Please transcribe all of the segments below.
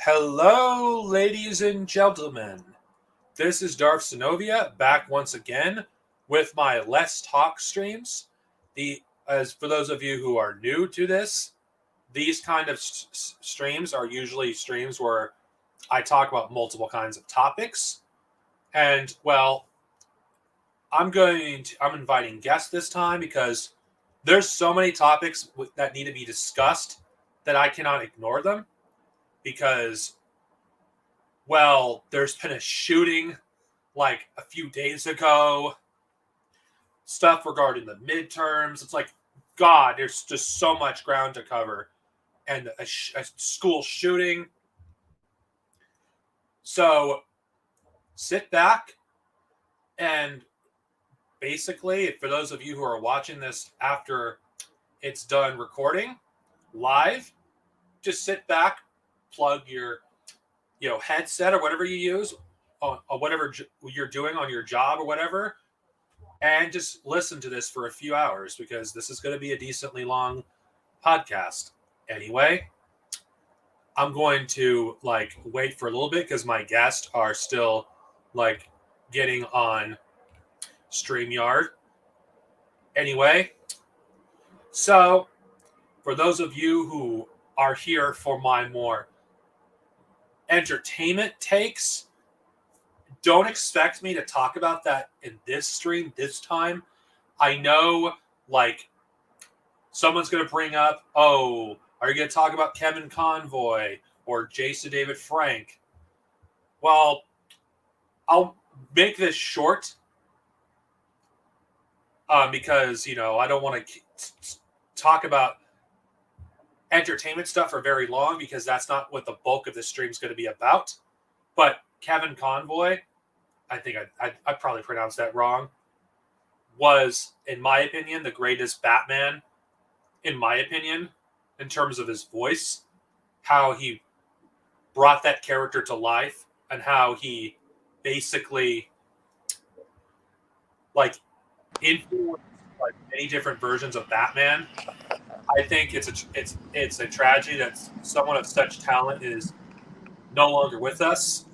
Hello, ladies and gentlemen. This is Darth Sinovia back once again with my Let's Talk streams. As for those of you who are new to this, these kind of streams are usually streams where I talk about multiple kinds of topics. And well, I'm inviting guests this time because there's so many topics that need to be discussed that I cannot ignore them because there's been a shooting like a few days ago, stuff regarding the midterms. It's like, God, there's just so much ground to cover. And a school shooting. So sit back and basically, for those of you who are watching this after it's done recording live, just sit back, plug your headset or whatever you use on whatever you're doing on your job or whatever, and just listen to this for a few hours because this is going to be a decently long podcast. Anyway, I'm going to wait for a little bit because my guests are still getting on StreamYard. Anyway, so for those of you who are here for my more entertainment takes, don't expect me to talk about that in this stream this time. I know, someone's going to bring up, oh, are you going to talk about Kevin Convoy or Jason David Frank? Well, I'll make this short because, I don't want to talk about entertainment stuff for very long because that's not what the bulk of this stream is going to be about. But Kevin Convoy, I think I probably pronounced that wrong, was, in my opinion, the greatest Batman, in my opinion, in terms of his voice, how he brought that character to life, and how he basically influenced many different versions of Batman. I think it's a tragedy that someone of such talent is no longer with us.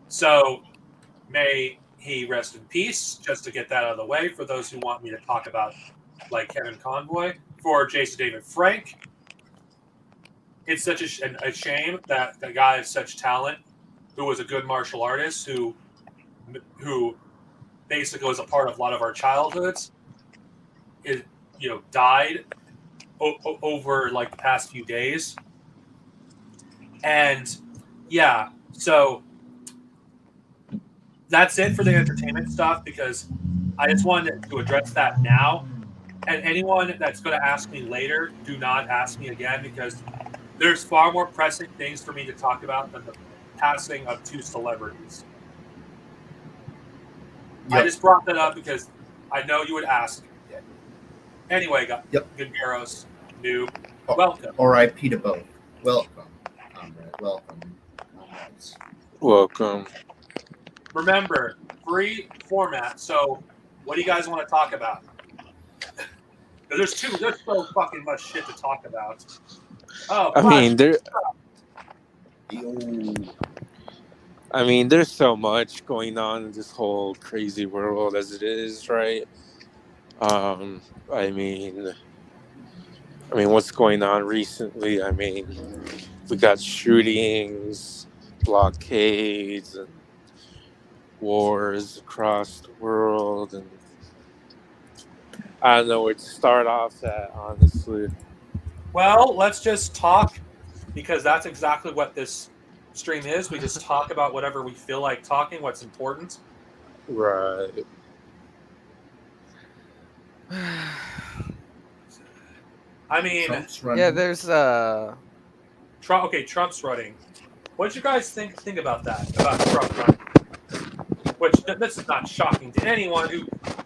So may he rest in peace, just to get that out of the way for those who want me to talk about Kevin Convoy. For Jason David Frank, it's such a shame that a guy of such talent, who was a good martial artist, who basically was a part of a lot of our childhoods, died over the past few days. And yeah, so that's it for the entertainment stuff because I just wanted to address that now. And anyone that's going to ask me later, do not ask me again because there's far more pressing things for me to talk about than the passing of two celebrities. Yep. I just brought that up because I know you would ask. Anyway, Gungaros, Noob, welcome. R.I.P. to both. Welcome, comrade. Welcome, comrades. Welcome. Remember, free format. So, what do you guys want to talk about? There's so fucking much shit to talk about. Oh, there's so much going on in this whole crazy world as it is, right? What's going on recently? We got shootings, blockades, and wars across the world, and I don't know where to start off at, honestly. Well, let's just talk because that's exactly what this stream is. We just talk about whatever we feel like talking, what's important. Right. There's Trump. Okay, Trump's running. What did you guys think about that? About Trump running? Which this is not shocking to anyone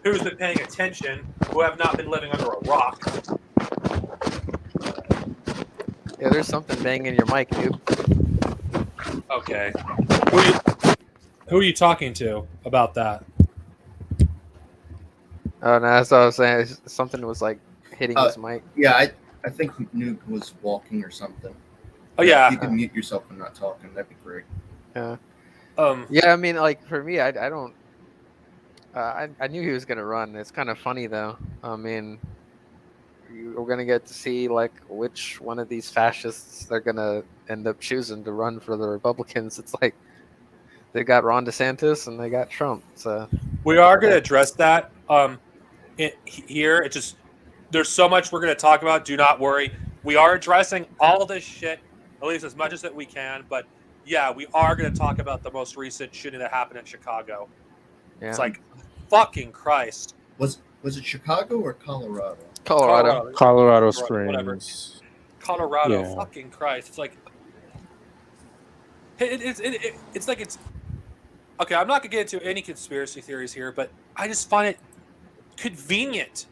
who's been paying attention, who have not been living under a rock. Yeah, there's something banging in your mic, dude. Okay. Who are you talking to about that? Oh, no, that's what I was saying. Something was hitting his mic. Yeah, I think Nuke was walking or something. Oh If yeah. you could mute yourself when not talking, that'd be great. Yeah. Um. Yeah, I mean, like for me, I don't. I knew he was gonna run. It's kind of funny though. I mean, we're gonna get to see like which one of these fascists they're gonna end up choosing to run for the Republicans. It's like they got Ron DeSantis and they got Trump. So We are going to address that here. It just there's so much we're going to talk about. Do not worry. We are addressing all this shit, at least as much as that we can. But yeah, we are going to talk about the most recent shooting that happened in Chicago. yeah, It's like, fucking Christ. Was it Chicago or Colorado? Colorado. Colorado Whatever. Springs. Colorado. Yeah. Fucking Christ. It's like it's like it's okay. I'm not gonna get into any conspiracy theories here, but I just find it convenient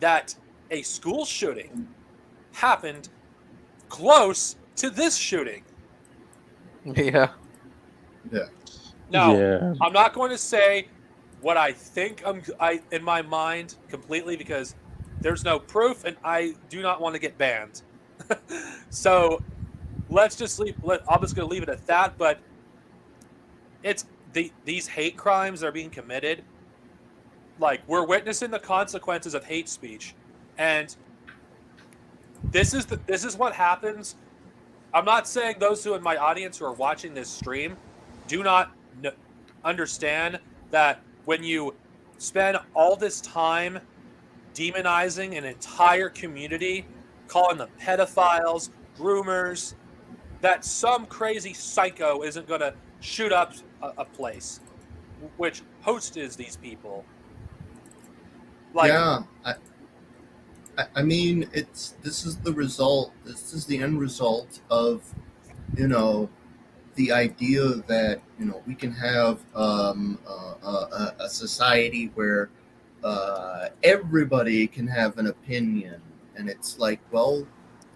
that a school shooting happened close to this shooting. Yeah. Now, Yeah. I'm not going to say what I think I in my mind completely because there's no proof, and I do not want to get banned. So let's just leave. I'm just going to leave it at that. But it's these hate crimes that are being committed. Like, we're witnessing the consequences of hate speech, and this is what happens. I'm not saying those who in my audience who are watching this stream do not understand that when you spend all this time demonizing an entire community, calling them pedophiles, groomers, that some crazy psycho isn't going to shoot up a place which hosts these people. Like, yeah, I mean, this is the result. This is the end result of, the idea that we can have a society where everybody can have an opinion, and it's like, well,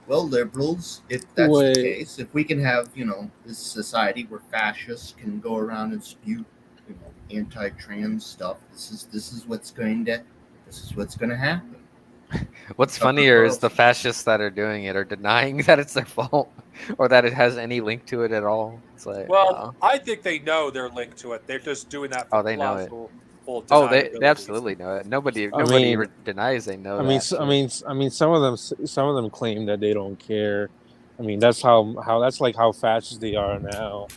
liberals, if that's Wait. the case, if we can have this society where fascists can go around and spew anti-trans stuff, this is what's going to happen. What's Tucker funnier is the Carlson. fascists that are doing it are denying that it's their fault or that it has any link to it at all. It's like, well, I think they know they're linked to it. They're just doing that for Oh, they know it. plausible they deniability. absolutely know it. Nobody mean- denies they know. I mean, that. I mean, some of them claim that they don't care. I mean, that's that's like how fascist they are now.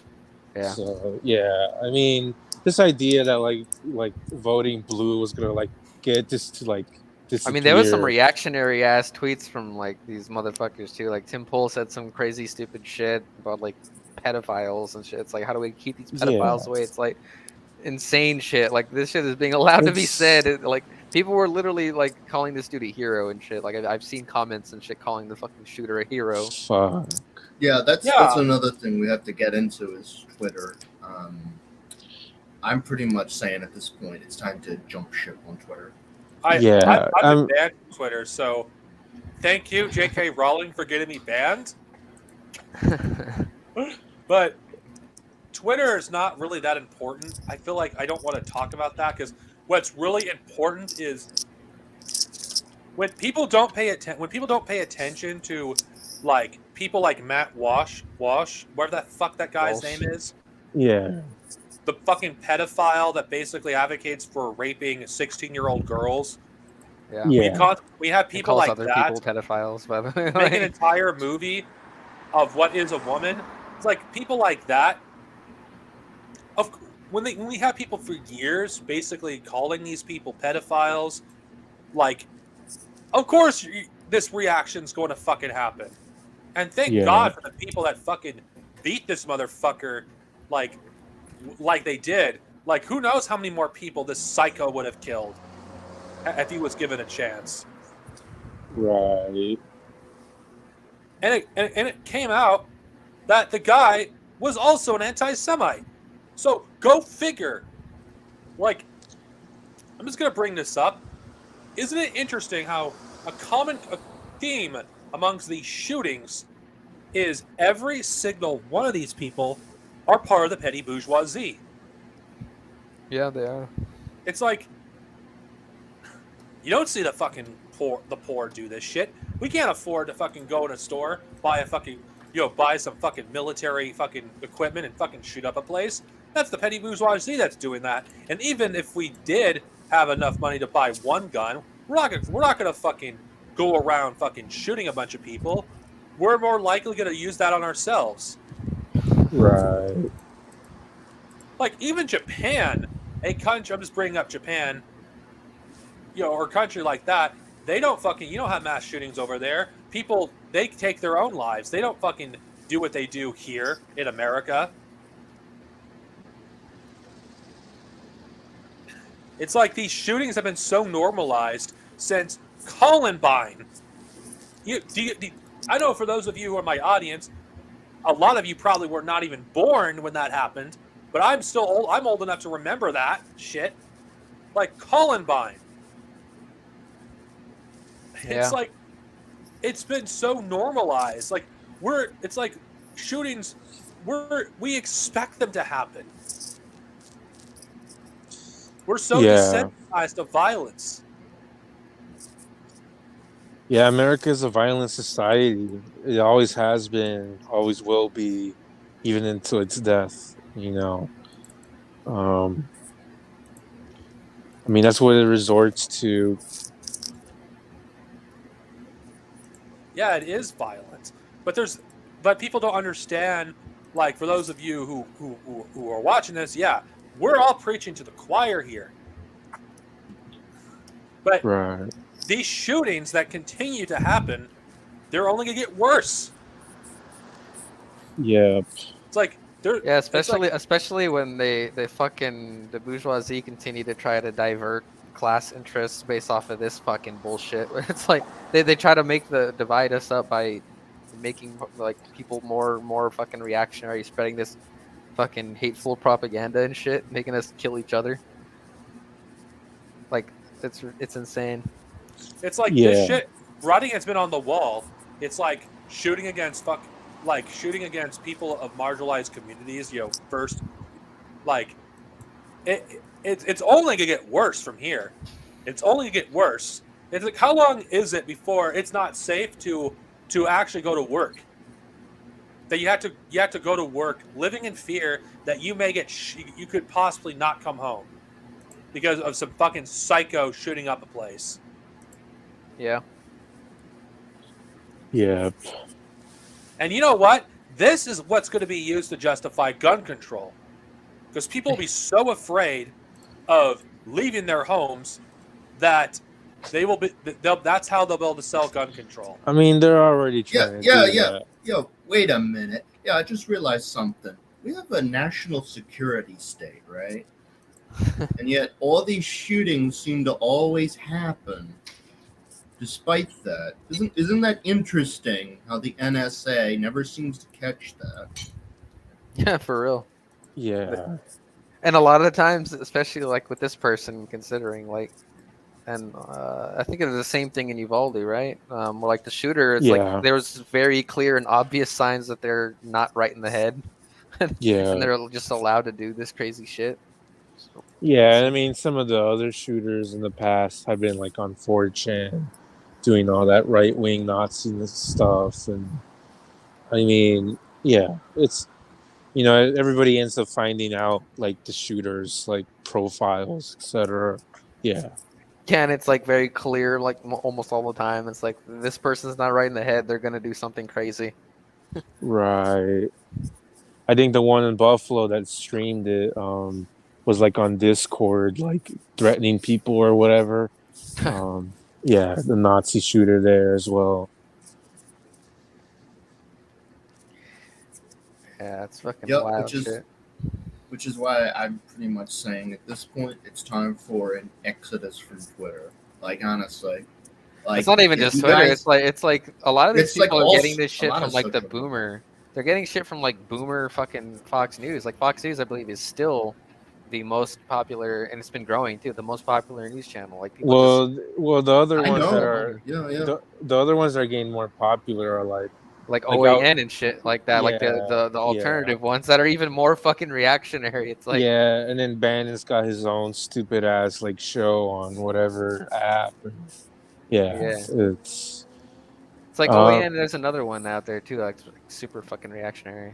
Yeah. So yeah, I mean, this idea that like voting blue was gonna like get this to like disappear. I mean, there was some reactionary ass tweets from like these motherfuckers too. Like Tim Pool said some crazy stupid shit about like pedophiles and shit. It's like, how do we keep these pedophiles away? It's like insane shit. Like this shit is being allowed to be said. Like people were literally like calling this dude a hero and shit. Like I've seen comments and shit calling the fucking shooter a hero. Fuck. Yeah, that's another thing we have to get into is Twitter. I'm pretty much saying at this point it's time to jump ship on Twitter. I've been banned from Twitter, so thank you, J.K. Rowling, for getting me banned. But Twitter is not really that important. I feel like I don't want to talk about that because what's really important is when people don't pay attention to like people like Matt Walsh, whatever the fuck that guy's name is. Yeah. The fucking pedophile that basically advocates for raping 16-year-old girls. Yeah. We have people like other that people pedophiles, by the way. make an entire movie of what is a woman. It's like people like that. When we have people for years basically calling these people pedophiles, like, of course this reaction's going to fucking happen. And thank God for the people that fucking beat this motherfucker, like they did. Like, who knows how many more people this psycho would have killed if he was given a chance. Right. And it came out that the guy was also an anti-Semite. So go figure. Like, I'm just gonna bring this up. Isn't it interesting how a common theme amongst these shootings is every single one of these people are part of the petty bourgeoisie? Yeah, they are. It's like you don't see the fucking poor do this shit. We can't afford to fucking go in a store, buy a fucking buy some fucking military fucking equipment and fucking shoot up a place. That's the petty bourgeoisie that's doing that. And even if we did have enough money to buy one gun, we're not gonna fucking go around fucking shooting a bunch of people. We're more likely gonna use that on ourselves. Right. Like even Japan, a country. I'm just bringing up Japan. Or a country like that. They don't fucking. You don't have mass shootings over there. People, they take their own lives. They don't fucking do what they do here in America. It's like these shootings have been so normalized since Columbine. I know for those of you who are my audience, a lot of you probably were not even born when that happened, but I'm still old. I'm old enough to remember that shit. Like Columbine. Yeah. It's like it's been so normalized. Like it's like shootings. We expect them to happen. We're so desensitized to violence. Yeah, America is a violent society. It always has been, always will be, even until its death. I mean, that's what it resorts to. Yeah, it is violent, but people don't understand. Like for those of you who are watching this, yeah, we're all preaching to the choir here. But Right. these shootings that continue to happen, they're only gonna get worse. Yeah. It's like they're especially when the bourgeoisie continue to try to divert class interests based off of this fucking bullshit. It's like they try to divide us up by making like people more fucking reactionary, spreading this fucking hateful propaganda and shit, making us kill each other. Like it's insane. It's like this shit. Writing has been on the wall. It's like shooting against people of marginalized communities. First, like it's only gonna get worse from here. It's only gonna get worse. It's like how long is it before it's not safe to actually go to work? That you have to go to work living in fear that you may you could possibly not come home because of some fucking psycho shooting up a place. Yeah. Yeah. And you know what? This is what's going to be used to justify gun control. Because people will be so afraid of leaving their homes that that's how they'll be able to sell gun control. I mean, they're already trying to do that. Yo, wait a minute. Yeah, I just realized something. We have a national security state, right? And yet all these shootings seem to always happen despite that. Isn't that interesting how the NSA never seems to catch that? Yeah, for real. Yeah. And a lot of the times, especially like with this person, considering like, and I think it was the same thing in Uvalde, right? Where like the shooter, it's like there was very clear and obvious signs that they're not right in the head. Yeah. And they're just allowed to do this crazy shit. So, yeah, I mean, some of the other shooters in the past have been like on 4chan doing all that right-wing Nazi stuff. And I mean, yeah, it's, everybody ends up finding out like the shooters, like profiles, etc. Yeah. Yeah, and it's like very clear, like almost all the time. It's like this person's not right in the head. They're going to do something crazy. Right. I think the one in Buffalo that streamed it was like on Discord, like threatening people or whatever. Yeah, the Nazi shooter there as well. Yeah, it's fucking wild shit. Which is why I'm pretty much saying at this point it's time for an exodus from Twitter. Like honestly, like it's not even just Twitter. It's like a lot of these people are getting this shit from like the boomer. They're getting shit from like boomer fucking Fox News. Like Fox News, I believe, is still the most popular, and it's been growing too. The most popular news channel. Like well, the other ones that are the other ones that are getting more popular are like OAN and shit like that. Like the alternative ones that are even more fucking reactionary. It's like and then Bannon's got his own stupid ass like show on whatever app. It's It's like, oh yeah, and there's another one out there too, like super fucking reactionary.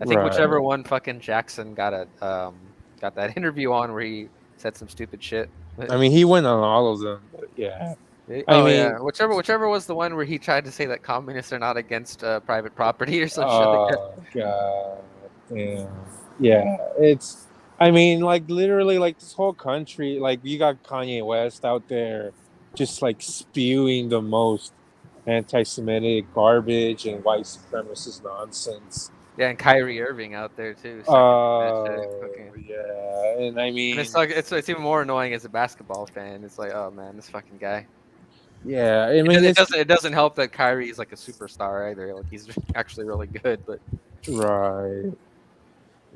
I think whichever Right. one fucking Jackson got that interview on where he said some stupid shit. I mean, he went on all of them, but yeah. I Oh mean, yeah, whichever was the one where he tried to say that communists are not against private property or some shit like that. oh god, damn. Yeah, it's. I mean, like literally, like this whole country, like you got Kanye West out there, just like spewing the most anti-Semitic garbage and white supremacist nonsense. Yeah, and Kyrie Irving out there too, seconding that shit. Okay. Yeah, and I And it's mean, like it's even more annoying as a basketball fan. It's like, oh man, this fucking guy. yeah, I mean, it's It doesn't help that Kyrie is like a superstar either. Like he's actually really good, but right.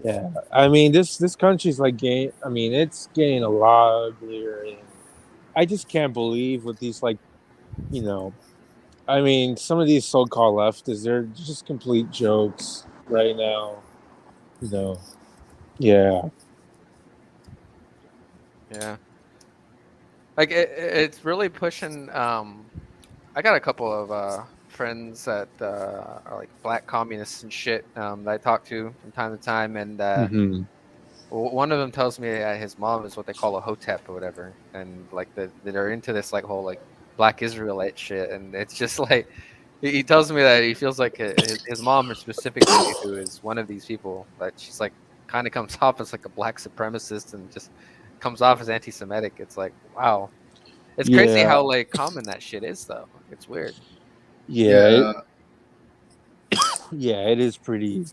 Yeah, I mean, this country's like gain. I mean, it's getting a lot uglier, and I just can't believe with these like, you know, I mean, some of these so-called leftists, they're just complete jokes right now. You know, yeah, yeah, like it's really pushing. I got a couple of friends that are like black communists and shit that I talk to from time to time, and hmm one of them tells me that his mom is what they call a hotep or whatever, and like they're into this like whole like black Israelite shit, and it's just like he tells me that he feels like his mom specifically, who is one of these people, that she's like kind of comes off as like a black supremacist and just comes off as anti-Semitic. It's like wow, it's crazy yeah, how like common that shit is though. It's weird. yeah, Yeah, yeah. It is pretty.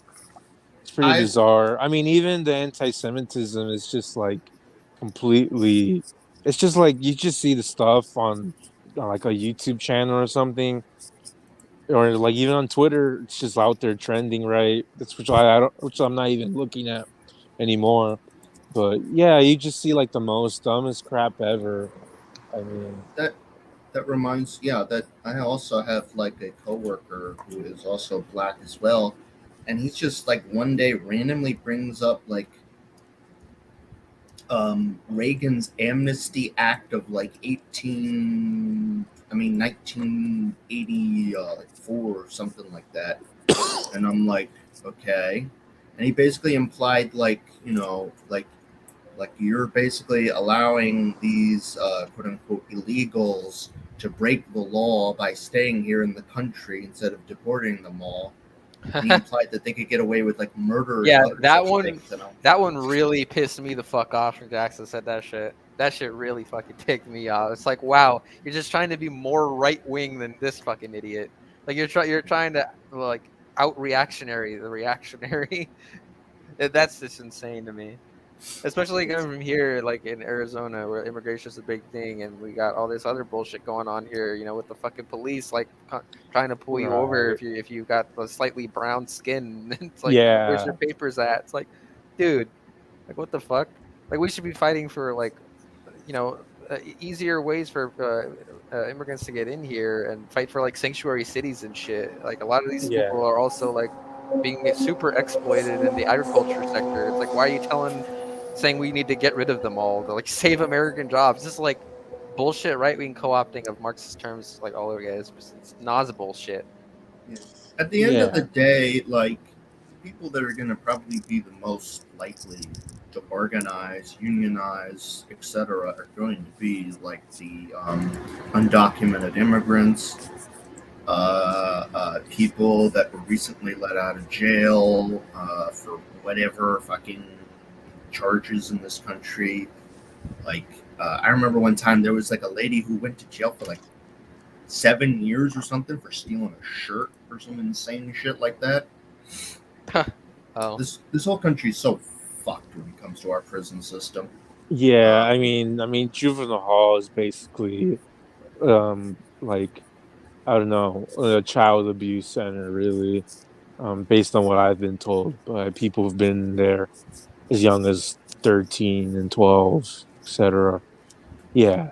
It's pretty I bizarre. I mean, even the anti-Semitism is just like completely. It's just like you just see the stuff on like a YouTube channel or something, or like even on Twitter, it's just out there trending, right? That's I don't, which I'm not even looking at anymore. But yeah, you just see like the most dumbest crap ever. I mean, that that reminds that I also have like a coworker who is also black as well, and he's just like one day randomly brings up like Reagan's Amnesty Act of like 1984 or something like that. And I'm like, okay. And he basically implied like, like you're basically allowing these quote unquote illegals to break the law by staying here in the country instead of deporting them all. He implied that they could get away with like murder Yeah, and other such things. And that one really pissed me the fuck off when Jackson said that shit. That shit really fucking ticked me off. It's like, wow, you're just trying to be more right wing than this fucking idiot. Like you're trying to like out reactionary the reactionary. That's just insane to me. Especially coming from here, like in Arizona, where immigration is a big thing, and we got all this other bullshit going on here. You know, with the fucking police, like trying to pull you over right. if you got a slightly brown skin. It's like, where's Yeah, your papers at? It's like, dude, like what the fuck? Like we should be fighting for like, you know, easier ways for immigrants to get in here and fight for like sanctuary cities and shit. Like a lot of these yeah, people are also like being super exploited in the agriculture sector. It's like, why are you saying we need to get rid of them all to like save American jobs? This is like bullshit right wing co opting of Marxist terms like all over again. It's Nas bullshit. at the end of the yeah, day, like people that are going to probably be the most likely to organize, unionize, etc., are going to be like the undocumented immigrants, people that were recently let out of jail for whatever fucking charges in this country. Like, I remember one time there was like a lady who went to jail for like 7 years or something for stealing a shirt or some insane shit like that. Oh, This whole country is so fucked when it comes to our prison system. yeah. Uh, I mean, juvenile hall is basically, like I don't know, a child abuse center, really, based on what I've been told by people who've been there as young as 13 and 12, etc. Yeah.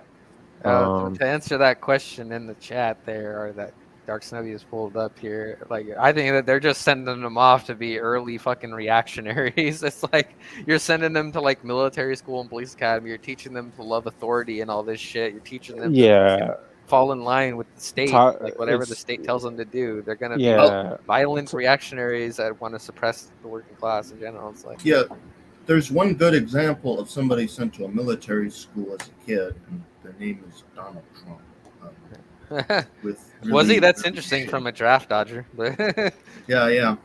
to answer that question in the chat there, or that Dark Snubby has pulled up here, like I think that they're just sending them off to be early fucking reactionaries. It's like you're sending them to like military school and police academy. You're teaching them to love authority and all this shit. You're teaching them to Yeah. fall in line with the state, Ta- like whatever the it's- state tells them to do. They're gonna be Yeah, violent reactionaries that want to suppress the working class in general. It's like, Yeah, there's one good example of somebody sent to a military school as a kid, and their name is Donald Trump. With was he? really That's really interesting shit. from a draft dodger. But Yeah.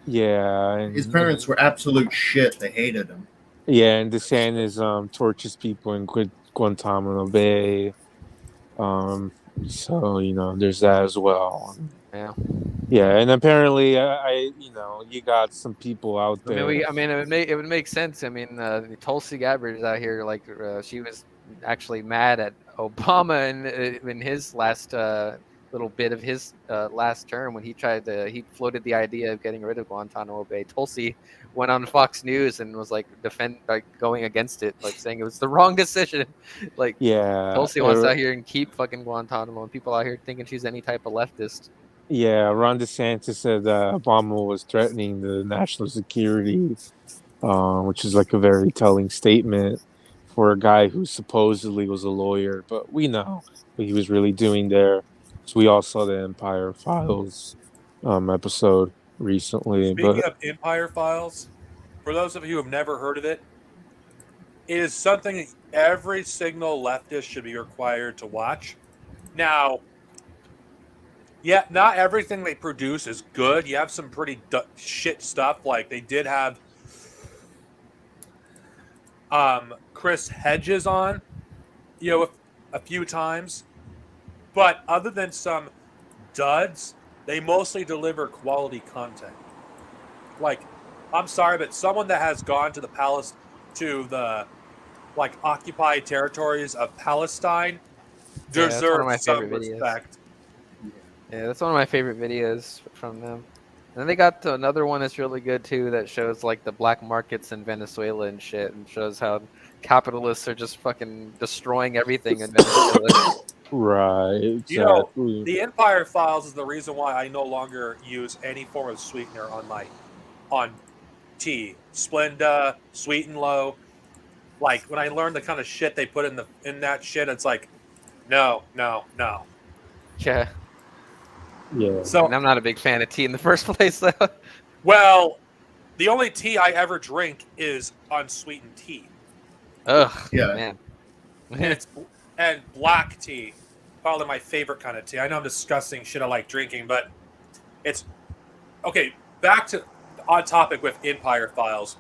yeah. And, His parents were absolute shit. They hated him. Yeah, and DeSantis tortures people in Guantanamo Bay. So there's that as well. yeah. Yeah, and apparently, you got some people out I there. mean, it would make sense. I mean, Tulsi Gabbard is out here like she was actually mad at Obama in his last little bit of his last term when he floated the idea of getting rid of Guantanamo Bay. Tulsi went on Fox News and was like going against it, like saying it was the wrong decision. Like Yeah, Tulsi wants out here and keep fucking Guantanamo, and people out here thinking she's any type of leftist. yeah. Ron DeSantis said that Obama was threatening the national security, which is like a very telling statement for a guy who supposedly was a lawyer, but we know what he was really doing there. So we all saw the Empire Files episode recently. Speaking of Empire Files, for those of you who have never heard of it, it is something that every signal leftist should be required to watch. Now, yeah, not everything they produce is good. You have some pretty shit stuff. Like they did have Chris Hedges on, a few times. But other than some duds, they mostly deliver quality content. Like, I'm sorry, but someone that has gone to the occupied territories of Palestine deserves some respect. Yeah, that's one of my favorite videos from them. And then they got another one that's really good too that shows like the black markets in Venezuela and shit, and shows how capitalists are just fucking destroying everything in Venezuela. Right, exactly. The Empire Files is the reason why I no longer use any form of sweetener on tea. Splenda, Sweet and Low. Like when I learned the kind of shit they put in that shit, it's like, no. Yeah. Yeah. So And I'm not a big fan of tea in the first place, though. well, the only tea I ever drink is unsweetened tea. Ugh, Yeah. man. And black tea, probably my favorite kind of tea. I know I'm discussing shit I like drinking, but it's okay. Back to on topic with Empire Files.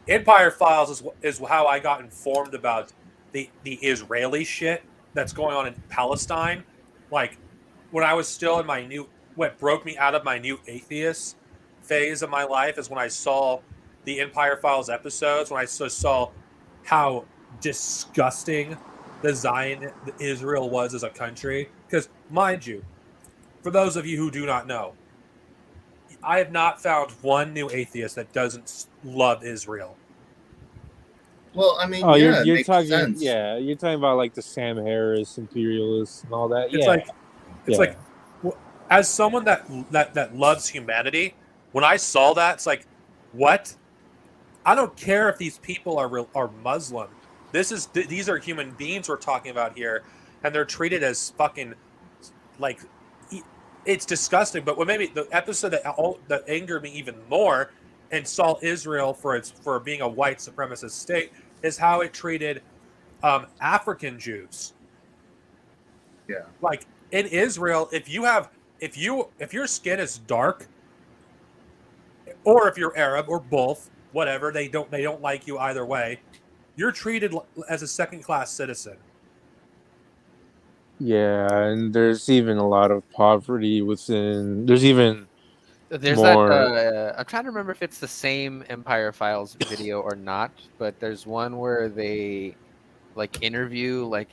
Empire Files is how I got informed about the Israeli shit that's going on in Palestine. Like when I was still in what broke me out of my new atheist phase of my life is when I saw the Empire Files episodes, when I saw how disgusting Israel was as a country. Because, mind you, for those of you who do not know, I have not found one new atheist that doesn't love Israel. Well, I mean, you're it makes talking, sense. you're talking about like the Sam Harris imperialists and all that. It's like, as someone that loves humanity, when I saw that, it's like, what? I don't care if these people are Muslim. These are human beings we're talking about here, and they're treated as fucking like. It's disgusting. But maybe the episode that angered me even more and saw Israel for being a white supremacist state is how it treated African Jews. Yeah. Like in Israel, if your skin is dark, or if you're Arab or both, whatever, they don't like you either way. You're treated as a second-class citizen. Yeah, and there's even a lot of poverty within. There's more. that. I'm trying to remember if it's the same Empire Files video or not, but there's one where they like interview like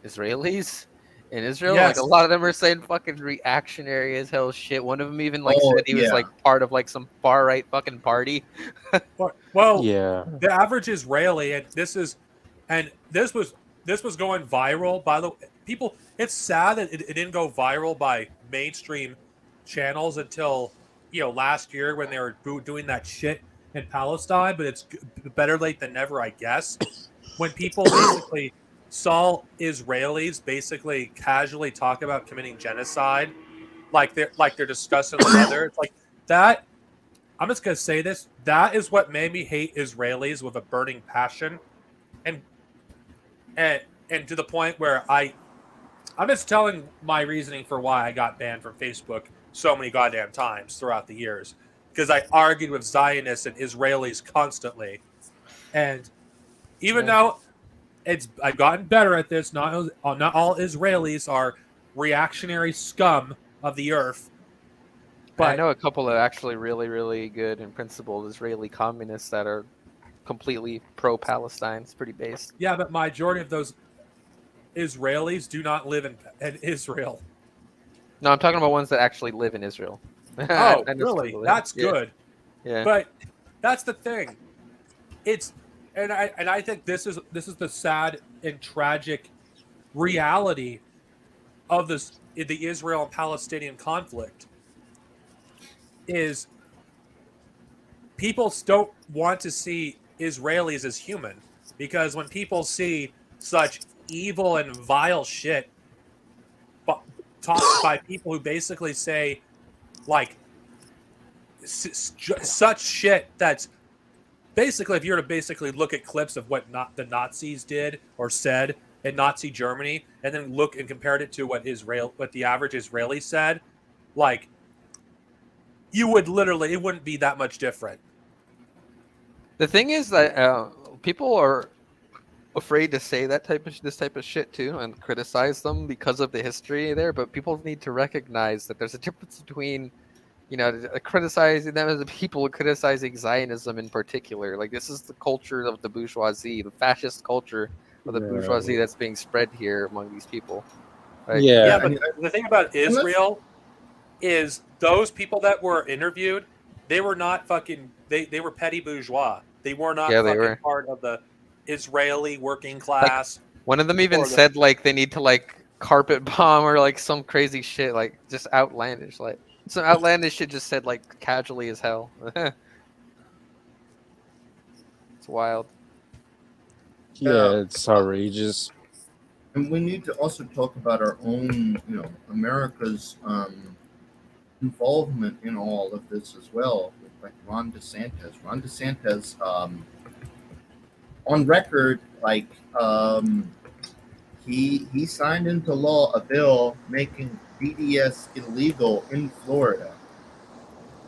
Israelis in Israel. Yes. Like a lot of them are saying fucking reactionary as hell shit. One of them even like Oh, said he was like part of like some far right fucking party. Well, Yeah. the average Israeli, and this was going viral by the people. It's sad that it didn't go viral by mainstream channels until last year when they were doing that shit in Palestine. But it's better late than never, I guess. When people basically saw Israelis basically casually talk about committing genocide, like they're discussing the weather. It's like that. I'm just gonna say this. That is what made me hate Israelis with a burning passion, and and and to the point where I'm just telling my reasoning for why I got banned from Facebook so many goddamn times throughout the years, because I argued with Zionists and Israelis constantly, and even though I've gotten better at this. Not all Israelis are reactionary scum of the earth. But I know a couple of actually really, really good and principled Israeli communists that are completely pro-Palestine. It's pretty based. Yeah, but majority of those Israelis do not live in Israel. No, I'm talking about ones that actually live in Israel. Oh, really? That's good. Yeah. But that's the thing. I think this is the sad and tragic reality of the Israel and Palestinian conflict. Is people don't want to see Israelis as human, because when people see such evil and vile shit taught by people who basically say like such shit that's basically, if you were to basically look at clips of what the Nazis did or said in Nazi Germany, and then look and compare it to what the average Israeli said, like, you would literally, it wouldn't be that much different. The thing is that people are afraid to say this type of shit too, and criticize them because of the history there. But people need to recognize that there's a difference between, criticizing them as people criticizing Zionism in particular. Like, this is the culture of the bourgeoisie, the fascist culture of the bourgeoisie that's being spread here among these people. Right? Yeah, but the thing about Israel is those people that were interviewed, they were not fucking, they were petty bourgeois. They were not part of the Israeli working class. Like, one of them even said like they need to like carpet bomb or like some crazy shit, like just outlandish, like some outlandish shit just said like casually as hell. It's wild. Yeah, it's outrageous. And we need to also talk about our own, America's involvement in all of this as well. Like Ron DeSantis. Ron DeSantis, on record, like he signed into law a bill making BDS illegal in Florida.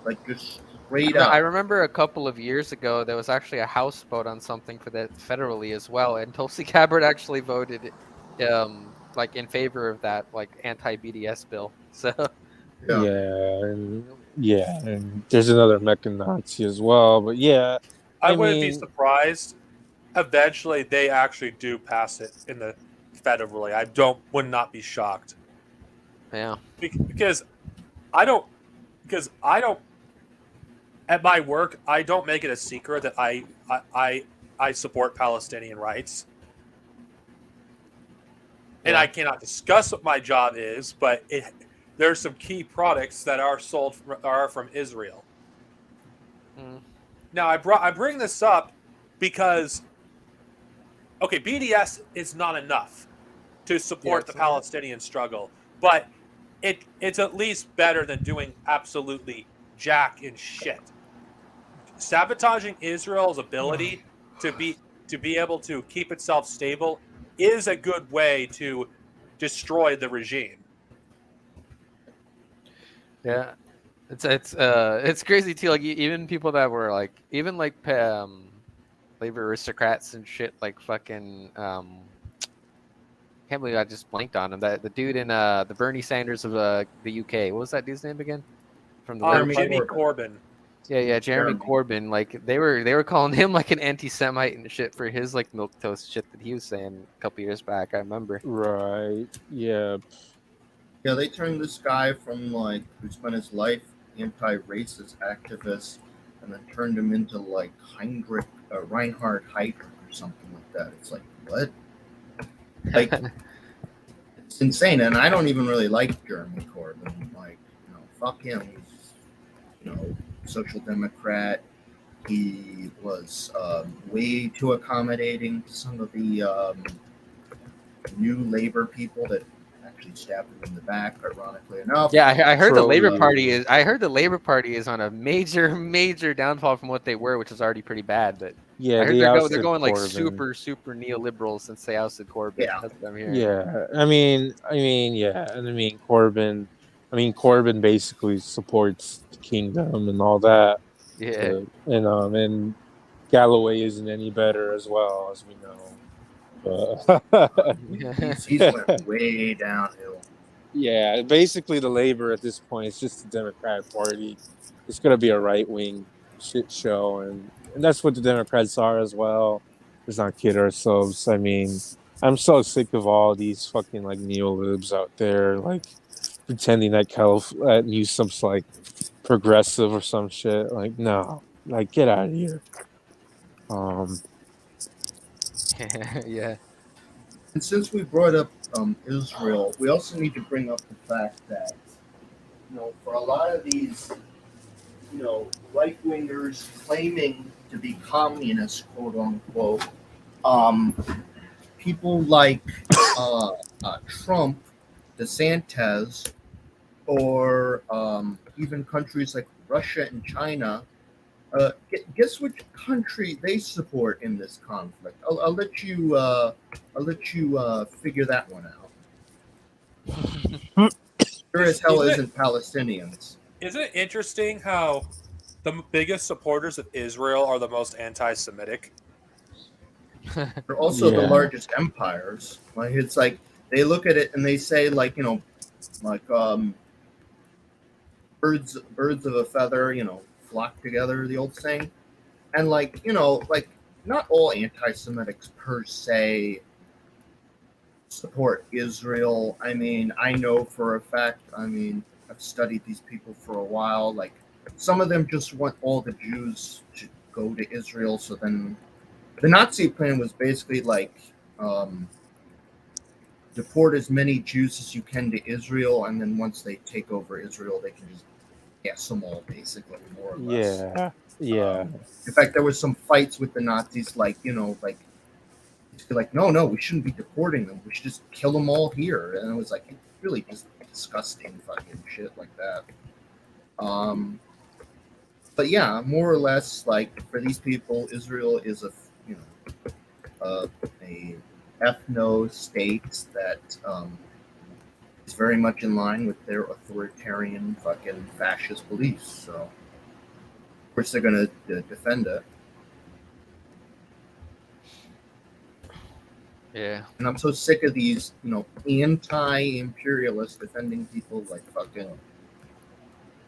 Like, just straight up. I remember a couple of years ago there was actually a House vote on something for that federally as well, and Tulsi Gabbard actually voted like in favor of that like anti-BDS bill. So and there's another Meccan Nazi as well, but yeah, I wouldn't be surprised. Eventually, they actually do pass it in the federally. Would not be shocked. Yeah, because I don't. At my work, I don't make it a secret that I support Palestinian rights, and I cannot discuss what my job is, but there's some key products that are from Israel. Now, I bring this up because, okay, BDS is not enough to support the Palestinian struggle, but it's at least better than doing absolutely jack and shit. Sabotaging Israel's ability to be able to keep itself stable is a good way to destroy the regime. Yeah, it's crazy too. Like, even people that were like, even like labor aristocrats and shit, like fucking can't believe I just blanked on him. That the dude in the Bernie Sanders of the UK. What was that dude's name again? From the Jimmy Corbyn. Yeah, Jeremy Corbyn. Like, they were calling him like an anti-Semite and shit for his like milquetoast shit that he was saying a couple years back. I remember. Right. Yeah. Yeah, they turned this guy from like who spent his life anti-racist activist, and then turned him into like Reinhard Heydrich or something like that. It's like, what? Like, it's insane. And I don't even really like Jeremy Corbyn. Like, fuck him. He's, social democrat. He was way too accommodating to some of the new Labor people that actually stabbed him in the back. Ironically enough. Yeah, I heard the Labor Pro- Party is. I heard the Labor Party is on a major downfall from what they were, which is already pretty bad. But Yeah, I heard they they're ousted going like Corbyn. super neoliberal since they ousted Corbyn. Yeah. That's what I'm hearing. Yeah, yeah, and Corbyn basically supports the kingdom and all that. Yeah. And Galloway isn't any better as well, as we know. He's went way downhill. Yeah, basically the Labor at this point is just the Democrat Party. It's gonna be a right wing shit show, and that's what the Democrats are as well. Let's not kid ourselves. I mean, I'm so sick of all these fucking like neolibs out there, like pretending that Newsom's like progressive or some shit. Like, no, like get out of here. Yeah. And since we brought up Israel, we also need to bring up the fact that, for a lot of these, right wingers claiming to be communist, quote unquote, people like Trump, DeSantis, or even countries like Russia and China. Guess which country they support in this conflict? I'll let you figure that one out. Sure as hell isn't Palestinians. Isn't it interesting how the biggest supporters of Israel are the most anti-Semitic? They're also the largest empires. Like, it's like they look at it and they say, like, birds of a feather, flock together, the old saying. And like not all anti-Semitics per se support Israel. I mean, I know for a fact, I've studied these people for a while. Like, some of them just want all the Jews to go to Israel. So then the Nazi plan was basically like, deport as many Jews as you can to Israel, and then once they take over Israel, they can just gas them all, basically, more or less. Yeah. In fact, there was some fights with the Nazis, like, no, we shouldn't be deporting them. We should just kill them all here. And it was like really just disgusting fucking shit like that. But yeah, more or less, like, for these people, Israel is a ethno state that is very much in line with their authoritarian fucking fascist beliefs. So, of course, they're going to defend it. Yeah. And I'm so sick of these, anti-imperialists defending people like fucking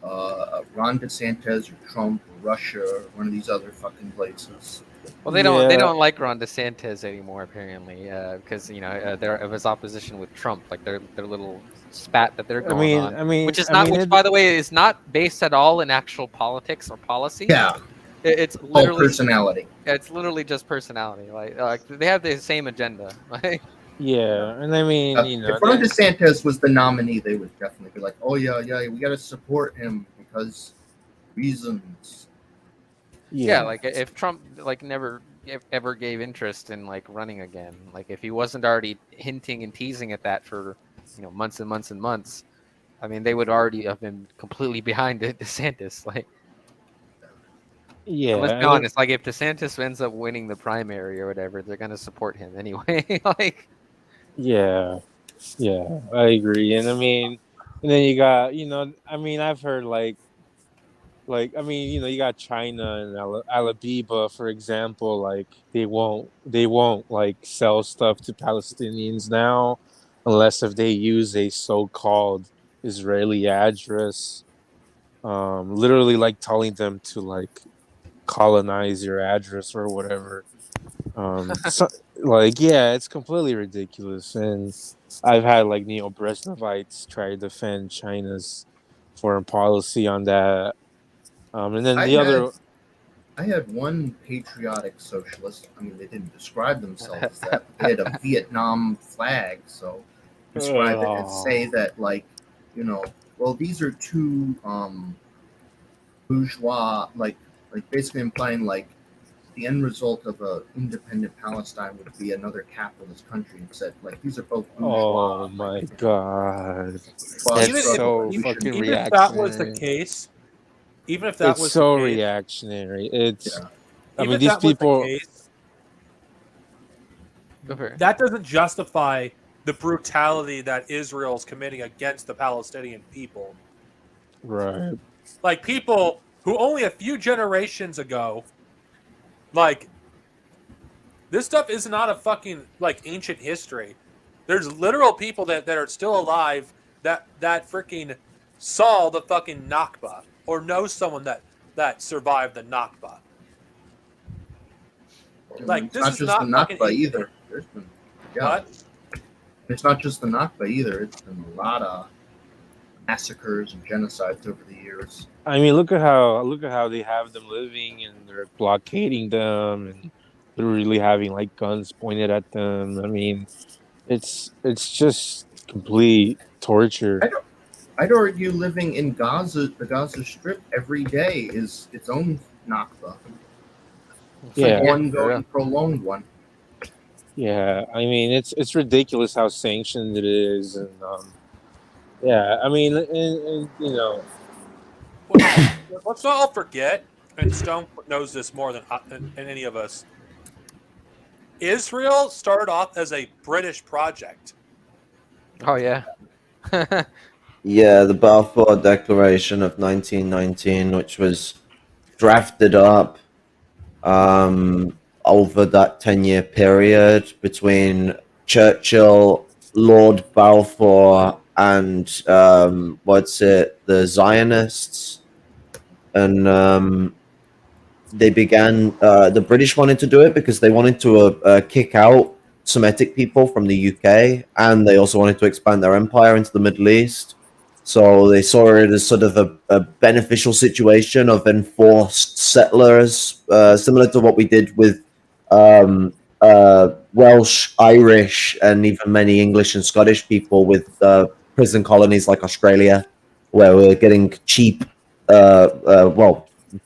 Ron DeSantis or Trump or Russia or one of these other fucking places. Well, they don't like Ron DeSantis anymore, apparently, because they're of his opposition with Trump, like their little spat that they're going on. Which by the way, is not based at all in actual politics or policy. Yeah, it's literally personality. It's literally just personality. Like they have the same agenda. Yeah, and if Ron DeSantis was the nominee, they would definitely be like, "Oh yeah, we got to support him because reasons." Yeah, like if Trump never ever gave interest in running again, like if he wasn't already hinting and teasing at that for months and months and months, I mean they would already have been completely behind DeSantis. Yeah, let's be honest. Like if DeSantis ends up winning the primary or whatever, they're gonna support him anyway. Yeah, I agree. And then you got I've heard you got China and Alabama, for example. Like they won't sell stuff to Palestinians now unless if they use a so-called Israeli address. Literally telling them to colonize your address or whatever. It's completely ridiculous. And I've had Neo Brezhnevites try to defend China's foreign policy on that. And then I had one patriotic socialist. I mean, they didn't describe themselves as that. But they had a Vietnam flag, so describe it and say that, well, these are two bourgeois, basically implying the end result of a independent Palestine would be another capitalist country and said, like, these are both bourgeois. Oh my god. But Even That's if so we should, fucking even if that was the reactionary. case, even if that It's was the so case, reactionary. It's yeah. I even mean if these that was the people case, Go for it. that doesn't justify the brutality that Israel's committing against the Palestinian people. right. Like people who only a few generations ago, like this stuff is not a fucking like ancient history. There's literal people that are still alive that freaking saw the fucking Nakba or know someone that survived the Nakba. Like It's this not is just the not fucking Nakba either. There's been, yeah, What? it's not just the Nakba either. It's been a lot of massacres and genocides over the years. I mean look at how they have them living and they're blockading them and they're really having like guns pointed at them. I mean it's just complete torture. I'd argue living in Gaza, the Gaza Strip, every day is its own Nakba. It's Yeah. an For ongoing, real. prolonged one. Yeah, I mean it's ridiculous how sanctioned it is, and yeah, I mean, and, you know, Let's not all forget, and Stone knows this more than any of us. Israel started off as a British project. Oh yeah. Yeah, the Balfour Declaration of 1919, which was drafted up over that 10-year period between Churchill, Lord Balfour, and the Zionists. And they began, the British wanted to do it because they wanted to kick out Semitic people from the UK, and they also wanted to expand their empire into the Middle East. So they saw it as sort of a beneficial situation of enforced settlers, similar to what we did with Welsh, Irish, and even many English and Scottish people with prison colonies like Australia, where we're getting cheap,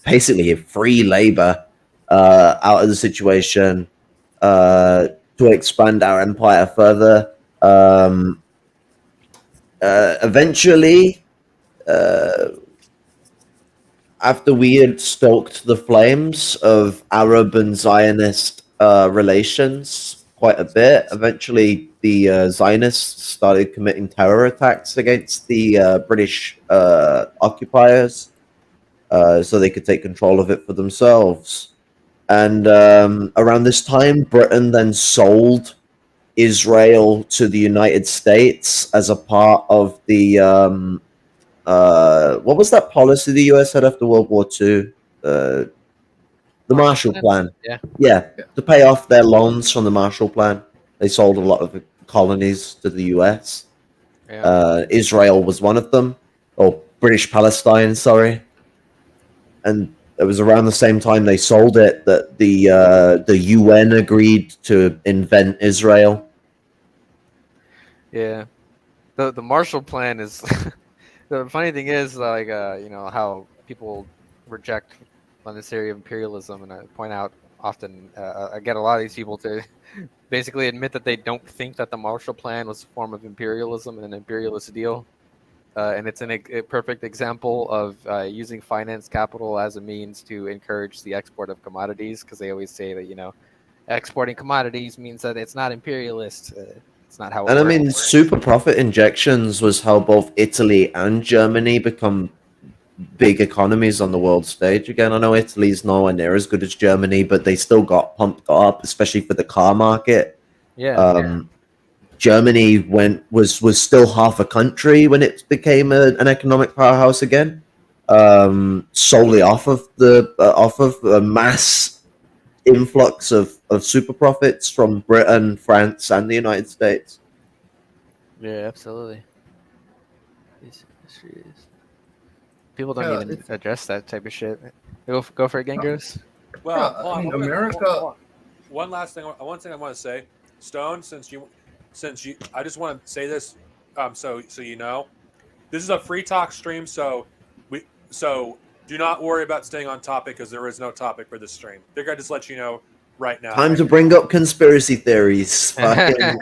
basically free labor out of the situation to expand our empire further. Eventually, after we had stoked the flames of Arab and Zionist relations quite a bit, eventually the Zionists started committing terror attacks against the British occupiers so they could take control of it for themselves. And around this time, Britain then sold Israel to the United States as a part of the what was that policy the US had after World War II? The Marshall Plan. Yeah. Yeah. To pay off their loans from the Marshall Plan. They sold a lot of colonies to the US. Yeah. Israel was one of them, or British Palestine, sorry. And it was around the same time they sold it that the UN agreed to invent Israel. Yeah. The Marshall Plan is the funny thing is like you know how people reject on this theory of imperialism, and I point out often I get a lot of these people to basically admit that they don't think that the Marshall Plan was a form of imperialism and an imperialist deal. And it's a perfect example of using finance capital as a means to encourage the export of commodities, because they always say that, you know, exporting commodities means that it's not imperialist. It's not how it And I works. mean, super profit injections was how both Italy and Germany become big economies on the world stage again. I know Italy's nowhere near as good as Germany, but they still got pumped up, especially for the car market. Yeah. Germany was still half a country when it became an economic powerhouse again, solely off of a mass influx of super profits from Britain, France, and the United States. Yeah, absolutely. People don't even address that type of shit. Go for it, Gengos. Well, Yeah, hold I on, mean, hold on, America- hold on. One last thing. One thing I want to say, Stone. Since you, I just want to say this, so you know, this is a free talk stream. So Do not worry about staying on topic because there is no topic for this stream. Figure I just let you know right now. Time to bring up conspiracy theories. Fucking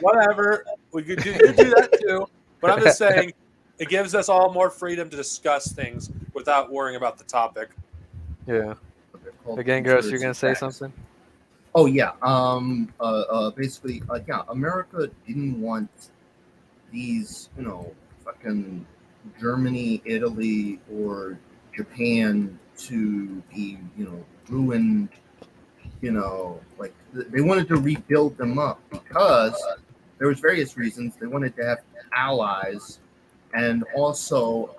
Whatever. We could do that too. But I'm just saying it gives us all more freedom to discuss things without worrying about the topic. Yeah. They're called Again, Gross, you're conspiracy gonna say facts. something? Oh yeah. Basically, yeah. America didn't want these, fucking Germany, Italy, or Japan to be, ruined. Like they wanted to rebuild them up because there was various reasons. They wanted to have allies, and also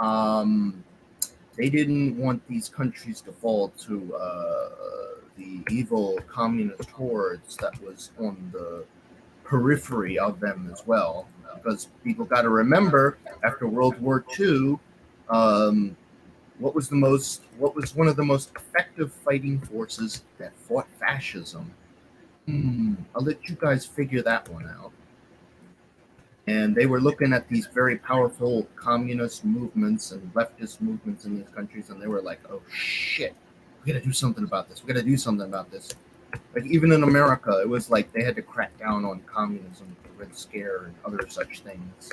they didn't want these countries to fall to the evil communist hordes that was on the periphery of them as well. Because people got to remember, after World War II, what was one of the most effective fighting forces that fought fascism? I'll let you guys figure that one out. And they were looking at these very powerful communist movements and leftist movements in these countries, and they were like, oh shit, we gotta do something about this. We gotta do something about this. Like even in America, it was like they had to crack down on communism, the Red Scare, and other such things.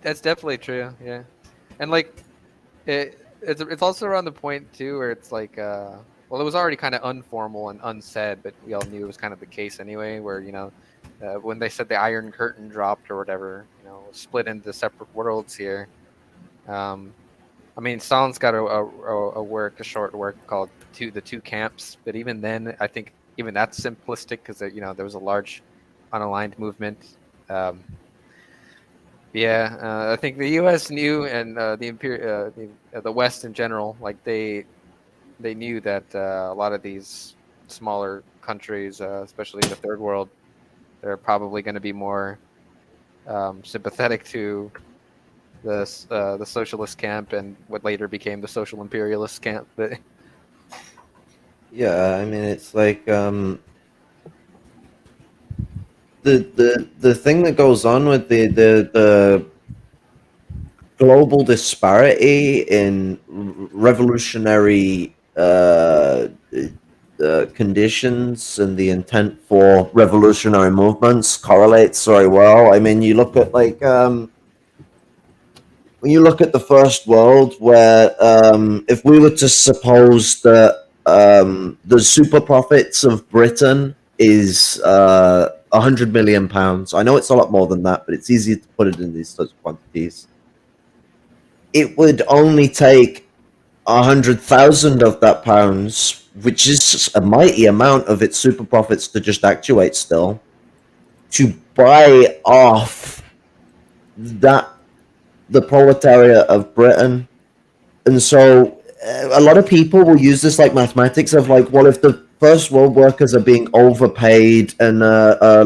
That's definitely true. Yeah, and like it's also around the point too where it's like well, it was already kind of informal and unsaid, but we all knew it was kind of the case anyway. Where when they said the Iron Curtain dropped or whatever, split into separate worlds here. I mean, Stalin's got a short work called The Two Camps, but even then, I think even that's simplistic because there was a large unaligned movement. I think the U.S. knew, and the West in general, like they knew that a lot of these smaller countries, especially in the third world, they're probably going to be more sympathetic to the socialist camp and what later became the social imperialist camp. But yeah, I mean, it's like the thing that goes on with the global disparity in revolutionary conditions and the intent for revolutionary movements correlates very well. I mean, you look at like when you look at the First World, where if we were to suppose that the super profits of Britain is £100 million, I know it's a lot more than that, but it's easier to put it in these sorts of quantities. It would only take 100,000 of that pounds, which is a mighty amount of its super profits to just actuate still, to buy off the proletariat of Britain. And so a lot of people will use this like mathematics of like, well, if the first world workers are being overpaid and are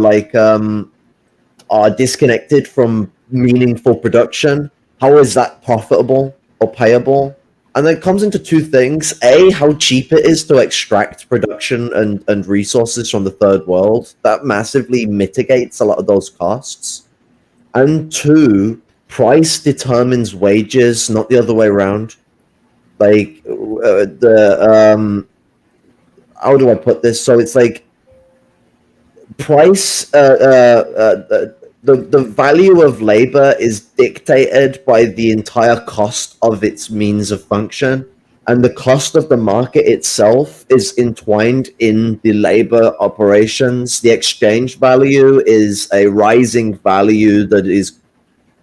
disconnected from meaningful production, how is that profitable or payable? And then it comes into two things. A, how cheap it is to extract production and resources from the third world. That massively mitigates a lot of those costs. And two, price determines wages, not the other way around. Like how do I put this? So it's like price. The value of labor is dictated by the entire cost of its means of function, and the cost of the market itself is entwined in the labor operations. The exchange value is a rising value that is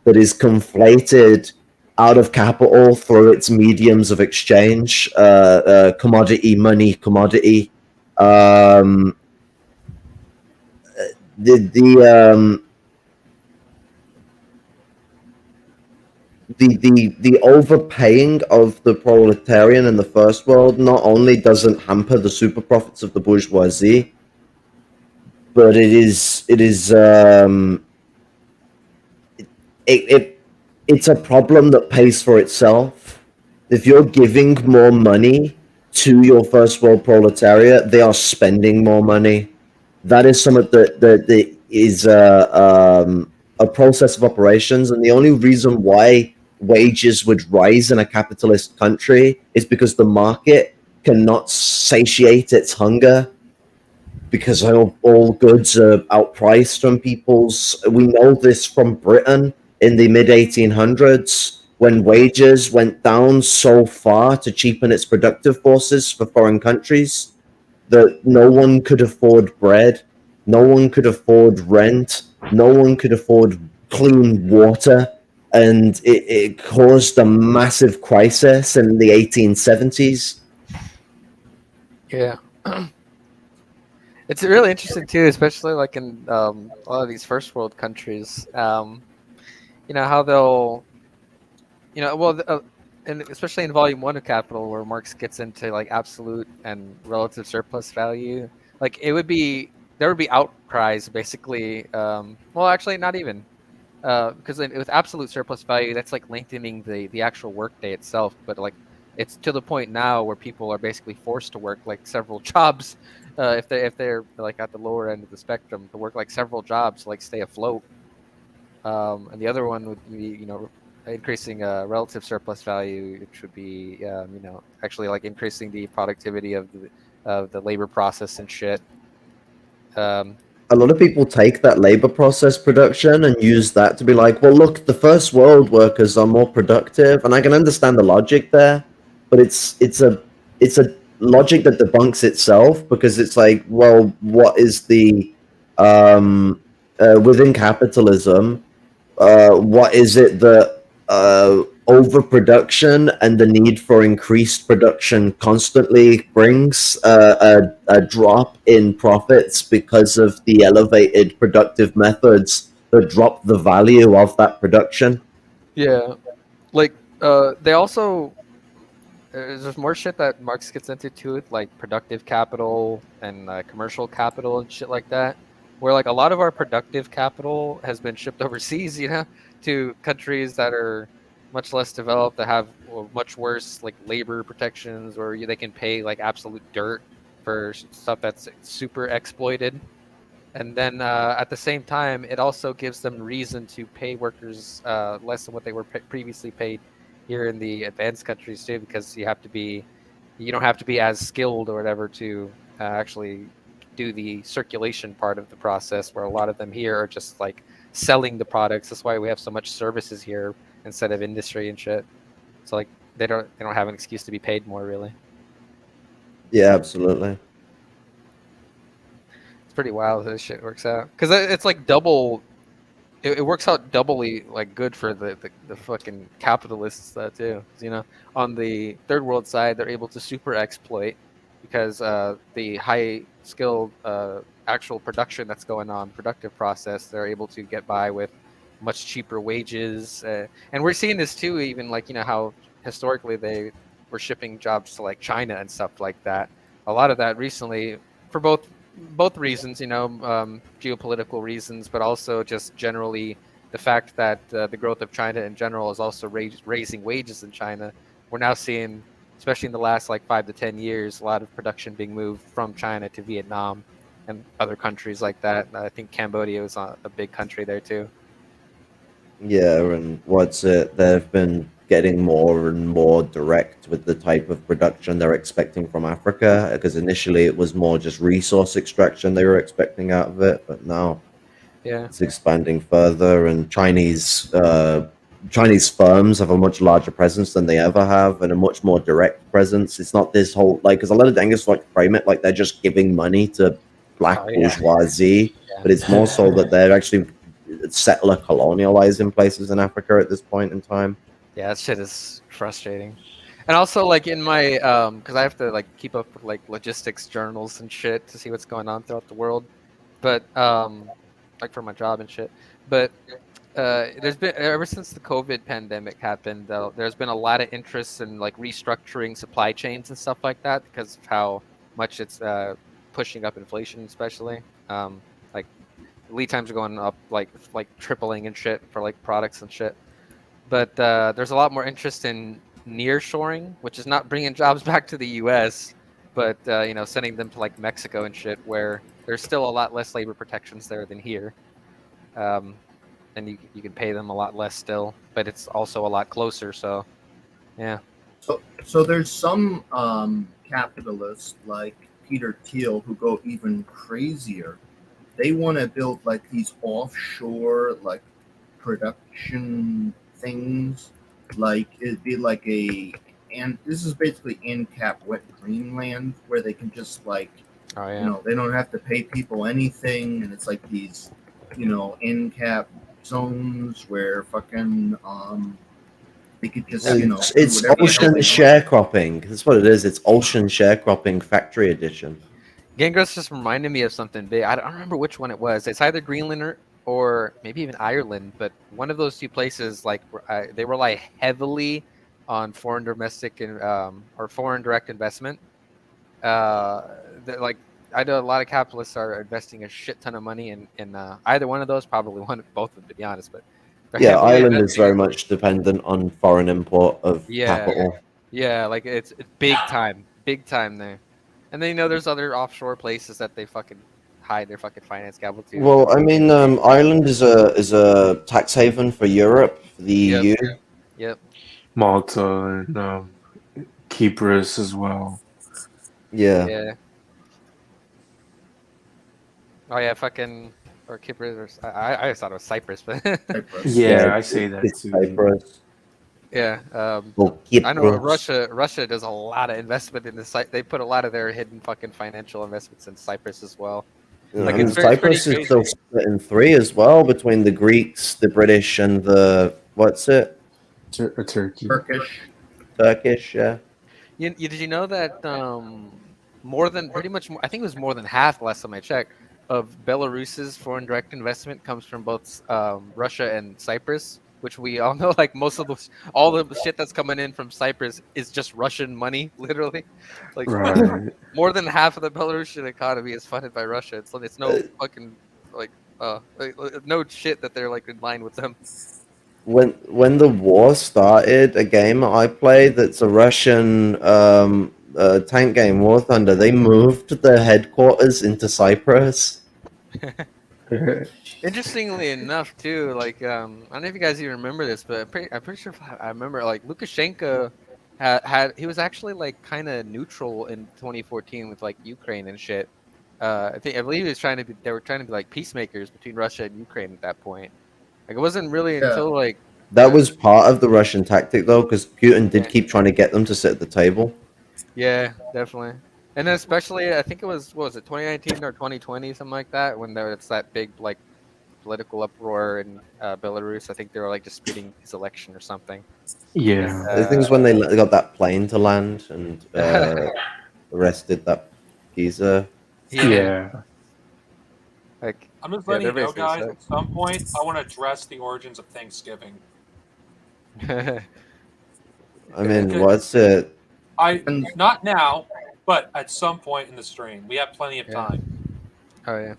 conflated out of capital through its mediums of exchange, commodity, money, commodity. The overpaying of the proletarian in the first world not only doesn't hamper the super profits of the bourgeoisie, but it's a problem that pays for itself. If you're giving more money to your first world proletariat, they are spending more money. That is some of the is a process of operations, and the only reason why wages would rise in a capitalist country is because the market cannot satiate its hunger because all goods are outpriced from people's. We know this from Britain in the mid 1800s when wages went down so far to cheapen its productive forces for foreign countries that no one could afford bread, no one could afford rent, no one could afford clean water. And it caused a massive crisis in the 1870s. Yeah. It's really interesting too, especially like in a lot of these first world countries. How they'll, well, and especially in volume 1 of Capital, where Marx gets into like absolute and relative surplus value. Like there would be outcries basically. Well, actually, not even. Because with absolute surplus value, that's like lengthening the actual workday itself. But like, it's to the point now where people are basically forced to work like several jobs, if they're like at the lower end of the spectrum, to work like several jobs to like stay afloat. And the other one would be increasing relative surplus value, which would be actually like increasing the productivity of the labor process and shit. A lot of people take that labor process production and use that to be like, well, look, the first world workers are more productive, and I can understand the logic there, but it's a logic that debunks itself, because it's like, well, what is the within capitalism? What is it that overproduction and the need for increased production constantly brings a drop in profits because of the elevated productive methods that drop the value of that production? Yeah, like they also there's more shit that Marx gets into too, like productive capital and commercial capital and shit like that, where like a lot of our productive capital has been shipped overseas, to countries that are much less developed, that have much worse like labor protections, or they can pay like absolute dirt for stuff that's super exploited. And then at the same time, it also gives them reason to pay workers less than what they were previously paid here in the advanced countries too, because you don't have to be as skilled or whatever to actually do the circulation part of the process, where a lot of them here are just like selling the products. That's why we have so much services here instead of industry and shit. So like they don't have an excuse to be paid more, really. Yeah, absolutely. It's pretty wild how this shit works out, because it's like double. It works out doubly like good for the fucking capitalists too. 'Cause, on the third world side, they're able to super exploit because the high skilled actual production that's going on, productive process, they're able to get by with much cheaper wages. And we're seeing this too, even like how historically they were shipping jobs to like China and stuff like that. A lot of that recently, for both reasons, geopolitical reasons, but also just generally the fact that the growth of China in general is also raising wages in China. We're now seeing, especially in the last like 5 to 10 years, a lot of production being moved from China to Vietnam and other countries like that. I think Cambodia was a big country there too. Yeah, and what's it? They've been getting more and more direct with the type of production they're expecting from Africa, because initially it was more just resource extraction they were expecting out of it, but now Yeah. it's expanding further, and Chinese firms have a much larger presence than they ever have, and a much more direct presence. It's not this whole like, because a lot of Dengists like to frame it like they're just giving money to black bourgeoisie, but it's more so that they're actually settler colonializing places in Africa at this point in time. Yeah, that shit is frustrating. And also, like in my, because I have to like keep up with like logistics journals and shit to see what's going on throughout the world, but like for my job and shit. But there's been, ever since the COVID pandemic happened, there's been a lot of interest in like restructuring supply chains and stuff like that, because of how much it's pushing up inflation, especially. Like lead times are going up like tripling and shit for like products and shit. But there's a lot more interest in nearshoring, which is not bringing jobs back to the U.S., but sending them to like Mexico and shit, where there's still a lot less labor protections there than here, and you can pay them a lot less still, but it's also a lot closer. So, yeah. So there's some capitalists like Peter Thiel who go even crazier. They want to build like these offshore like production things, like it'd be like and this is basically NCAP wet Greenland where they can just like Oh yeah. they don't have to pay people anything, and it's like these NCAP zones where fucking they could just It's do whatever the hell ocean they sharecropping. That's what it is. It's ocean sharecropping factory edition. Gangrenous just reminded me of something big. I don't remember which one it was. It's either Greenland or maybe even Ireland, but one of those two places, like they rely heavily on foreign domestic and or foreign direct investment. Like I know a lot of capitalists are investing a shit ton of money in either one of those, probably both of them, to be honest. But they're Yeah, heavily Ireland is investing very much dependent on foreign import of capital. Yeah, like it's big time there. And then there's other offshore places that they fucking hide their fucking finance capital to. Well, I mean, Ireland is a tax haven for Europe, for the Yep. EU. Yep. Malta and Cyprus as well. Yeah. Yeah. Oh yeah, fucking or Cyprus. Or I just thought it was Cyprus, but Cyprus. Yeah, I say that it's too. Cyprus. yeah. Well, I know Cyprus. Russia does a lot of investment in the site. They put a lot of their hidden fucking financial investments in Cyprus as well. Like, And it's pretty Cyprus is crazy. still split in three as well between the Greeks, the British, and the Turkey. Turkish. Turkish. Yeah. Did you know that more than pretty much I think it was more than half last time I checked of Belarus's foreign direct investment comes from both Russia and Cyprus, which we all know like most of all the shit that's coming in from Cyprus is just Russian money, literally. Like Right. more than half of the Belarusian economy is funded by Russia. It's no fucking like no shit that they're like in line with them. When the war started, a game I played that's a Russian tank game, War Thunder, they moved their headquarters into Cyprus. Interestingly enough, too, like I don't know if you guys even remember this, but I'm pretty sure I remember like Lukashenko he was actually like kind of neutral in 2014 with like Ukraine and shit. I believe he was they were trying to be like peacemakers between Russia and Ukraine at that point. Like it wasn't really until like That was part of the Russian tactic, though, because Putin did keep trying to get them to sit at the table. Yeah, definitely. And then especially, I think it was, what was it, 2019 or 2020, something like that, when there was that big like political uproar in Belarus. I think they were like disputing his election or something. Yeah. I think it was when they got that plane to land and arrested that geezer. Yeah. Like I'm just letting you they're know, guys. basically At some point, I want to address the origins of Thanksgiving. I mean, what's it? Not now, but at some point in the stream, we have plenty of time. Oh yeah.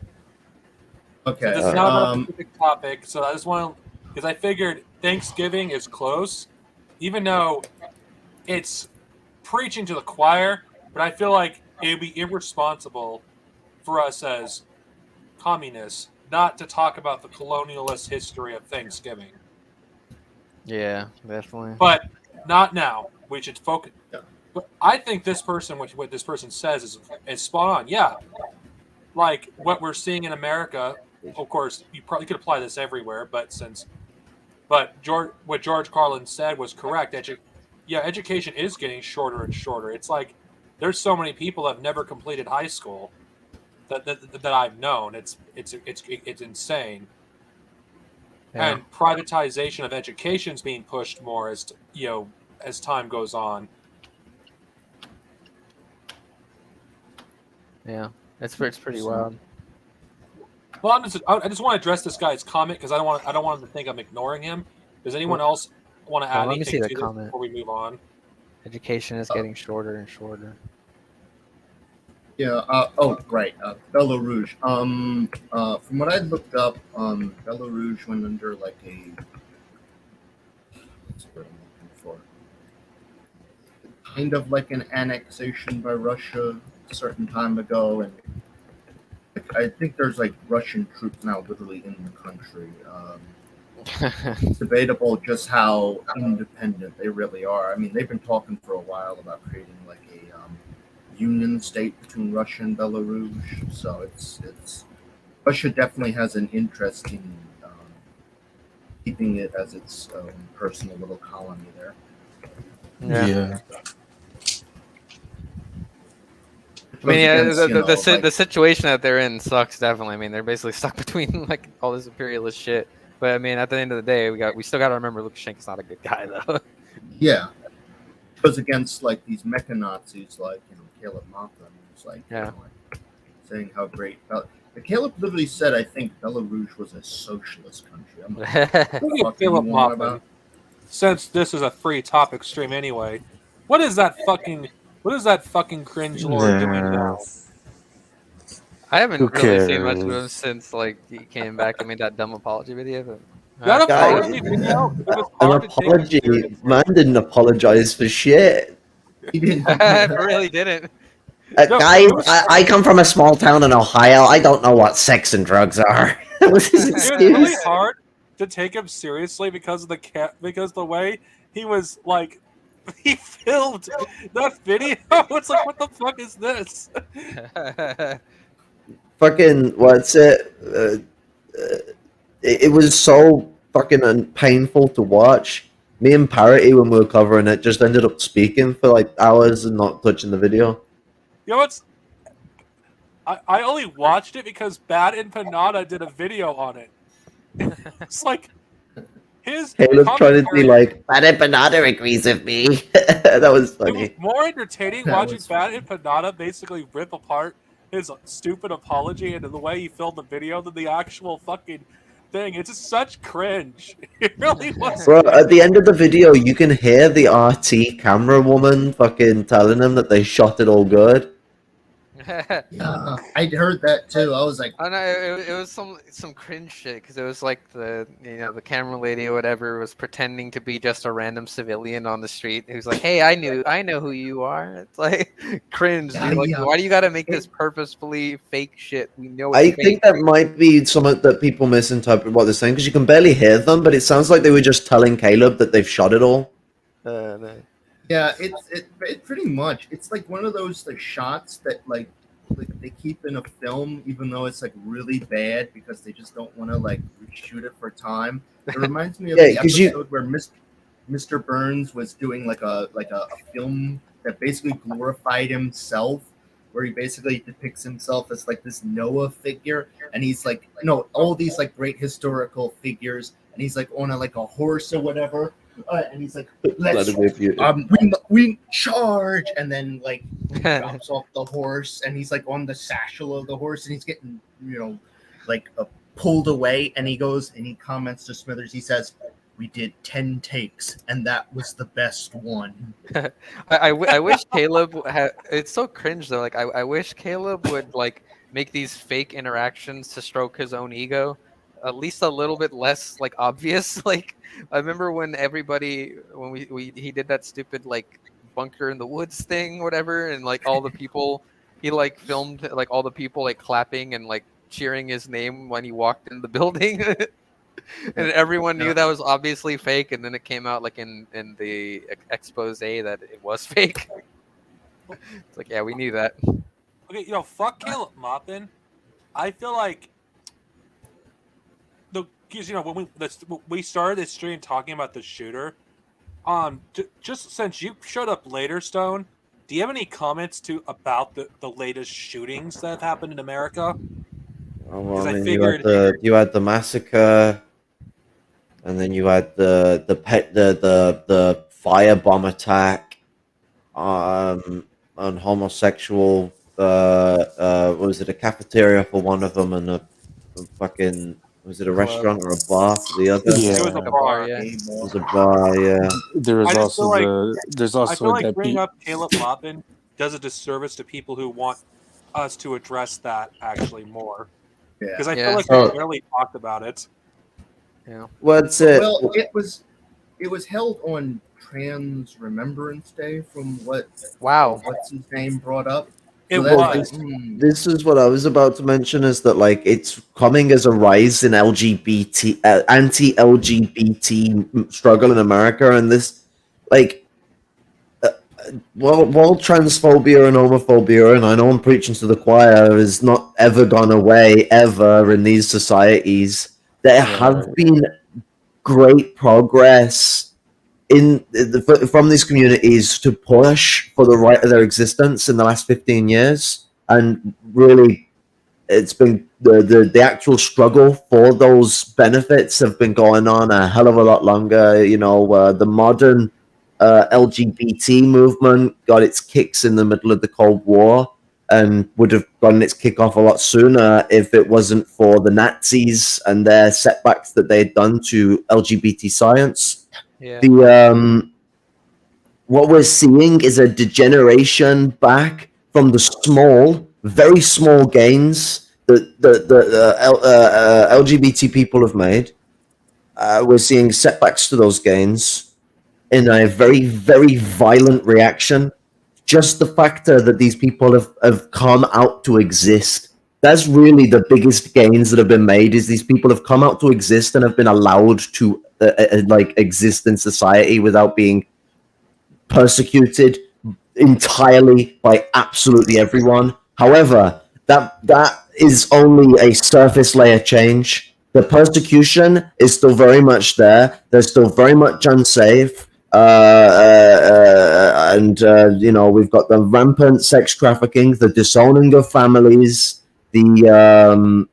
Okay. So this is not a specific topic, so I just want to, because I figured Thanksgiving is close, even though it's preaching to the choir, but I feel like it would be irresponsible for us as communists not to talk about the colonialist history of Thanksgiving. Yeah, definitely. But not now. We should focus. Yeah. But I think this person, what this person says, is spot on. Yeah, like what we're seeing in America. Of course, you probably could apply this everywhere, but what George Carlin said was correct. Education is getting shorter and shorter. It's like there's so many people that have never completed high school that I've known. It's insane. Yeah. And privatization of education is being pushed more as time goes on. Yeah, it's pretty wild. Well, I just want to address this guy's comment because I don't want him to think I'm ignoring him. Does anyone else want to add let me see anything the to this comment. before we move on? Education is getting shorter and shorter. Yeah. Right. Belarus. From what I looked up, Belarus went under like a. What's the word I'm looking for? kind of like an annexation by Russia a certain time ago, and I think there's like Russian troops now literally in the country. It's debatable just how independent they really are. I mean, they've been talking for a while about creating like a union state between Russia and Belarus. So it's Russia definitely has an interest in keeping it as its personal little colony there. Yeah. I Goes mean, yeah, against, you know, like- the situation that they're in sucks definitely. I mean, they're basically stuck between like all this imperialist shit. But I mean, at the end of the day, we still got to remember Lukashenko's not a good guy though. Yeah, it goes against like these mecha Nazis, like Caleb Mata, who's like, like, saying how great. Caleb literally said, "I think Belarus was a socialist country." I'm like, Look at Caleb Mata. Since this is a free topic stream anyway, what is that fucking cringe lord doing now? I haven't Who really seen much of him cares? since like he came back and made that dumb apology video. But That Guys, apology video, it was An hard to take apology. seriously. Man didn't apologize for shit. He didn't. I really didn't. No, Guys, it was- I come from a small town in Ohio. I don't know what sex and drugs are. That was his It was really excuse. hard to take him seriously because of because the way he was like he filmed that video. It's like, what the fuck is this? Fucking, what's it? It was so fucking painful to watch. Me and Parity, when we were covering it, just ended up speaking for like hours and not touching the video. You know what's? I only watched it because Bad Empanada did a video on it. It's like his Caleb trying to be commentary- like, Bad Empanada agrees with me. That was It was funny. more entertaining That watching was Bad Empanada basically rip apart his stupid apology and the way he filmed the video than the actual fucking thing. It's just such cringe. It really was. Bro, at the end of the video, you can hear the RT camera woman fucking telling him that they shot it all good. Yeah, I heard that too. I was like, Oh no, it was some cringe shit because it was like the camera lady or whatever was pretending to be just a random civilian on the street who's like, hey, I know who you are. It's like cringe. Yeah, Dude. Like, yeah. why do you got to make this purposefully fake shit? We know. It's I fake. think that might be something that people misinterpret what they're saying because you can barely hear them, but it sounds like they were just telling Caleb that they've shot it all. No. yeah, it pretty much. It's like one of those like shots that like they keep in a film, even though it's like really bad because they just don't want to like reshoot it for time. It reminds me of Yeah, the 'cause episode where Mr. Burns was doing like a film that basically glorified himself, where he basically depicts himself as like this Noah figure, and he's like, all these like great historical figures, and he's like on a horse or whatever, and he's like, let's That'd be a beauty. we charge, and then like drops off the horse, and he's like on the satchel of the horse, and he's getting pulled away, and he goes and he comments to Smithers. He says, "We did 10 takes, and that was the best one." I wish Caleb had. It's so cringe though. Like I wish Caleb would like make these fake interactions to stroke his own ego, at least a little bit less like obvious. Like I remember when he did that stupid like bunker in the woods thing, whatever, and like all the people he like filmed like all the people like clapping and like cheering his name when he walked in the building. And everyone knew that was obviously fake, and then it came out like in the expose that it was fake. It's like, yeah, we knew that. Okay, fuck Caleb Maupin. I feel like because when we started this stream talking about the shooter, just since you showed up later, Stone, do you have any comments about the latest shootings that have happened in America? Oh, well, 'Cause I I mean, figured- you had the massacre, and then you had the firebomb attack, on homosexual. What was it, a cafeteria for one of them, and a fucking, was it a restaurant or a bar for the other? Yeah. It was a bar. Yeah. Gay It bar. was a bar, yeah. There was I just also feel there's I also feel like that bringing beat. up Caleb Maupin does a disservice to people who want us to address that actually more. Yeah. Because I Yeah. feel like Oh. we barely talked about it. What's it? Well, it was it was held on Trans Remembrance Day, from what Wow. what's his name brought up. It that's was. This is what I was about to mention, is that like it's coming as a rise in LGBT anti-LGBT struggle in America, and this like while transphobia and homophobia, and I know I'm preaching to the choir, has not ever gone away ever in these societies, there have been great progress from these communities to push for the right of their existence in the last 15 years, and really it's been the actual struggle for those benefits have been going on a hell of a lot longer. The modern LGBT movement got its kicks in the middle of the Cold War and would have gotten its kickoff a lot sooner if it wasn't for the Nazis and their setbacks that they had done to LGBT science. Yeah. What we're seeing is a degeneration back from the small, very small gains that the LGBT people have made. We're seeing setbacks to those gains in a very, very violent reaction. Just the factor that these people have come out to exist. That's really the biggest gains that have been made, is these people have come out to exist and have been allowed to exist in society without being persecuted entirely by absolutely everyone. However, that is only a surface layer change. The persecution is still very much there. They're still very much unsafe. And we've got the rampant sex trafficking, the disowning of families, the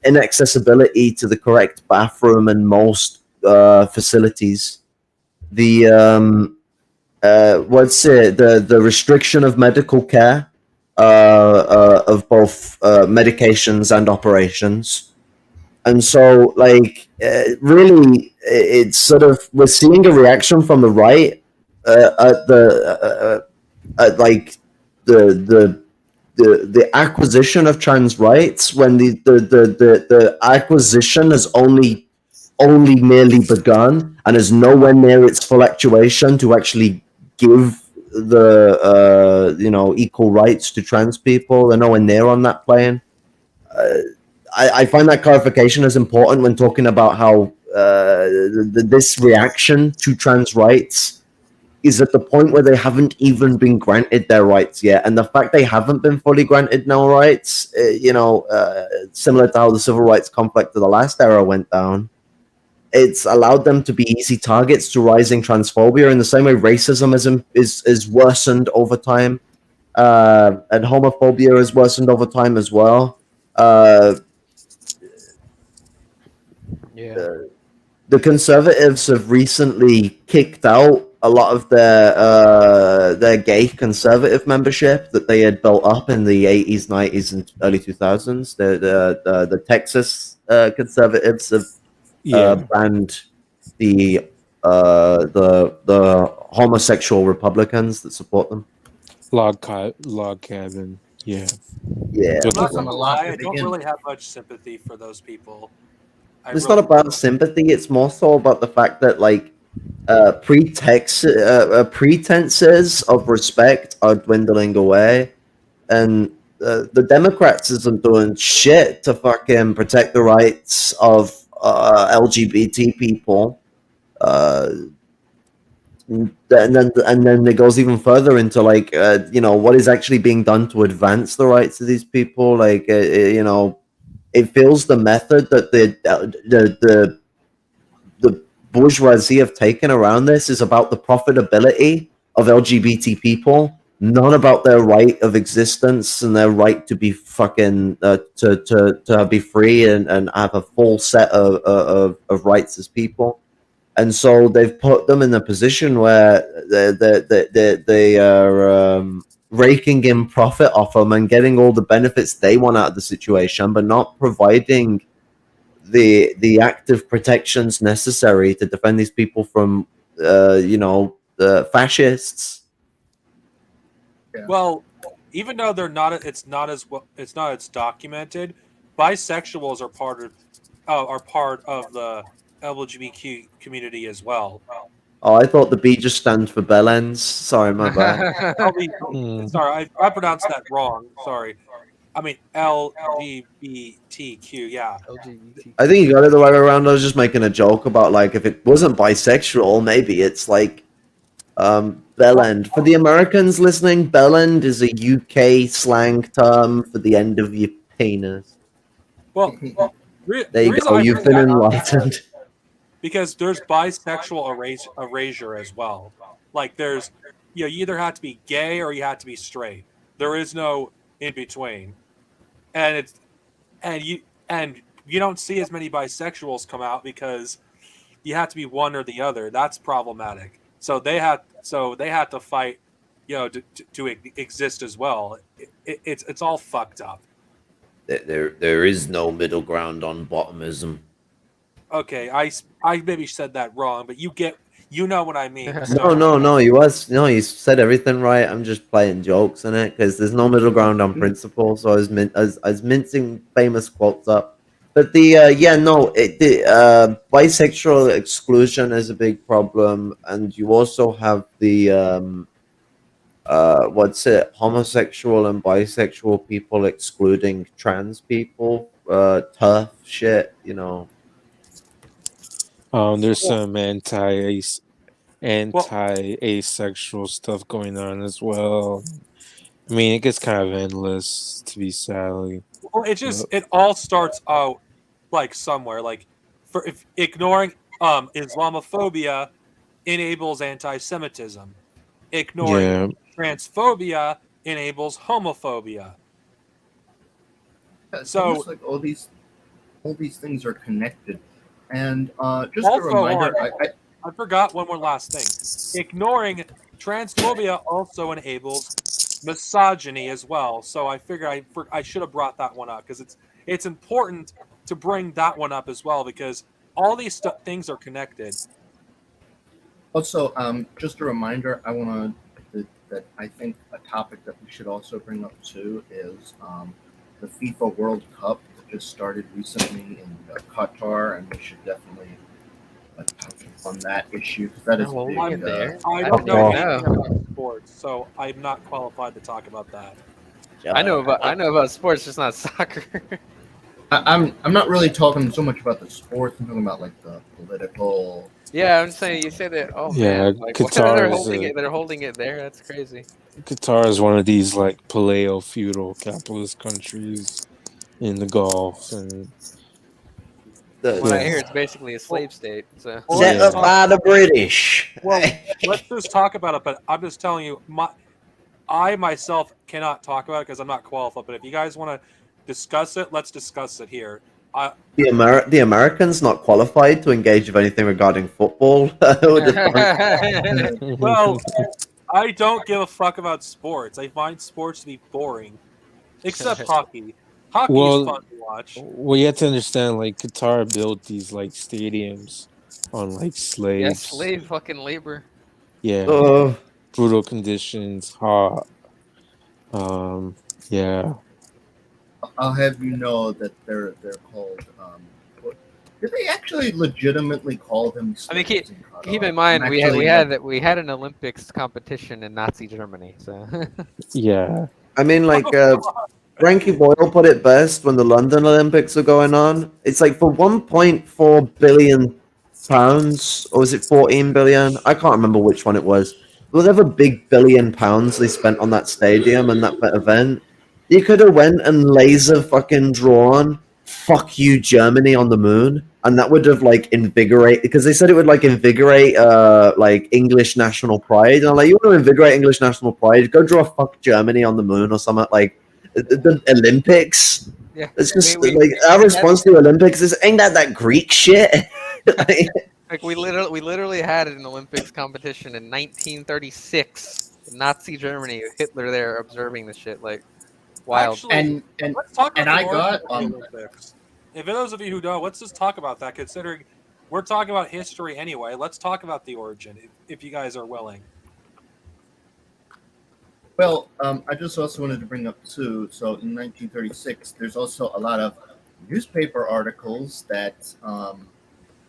inaccessibility to the correct bathroom in most facilities, the restriction of medical care, of both medications and operations. And so, really, it's sort of, we're seeing a reaction from the right at the acquisition of trans rights, when the acquisition has only merely begun and is nowhere near its full actuation to actually give the equal rights to trans people. They're nowhere near on that plane. I find that clarification is important when talking about how this reaction to trans rights is at the point where they haven't even been granted their rights yet. And the fact they haven't been fully granted no rights, similar to how the civil rights conflict of the last era went down, it's allowed them to be easy targets to rising transphobia in the same way racism is worsened over time, and homophobia is worsened over time as well. The conservatives have recently kicked out a lot of their gay conservative membership that they had built up in the 80s, 90s, and early 2000s. The Texas conservatives have banned the homosexual Republicans that support them. Log cabin. Yeah. I'm not gonna lie, I don't really have much sympathy for those people. It's not about sympathy. It's more so about the fact that pretenses of respect are dwindling away, and the Democrats isn't doing shit to fucking protect the rights of LGBT people. And then it goes even further into what is actually being done to advance the rights of these people. It feels the method that the bourgeoisie have taken around this is about the profitability of LGBT people, not about their right of existence and their right to be fucking to be free and have a full set of rights as people. And so they've put them in a position where they are raking in profit off them and getting all the benefits they want out of the situation, but not providing the active protections necessary to defend these people from the fascists. Yeah. Well, even though they're not, it's not as documented. Bisexuals are part of the LGBTQ community as well. Oh, I thought the B just stands for Bellends. Sorry, my bad. Hmm. Sorry, I pronounced that wrong. Sorry. I mean LGBTQ. Yeah. LGBT. I think you got it the right way around. I was just making a joke about like if it wasn't bisexual, maybe it's like bellend. For the Americans listening, bellend is a UK slang term for the end of your penis. Well, There the you reason go. I You've bring been that up enlightened. because there's bisexual erasure as well. Like there's, you either have to be gay or you have to be straight. There is no in between, and it's and you don't see as many bisexuals come out because you have to be one or the other. That's problematic. So they have to fight, to exist as well. It's all fucked up. There is no middle ground on bottomism. Okay, I maybe said that wrong, but you know what I mean. No. You said everything right. I'm just playing jokes in it because there's no middle ground on principle. So I was mincing famous quotes up. But the bisexual exclusion is a big problem, and you also have the homosexual and bisexual people excluding trans people, tough shit, you know. There's some anti-asexual stuff going on as well. I mean, it gets kind of endless, to be sadly. Well, it all starts out like somewhere. Like if ignoring Islamophobia enables anti-Semitism. Ignoring Yeah. transphobia enables homophobia. It's So- almost like all these things are connected. And just a Also, reminder, I forgot one more last thing. Ignoring transphobia also enables misogyny as well. So I figure I should have brought that one up because it's important to bring that one up as well because all these things are connected. also, just a reminder, I want that I think a topic that we should also bring up too is the FIFA World Cup that just started recently in Qatar, and we should definitely touch on that issue because that is Oh, well, big. I'm there. I I don't know don't anything know. about sports, so I'm not qualified to talk about that. I know about sports, just not soccer. I'm not really talking so much about the sports. I'm talking about like the political. Yeah, I'm just saying. You said that. Oh Yeah, man, like, Qatar they're is holding a- it. They're holding it there. That's crazy. Qatar is one of these like paleo feudal capitalist countries in the Gulf, and When I Yeah. hear it's basically a slave state. So Well, Set let's up by the British. Well, let's just talk about it. But I'm just telling you, I myself cannot talk about it because I'm not qualified. But if you guys want to discuss it, let's discuss it here. The Americans not qualified to engage with anything regarding football. Well, I don't give a fuck about sports. I find sports to be boring, except hockey. Hockey Well- is fun to watch. well, you have to understand, like Qatar built these like stadiums on like yeah, slaves. slave fucking labor. Yeah, Oh, brutal conditions, hot. Yeah. I'll have you know that they're called. Did they actually legitimately call them? I mean, slaves in Qatar? Keep in mind, I'm we actually, had an Olympics competition in Nazi Germany. So Yeah. I mean, like Frankie Boyle put it best when the London Olympics are going on. It's like for 1.4 billion pounds, or was it 14 billion? I can't remember which one it was. Whatever big £1 billion they spent on that stadium and that event, you could have went and laser fucking drawn "fuck you Germany" on the moon, and that would have like invigorate, because they said it would like invigorate like English national pride. And I'm like, you want to invigorate English national pride? Go draw "fuck Germany" on the moon or something. Like the Olympics. yeah, It's just we like our response to the Olympics is, ain't that Greek shit? like we literally had an Olympics competition in 1936 in Nazi Germany. With Hitler there observing the shit. Like wild. Actually, and let's talk about and the I origin got, of the Olympics. If for those of you who don't, let's just talk about that. Considering we're talking about history anyway, let's talk about the origin, if you guys are willing. well, I just also wanted to bring up too. So in 1936, there's also a lot of newspaper articles that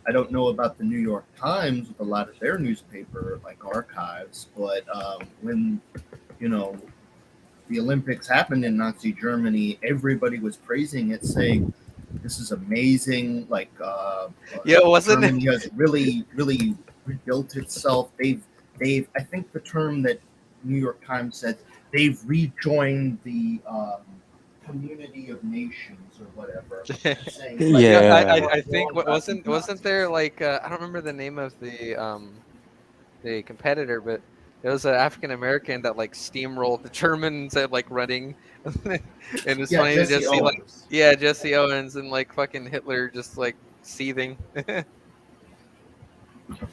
I don't know about the New York Times with a lot of their newspaper like archives, but when you know the Olympics happened in Nazi Germany, everybody was praising it, saying this is amazing. Like Yeah, wasn't it? Germany has really rebuilt itself. They've I think the term that New York Times said, they've rejoined the community of nations or whatever. Saying, like, Yeah. I think wasn't there like I don't remember the name of the competitor, but it was an African American that like steamrolled the Germans at like running, and it's yeah, funny to Jesse just see like Owens. Jesse Owens and like fucking Hitler just like seething.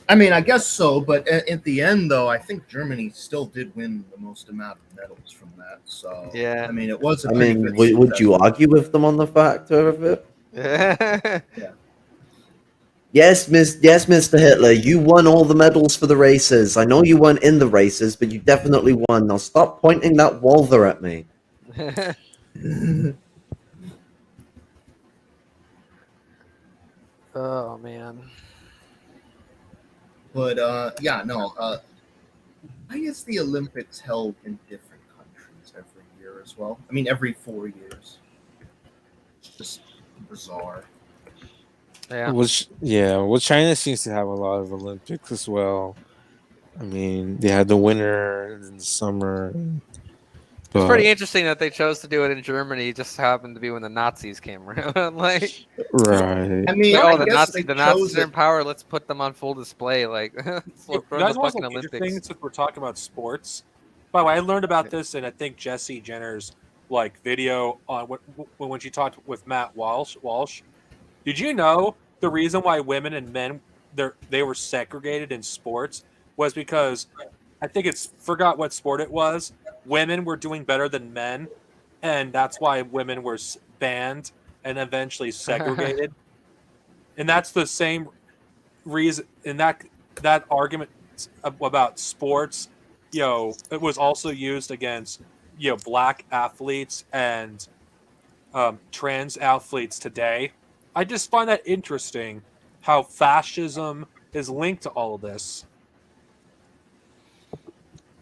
I mean, I guess so, but at the end, though, I think Germany still did win the most amount of medals from that. So, Yeah. I mean, it was a I pretty mean, good would you success. argue with them on the factor of it? Yeah. Yes, Mr. Hitler, you won all the medals for the races. I know you weren't in the races, but you definitely won. Now stop pointing that Walther at me. Oh man. But yeah, no. I guess the Olympics held in different countries every year as well. I mean, every 4 years. It's just bizarre. Yeah. Well, China seems to have a lot of Olympics as well. I mean, they had the winter and the summer. It's But pretty interesting that they chose to do it in Germany. It just happened to be when the Nazis came around. like, right. I mean, oh, I the guess they Nazis chose are it. in power. Let's put them on full display. Like, let's You run guys the want fucking something interesting Olympics. since we're talking about sports? By the way, I learned about this in I think Jessie Jenner's like video on when she talked with Matt Walsh. Did you know the reason why women and men they were segregated in sports was because I think it's forgot what sport it was. Women were doing better than men, and that's why women were banned and eventually segregated. And that's the same reason. And that argument about sports, it was also used against black athletes and trans athletes today. I just find that interesting how fascism is linked to all of this.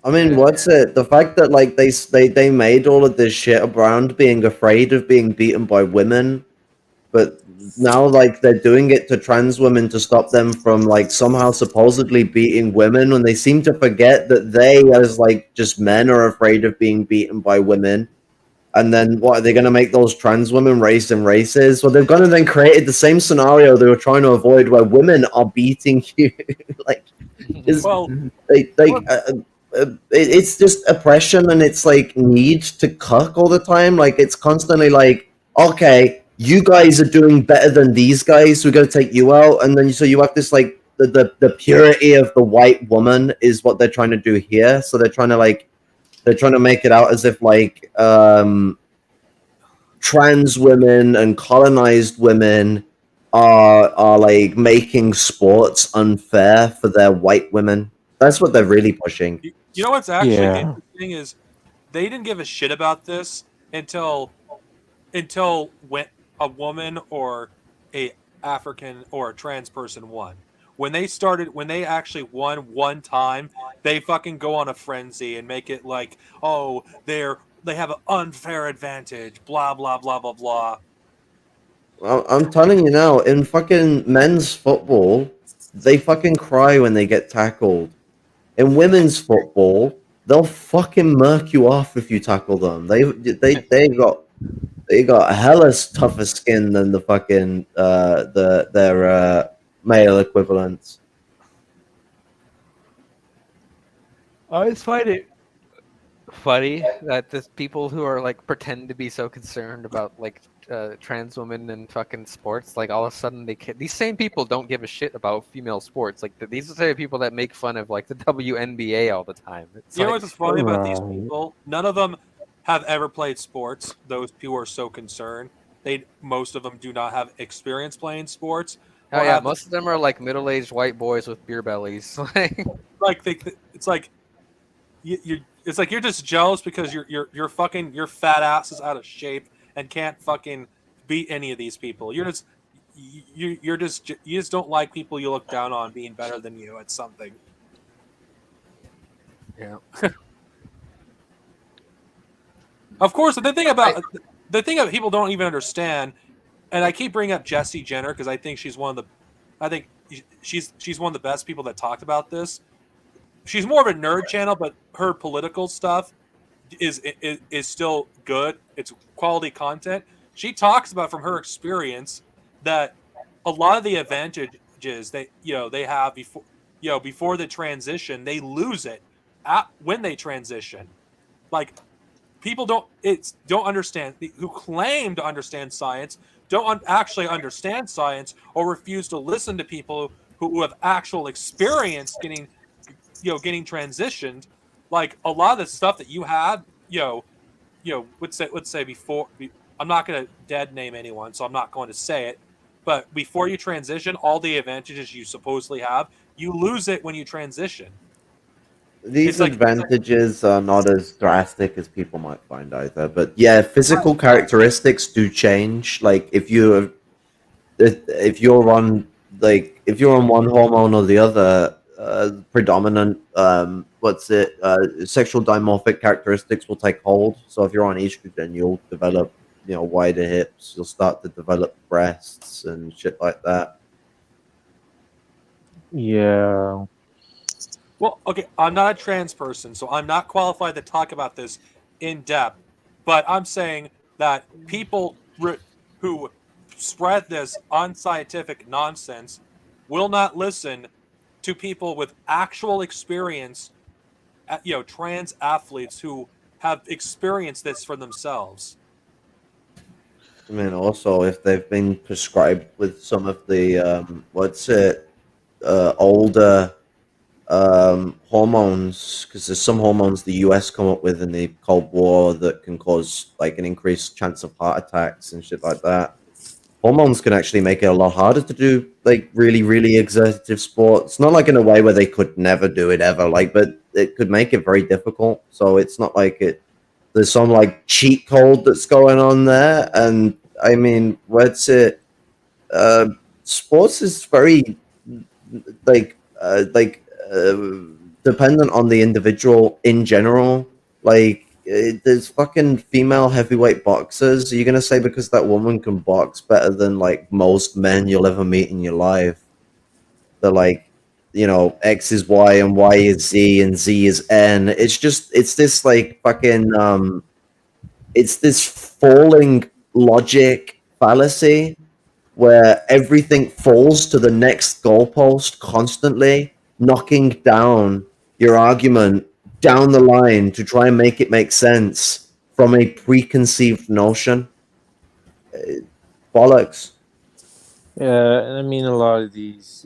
I mean, what's it? The fact that like they made all of this shit around being afraid of being beaten by women, but now like they're doing it to trans women to stop them from like somehow supposedly beating women when they seem to forget that they as like just men are afraid of being beaten by women. And then what are they going to make those trans women race in races? Well, they've gone and then created the same scenario they were trying to avoid, where women are beating you. like, is Well, it's just oppression, and it's like need to cuck all the time. Like it's constantly like, okay, you guys are doing better than these guys, so we got to take you out, and then so you have this like the purity of the white woman is what they're trying to do here. So they're trying to make it out as if like trans women and colonized women are like making sports unfair for their white women. That's what they're really pushing. you know what's actually Yeah. interesting is they didn't give a shit about this until when a woman or a African or a trans person won. When they actually won one time, they fucking go on a frenzy and make it like, oh, they have an unfair advantage, blah blah blah blah blah. I'm telling you now, in fucking men's football, they fucking cry when they get tackled. In women's football, they'll fucking murk you off if you tackle them. They got hella tougher skin than the fucking their male equivalents. I always find it funny that this people who are like pretend to be so concerned about like trans women and fucking sports, like all of a sudden these same people don't give a shit about female sports. Like these are the same people that make fun of like the WNBA all the time. It's You know like, what's funny about these Right. people? None of them have ever played sports. Those people are so concerned. Most of them do not have experience playing sports. oh or yeah, have the- most of them are like middle-aged white boys with beer bellies. it's like it's like you're just jealous because your fat ass is out of shape and can't fucking beat any of these people. you just don't like people you look down on being better than you at something. Yeah. Of course, the thing that people don't even understand, and I keep bringing up Jessie Jenner because I think she's one of the best people that talked about this. She's more of a nerd channel, but her political stuff is still good. It's quality content. She talks about from her experience that a lot of the advantages they have before the transition, they lose it when they transition. Like people don't understand, who claim to understand science don't actually understand science, or refuse to listen to people who have actual experience getting transitioned. Like a lot of the stuff that you had, let's say before. I'm not going to dead name anyone, so I'm not going to say it. But before you transition, all the advantages you supposedly have, you lose it when you transition. These It's like advantages are not as drastic as people might find either. But yeah, physical characteristics do change. Like if you're on one hormone or the other, predominant sexual dimorphic characteristics will take hold. So if you're on estrogen, you'll develop wider hips. You'll start to develop breasts and shit like that. Yeah. Well, okay, I'm not a trans person, so I'm not qualified to talk about this in depth. But I'm saying that people who spread this unscientific nonsense will not listen to people with actual experience, trans athletes who have experienced this for themselves. I mean, also if they've been prescribed with some of the older hormones, because there's some hormones the US come up with in the Cold War that can cause like an increased chance of heart attacks and shit like that. Hormones can actually make it a lot harder to do like really, really exertive sports. Not like in a way where they could never do it ever, but it could make it very difficult. So it's not like there's some like cheat code that's going on there. And I mean, sports is very dependent on the individual in general. There's fucking female heavyweight boxers. Are you gonna say because that woman can box better than like most men you'll ever meet in your life? They're like, X is Y and Y is Z and Z is N. It's this like fucking it's this falling logic fallacy where everything falls to the next goalpost constantly, knocking down your argument down the line to try and make it make sense from a preconceived notion. Bollocks. Yeah, and I mean a lot of these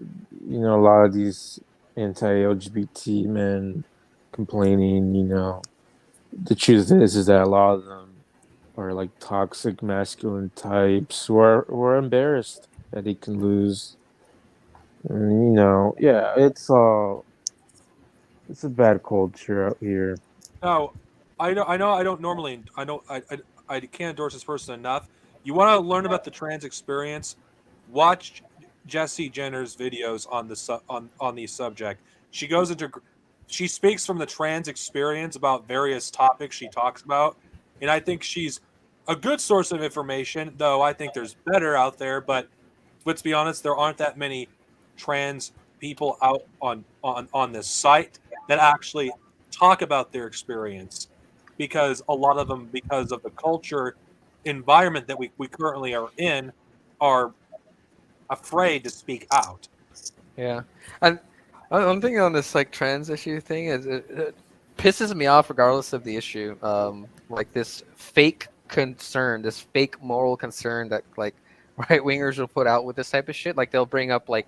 anti-LGBT men complaining, the truth is that a lot of them are like toxic masculine types who are embarrassed that he can lose. And, yeah, it's a bad culture out here. No, I know. I don't normally. I can't endorse this person enough. You want to learn about the trans experience? Watch Jessie Jenner's videos on the subject. She speaks from the trans experience about various topics she talks about, and I think she's a good source of information. Though I think there's better out there, but let's be honest, there aren't that many trans people out on this site that actually talk about their experience, because a lot of them, because of the culture environment that we currently are in, are afraid to speak out. Yeah, and I'm thinking on this like trans issue thing is it pisses me off regardless of the issue. Like this fake concern, this fake moral concern that like right wingers will put out with this type of shit. Like they'll bring up like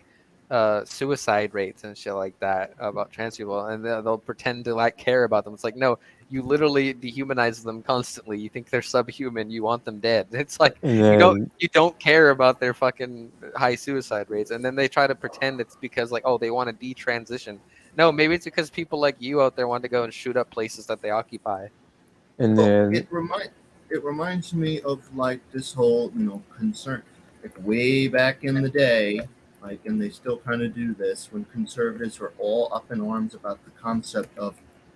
suicide rates and shit like that about trans people, and they'll pretend to like care about them. It's like, no, you literally dehumanize them constantly. You think they're subhuman. You want them dead. It's like you don't care about their fucking high suicide rates, and then they try to pretend it's because like, oh, they want to detransition. No, maybe it's because people like you out there want to go and shoot up places that they occupy. And Well, then it reminds me of like this whole concern. like way back in the day, like, and they still kind of do this, when conservatives were all up in arms about the concept of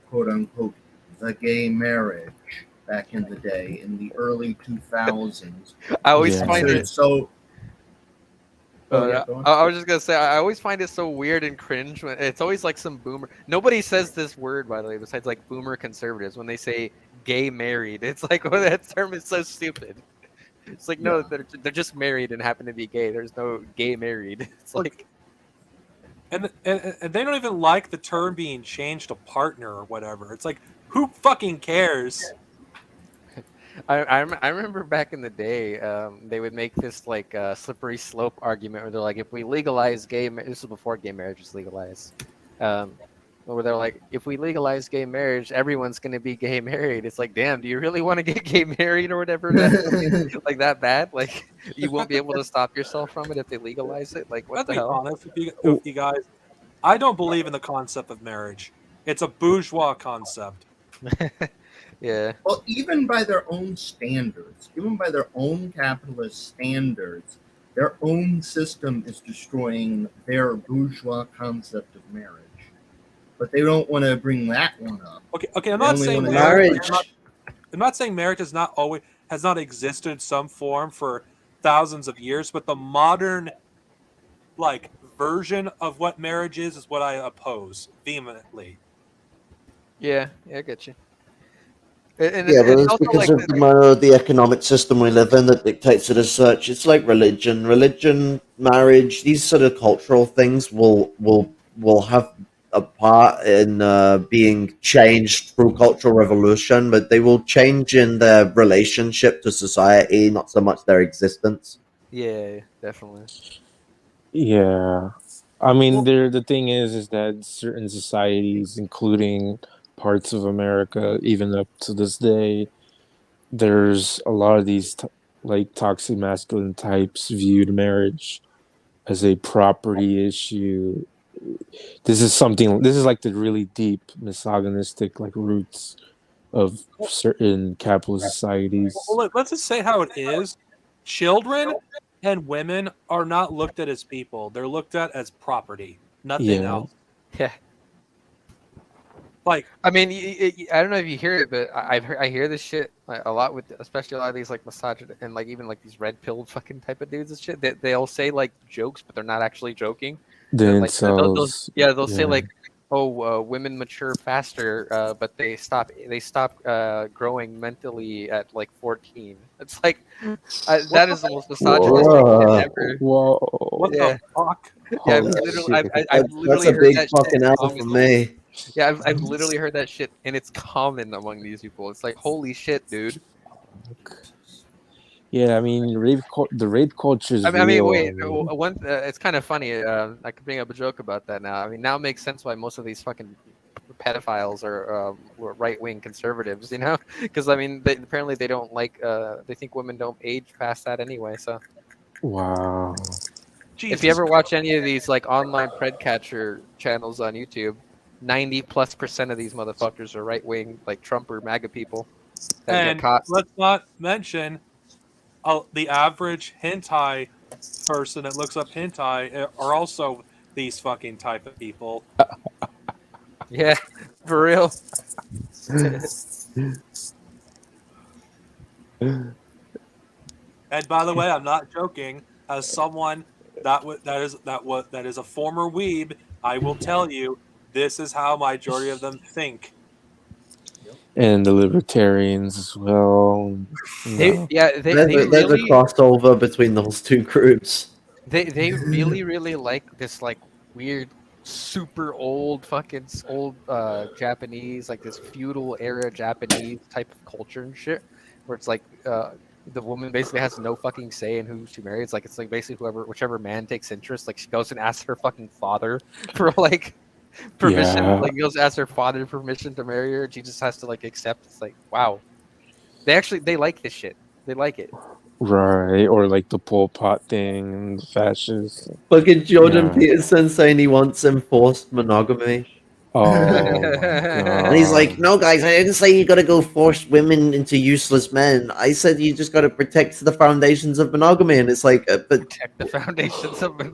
quote unquote the gay marriage back in the day in the early 2000s. I always Yeah. find it. So Oh, yeah, yeah. go on. I was just gonna say I always find it so weird and cringe when it's always like some boomer. Nobody says this word, by the way, besides like boomer conservatives when they say gay married. It's like, well, that term is so stupid. It's like, no, Yeah. they're just married and happen to be gay. There's no gay married. It's like, And they don't even like the term being changed to partner or whatever. It's like, who fucking cares? I remember back in the day, they would make this like slippery slope argument where they're like, if we legalize this was before gay marriage was legalized, where they're like, if we legalize gay marriage, everyone's gonna be gay married. It's like, damn, do you really want to get gay married or whatever? Like that bad? Like you won't be able to stop yourself from it if they legalize it? Like what Let's the be hell? honest with you guys. I don't believe in the concept of marriage. It's a bourgeois concept. Yeah. Well, even by their own standards, even by their own capitalist standards, their own system is destroying their bourgeois concept of marriage. But they don't want to bring that one up. Okay. I'm They not only saying wanna- Marriage. I'm not saying marriage has not existed in some form for thousands of years, but the modern like version of what marriage is what I oppose vehemently. Yeah, I get you. And Yeah, but it's it's also because like of the manner of the economic system we live in that dictates it as such. It's like religion, marriage. These sort of cultural things will have a part in being changed through cultural revolution, but they will change in their relationship to society, not so much their existence. yeah, definitely. Yeah, I mean, the thing is that certain societies, including parts of America, even up to this day, there's a lot of these like toxic masculine types viewed marriage as a property issue. This is like the really deep misogynistic like roots of certain capitalist societies. Well, let's just say how it is. Children and women are not looked at as people. They're looked at as property. Nothing Yeah. else. Yeah. Like, I mean, I don't know if you hear it, but I hear this shit a lot with, especially a lot of these like misogynist and like even like these red pilled fucking type of dudes and shit. They'll say like jokes, but they're not actually joking. The Like, incels. they'll say like, oh, women mature faster, but they stop growing mentally at like 14. It's like that is the most misogynistic Whoa. shit ever. Whoa. what Yeah. the fuck? Yeah, Holy I've shit. literally That's a heard big that fucking shit L common. for me. Yeah, I've literally heard that shit, and it's common among these people. It's like, holy shit, dude. Yeah, I mean, the rape culture is I mean, real. wait. I mean, One, it's kind of funny. I could bring up a joke about that now. I mean, now it makes sense why most of these fucking pedophiles are right-wing conservatives. You know, because I mean, apparently they don't like. They think women don't age past that anyway. So wow. Jesus. if you ever watch any of these like online predcatcher channels on YouTube, 90+% of these motherfuckers are right-wing, like Trump or MAGA people that And get caught. let's not mention the average hentai person that looks up hentai are also these fucking type of people. Yeah, for real. And by the way, I'm not joking. As someone that is a former weeb, I will tell you this is how majority of them think. And the libertarians as well. No. There's a Really, crossover between those two groups. they really like this like weird, super old Japanese, like this feudal era Japanese type of culture and shit, where it's like the woman basically has no fucking say in who she marries. Like it's like basically whichever man takes interest, like she goes and asks her fucking father for like permission. Yeah. Like goes and asks her father permission to marry her, and she just has to like accept. It's like, wow, they like this shit. They like it. Right, or like the Pol Pot thing and the fascists. Fucking Jordan Yeah. Peterson saying he wants enforced monogamy. Oh my And he's like, god. "No, guys, I didn't say you got to go force women into useless men. I said you just got to protect the foundations of monogamy." And it's like, Protect the foundations of it.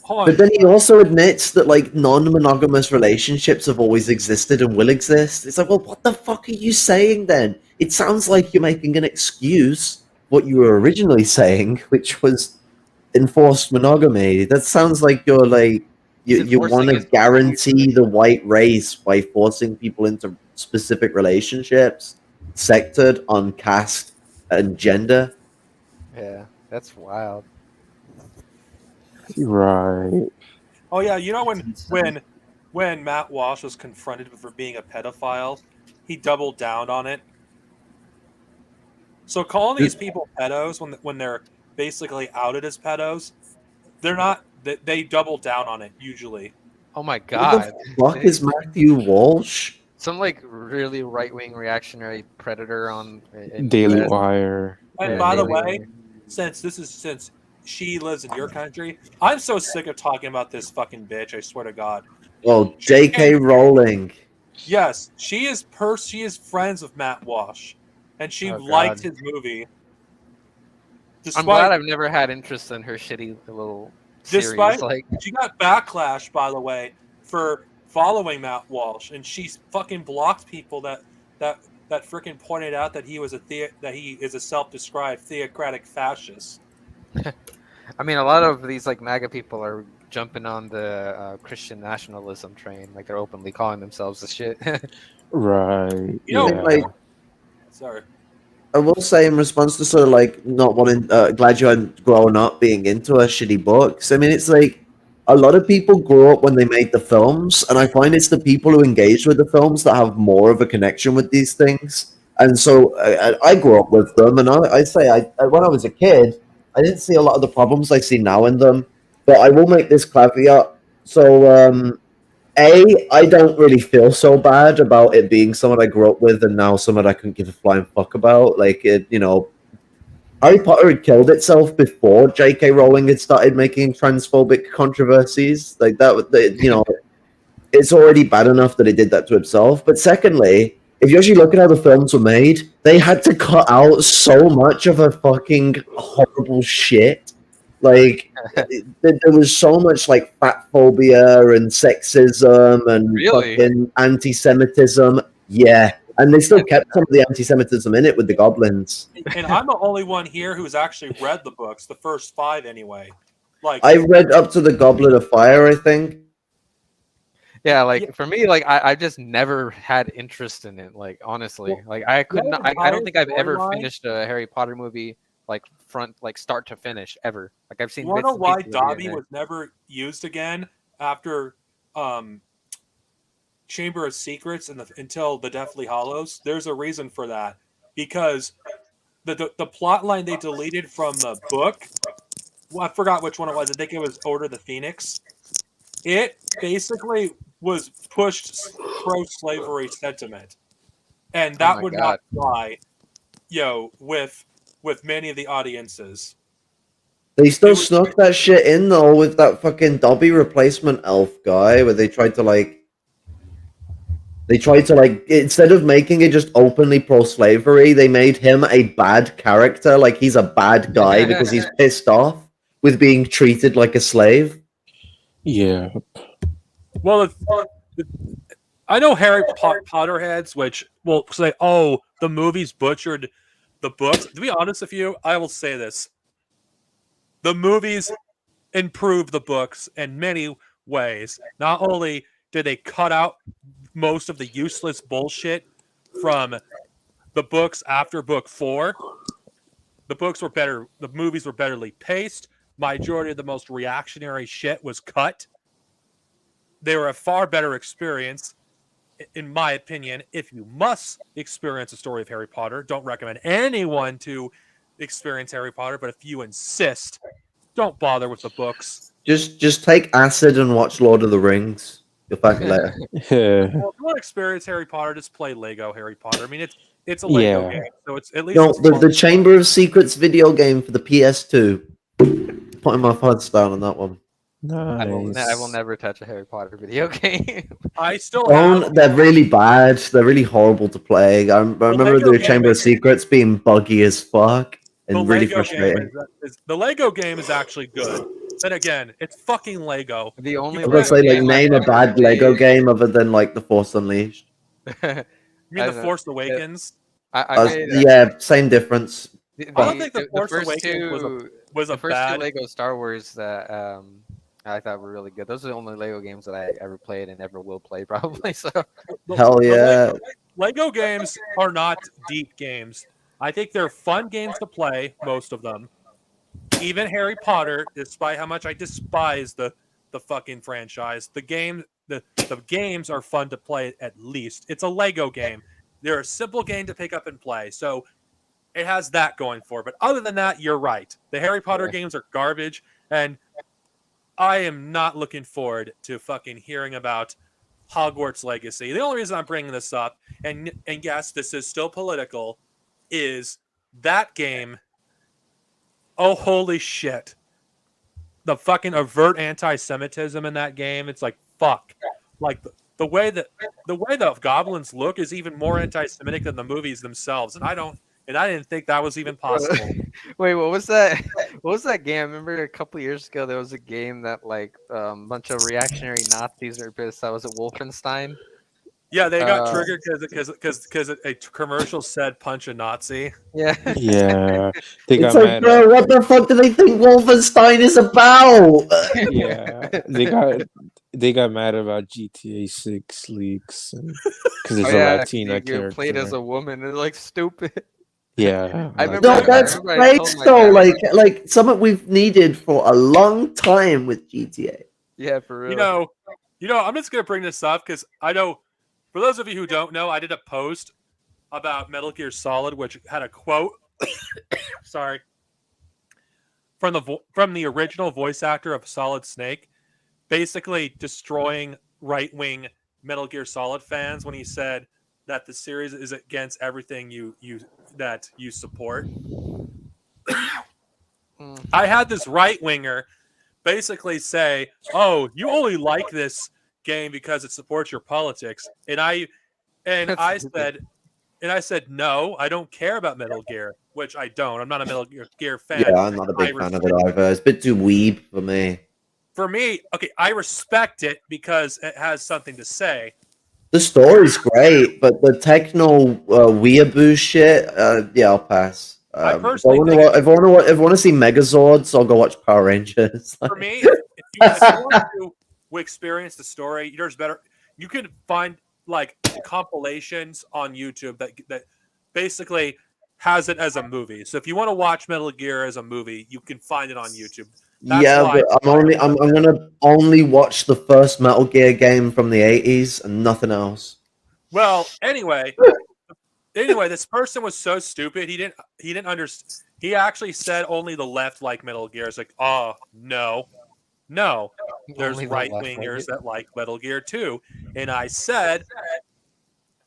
Hold but on. then he also admits that like non-monogamous relationships have always existed and will exist. It's like, well, what the fuck are you saying then? It sounds like you're making an excuse what you were originally saying, which was enforced monogamy. That sounds like you're like He's you want enforcing to his guarantee the white race by forcing people into specific relationships sectored on caste and gender. Yeah, that's wild. Right. Oh yeah, you know It's when Matt Walsh was confronted for being a pedophile, he doubled down on it. So calling these people pedos when they're basically outed as pedos, they're not. They double down on it usually. Oh my Who god. the fuck is Matthew Walsh? Some like really right wing reactionary predator on in Daily US. Wire. And Yeah, by the Daily way, Wire. since she lives in your country, I'm so sick of talking about this fucking bitch. I swear to God. Well, J.K. Rowling. Yes, she is friends with Matt Walsh, and she Oh, liked God. his movie. I'm glad I've never had interest in her shitty little series. Despite- Like, She got backlash, by the way, for following Matt Walsh, and she fucking blocked people that freaking pointed out that he was that he is a self-described theocratic fascist. I mean, a lot of these like MAGA people are jumping on the Christian nationalism train. Like, they're openly calling themselves the shit. Right. You know, yeah. like- Sorry. I will say in response to sort of like not wanting, glad you hadn't grown up being into her shitty books. I mean, it's like a lot of people grew up when they made the films, and I find it's the people who engage with the films that have more of a connection with these things. And so I grew up with them, and I say when I was a kid, I didn't see a lot of the problems I see now in them. But I will make this caveat. So, I don't really feel so bad about it being someone I grew up with and now someone I couldn't give a flying fuck about. Like, Harry Potter had killed itself before J.K. Rowling had started making transphobic controversies. Like, it's already bad enough that it did that to itself. But secondly, if you actually look at how the films were made, they had to cut out so much of a fucking horrible shit. Like, there was so much like fat phobia and sexism and Really? fucking anti-Semitism. Yeah, and they still kept some of the anti-Semitism in it with the goblins. And I'm the only one here who's actually read the books, the first 5 anyway. Like, I read up to the Goblet of Fire, I think. yeah, like Yeah. for me, like I just never had interest in it. Like, honestly, Well, like I could the not. I don't think I've ever storyline- finished a Harry Potter movie like start to finish ever. Like, I've seen. you want to bits know and why pieces of it here and Dobby there. was never used again after Chamber of Secrets until the Deathly Hollows? There's a reason for that, because the plot line they deleted from the book, well, I forgot which one it was. I think it was Order of the Phoenix. It basically was pushed pro-slavery sentiment, and that my would not fly, with many of the audiences. They still It was- snuck that shit in though with that fucking Dobby replacement elf guy, where they tried to instead of making it just openly pro-slavery, they made him a bad character. Like, he's a bad guy because he's pissed off with being treated like a slave. Yeah. Well, I know Harry Potter heads, which will say, "Oh, the movies butchered the books." To be honest with you, I will say this: the movies improved the books in many ways. Not only did they cut out most of the useless bullshit from the books after book 4, the books were better. The movies were betterly paced. Majority of the most reactionary shit was cut. They were a far better experience, in my opinion. If you must experience a story of Harry Potter, don't recommend anyone to experience Harry Potter, but if you insist, don't bother with the books. Just take acid and watch Lord of the Rings. You'll thank me later. Yeah. Well, if you want to experience Harry Potter, just play Lego Harry Potter. I mean, it's a Lego Yeah. game, so it's at least No, it's the fun. Chamber of Secrets video game for the PS2. Putting my thoughts down on that one. I will Nice. never touch a Harry Potter video game. I still have They're really bad. They're really horrible to play. I remember Lego the game Chamber of is- Secrets being buggy as fuck the and really Lego game frustrating. the Lego game is actually good. Then again, it's fucking Lego. The only I was gonna Lego say, like, game I've name a ever bad Lego played- game other than like The Force Unleashed. You mean I the know. Force Awakens I made, Yeah, same difference. the, I don't think The Force first Awakens two, was the a first bad. two Lego Star Wars that I thought were really good. Those are the only Lego games that I ever played and ever will play, probably. So Hell the yeah. Lego games are not deep games. I think they're fun games to play, most of them. Even Harry Potter, despite how much I despise the fucking franchise, the games are fun to play at least. It's a Lego game. They're a simple game to pick up and play. So it has that going for it. But other than that, you're right. The Harry Potter games are garbage, and I am not looking forward to fucking hearing about Hogwarts Legacy. The only reason I'm bringing this up, and yes, this is still political, is that game. Oh, holy shit. The fucking overt anti-Semitism in that game, it's like, fuck. Like, the way the goblins look is even more anti-Semitic than the movies themselves, and I didn't think that was even possible. wait, what was that? What was that game? I remember a couple years ago there was a game that like a bunch of reactionary Nazis were pissed. That was it, Wolfenstein. Yeah, they got triggered because a commercial said punch a Nazi. Yeah. Yeah, they got It's like, mad. bro, what the fuck do they think Wolfenstein is about? Yeah, they got mad about GTA 6 leaks because it's Oh, a yeah, Latina you character. played as a woman. It's like stupid. Yeah, I like remember- No, that. that's remember I great told my though. dad- Like something we've needed for a long time with GTA. Yeah, for real. You know, I'm just gonna bring this up because I know, for those of you who don't know, I did a post about Metal Gear Solid, which had a quote, sorry, from the original voice actor of Solid Snake, basically destroying right-wing Metal Gear Solid fans when he said that the series is against everything you support. I had this right-winger basically say, "Oh, you only like this game because it supports your politics," and I said, "No, I don't care about Metal Gear," which I don't. I'm not a Metal Gear fan. Yeah, I'm not a big fan of it either. It's a bit too weeb for me. For me, okay, I respect it because it has something to say. The story's great, but the techno weeaboo shit, yeah, I'll pass. I If I personally want think to see Megazords, I'll go watch Power Rangers. For me, if you want to experience the story, there's better. You can find like compilations on YouTube that basically has it as a movie. So if you want to watch Metal Gear as a movie, you can find it on YouTube. That's Yeah, why but I'm gonna only watch the first Metal Gear game from the 80s and nothing else. Well, anyway, this person was so stupid. He didn't understand. He actually said only the left like Metal Gear. It's like, oh no, there's Only the right left wingers like it. that like Metal Gear too. And I said,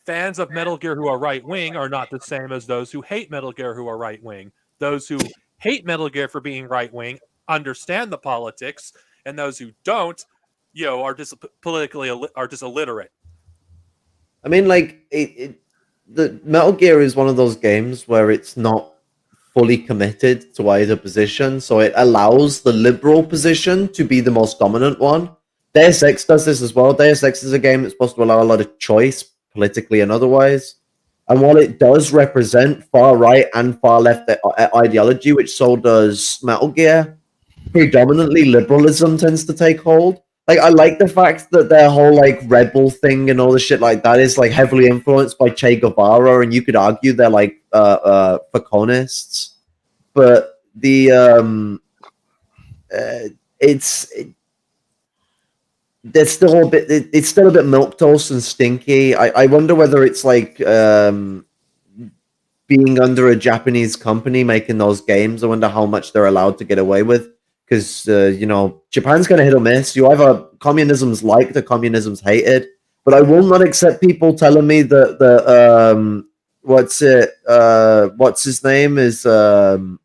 fans of Metal Gear who are right wing are not the same as those who hate Metal Gear who are right wing. Those who hate Metal Gear for being right wing understand the politics, and those who don't, are just illiterate. I mean, like, the Metal Gear is one of those games where it's not fully committed to either position, so it allows the liberal position to be the most dominant one. Deus Ex does this as well. Deus Ex is a game that's supposed to allow a lot of choice, politically and otherwise. And while it does represent far right and far left ideology, which so does Metal Gear, predominantly liberalism tends to take hold. Like, I like the fact that their whole like rebel thing and all the shit like that is like heavily influenced by Che Guevara, and you could argue they're like Falconists, but there's still a bit. It's still a bit milquetoast and stinky. I wonder whether it's like being under a Japanese company making those games. I wonder how much they're allowed to get away with. Because, Japan's going to hit or miss. You either communism's liked or communism's hated. But I will not accept people telling me that what's his name is a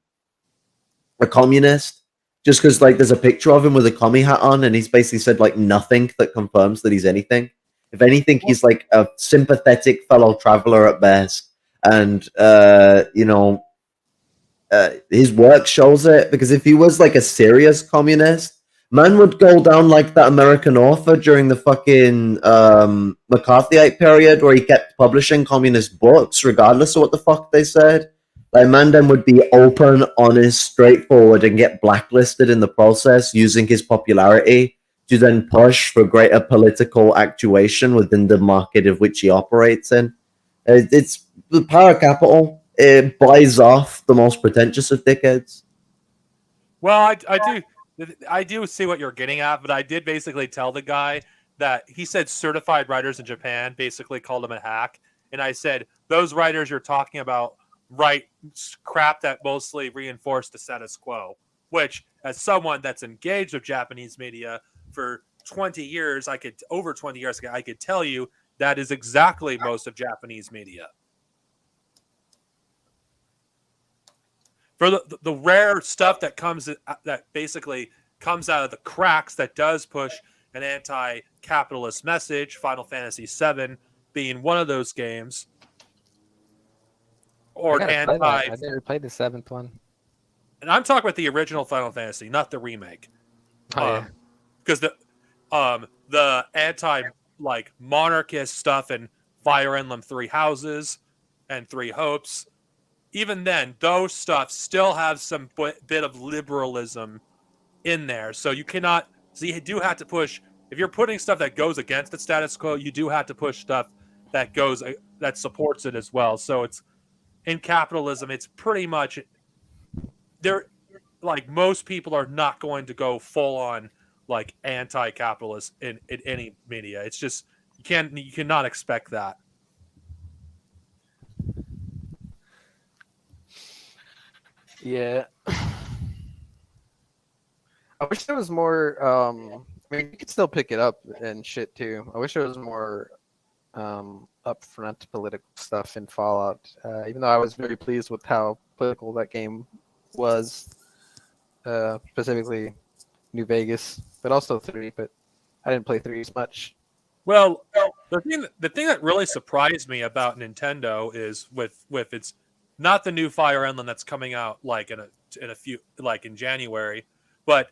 communist. just because like there's a picture of him with a commie hat on, and he's basically said like nothing that confirms that he's anything. If anything, he's like a sympathetic fellow traveler at best, and his work shows it. Because if he was like a serious communist, man would go down like that American author during the fucking McCarthyite period, where he kept publishing communist books regardless of what the fuck they said. Like, man then would be open, honest, straightforward, and get blacklisted in the process, using his popularity to then push for greater political actuation within the market of which he operates in. It's the power capital. It buys off the most pretentious of dickheads. Well, I do see what you're getting at, but I did basically tell the guy that he said certified writers in Japan basically called him a hack. And I said, those writers you're talking about write crap that mostly reinforce the status quo, which, as someone that's engaged with Japanese media for 20 years, over 20 years, I could tell you that is exactly most of Japanese media. For the rare stuff that basically comes out of the cracks that does push an anti-capitalist message, Final Fantasy VII being one of those games, or I never played the 7th one. And I'm talking about the original Final Fantasy, not the remake. Because the anti-monarchist stuff in Fire Emblem Three Houses and Three Hopes, even then, those stuff still have some bit of liberalism in there. So you cannot. So you do have to push. If you're putting stuff that goes against the status quo, you do have to push stuff that supports it as well. So it's in capitalism. It's pretty much there. Like, most people are not going to go full on like anti-capitalist in any media. It's just you cannot expect that. Yeah. I wish there was more. I mean, you could still pick it up and shit too. I wish there was more upfront political stuff in Fallout. Even though I was very pleased with how political that game was, specifically New Vegas, but also 3. But I didn't play 3 as much. Well, the thing that really surprised me about Nintendo is with it's not the new Fire Emblem that's coming out like in a few, like in January, but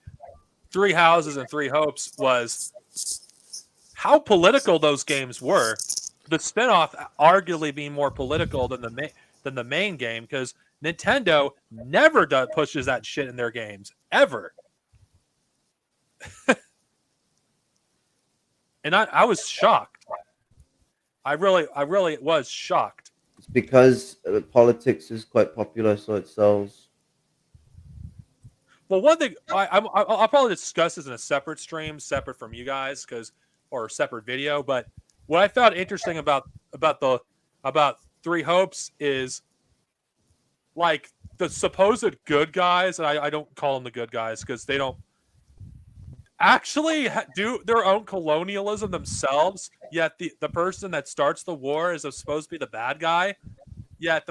Three Houses and Three Hopes was how political those games were. The spinoff arguably being more political than the main game, because Nintendo never pushes that shit in their games ever. And I was shocked. I really was shocked. It's because politics is quite popular, so it sells. Well, one thing I'll probably discuss this in a separate stream, separate from you guys, or a separate video. But what I found interesting about Three Hopes is, like, the supposed good guys, and I don't call them the good guys because they don't actually do their own colonialism themselves. Yet the person that starts the war is supposed to be the bad guy. Yet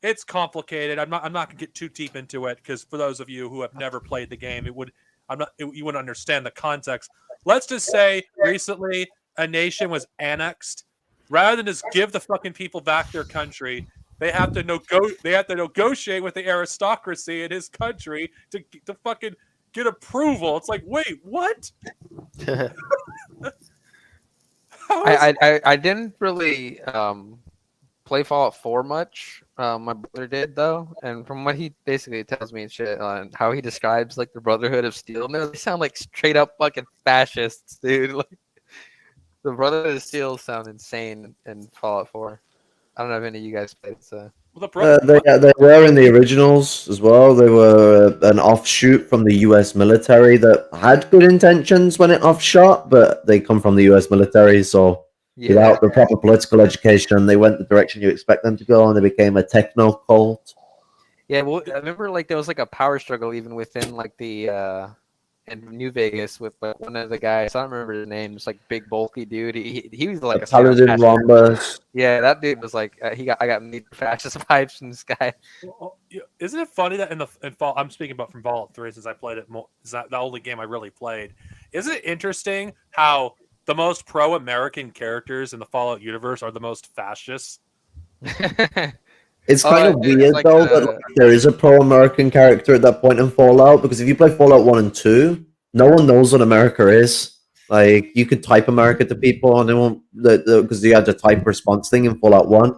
it's complicated. I'm not gonna get too deep into it, because for those of you who have never played the game, you wouldn't understand the context. Let's just say recently a nation was annexed. Rather than just give the fucking people back their country, they have to negotiate with the aristocracy in his country to fucking get approval. It's like, wait, what? I didn't really play Fallout 4 much. My brother did, though, and from what he basically tells me and shit on how he describes like the Brotherhood of Steel, man, they sound like straight up fucking fascists, dude. Like, the Brotherhood of Steel sound insane in Fallout 4. I don't know if any of you guys played. So They were in the originals as well. They were an offshoot from the U.S. military that had good intentions when it offshot, but they come from the U.S. military, so without the proper political education, they went the direction you expect them to go, and they became a techno cult. Yeah, well, I remember like there was like a power struggle even within like the in New Vegas with like one of the guys. I don't remember his name. It's like big bulky dude. He was like a Paladin fascist. Rhombus. Yeah, that dude was like I got major fascist vibes from this guy. Well, isn't it funny that in Fall, I'm speaking about from Fallout 3 since I played it more. Is that the only game I really played? Isn't it interesting how the most pro-American characters in the Fallout universe are the most fascists? It's kind of it's weird like though that like, there is a pro-American character at that point in Fallout, because if you play Fallout 1 and 2, no one knows what America is. Like, you could type America to people and they won't, because you had the type response thing in Fallout 1,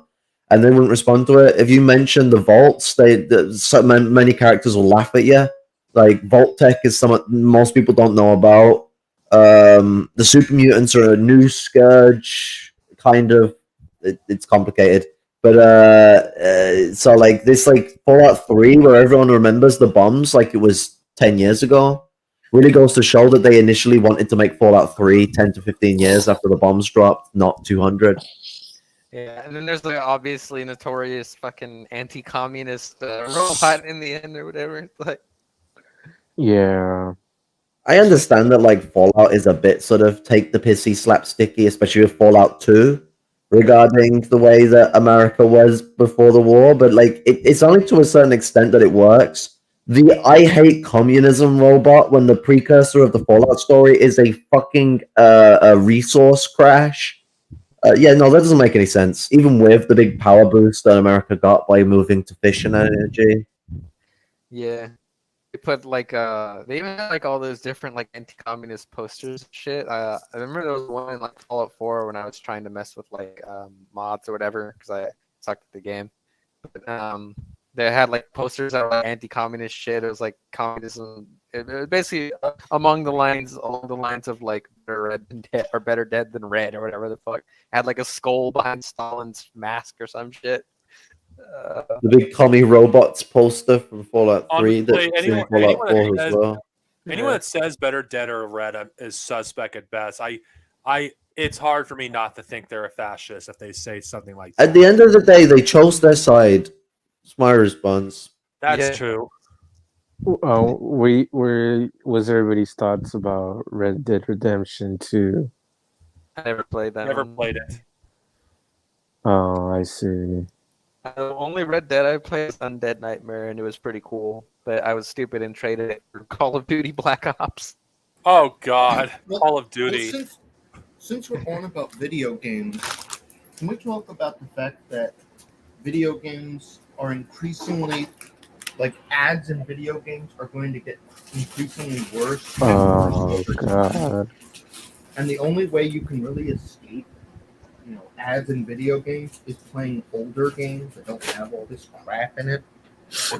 and they wouldn't respond to it. If you mention the vaults, many characters will laugh at you. Like, Vault Tech is something most people don't know about. The super mutants are a new scourge, kind of. It's complicated. But so like this, like Fallout 3, where everyone remembers the bombs like it was 10 years ago, really goes to show that they initially wanted to make Fallout 3 10 to 15 years after the bombs dropped, not 200. Yeah, and then there's the obviously notorious fucking anti-communist robot in the end or whatever. It's like, Yeah. I understand that like Fallout is a bit sort of take the pissy slapsticky, especially with Fallout 2, regarding the way that America was before the war, but like it's only to a certain extent that it works. The I hate communism robot, when the precursor of the Fallout story is a fucking a resource crash. Yeah, no, that doesn't make any sense. Even with the big power boost that America got by moving to fission energy. yeah. They put like they even had like all those different like anti-communist posters and shit. I remember there was one in like Fallout 4 when I was trying to mess with like mods or whatever because I sucked at the game. But they had like posters that were like anti-communist shit. It was like communism. It was basically along the lines of like better dead than red or whatever the fuck. Had like a skull behind Stalin's mask or some shit. The big commie robots poster from Fallout 3 Honestly, that's in anyone Fallout 4 that as well. Anyone that says better dead or red is suspect at best. It's hard for me not to think they're a fascist if they say something like that. At the end of the day, they chose their side. It's my response. That's Yeah. true. Was everybody's thoughts about Red Dead Redemption 2? I never played that. Never one. played it. Oh, I see. The only Red Dead I played was Undead Nightmare, and it was pretty cool. But I was stupid and traded it for Call of Duty Black Ops. Oh God, Well, Call of well, Duty. since we're on about video games, can we talk about the fact that video games are increasingly, like ads in video games are going to get increasingly worse and Oh worse over time. God. And the only way you can really escape, ads in video games is playing older games that don't have all this crap in it.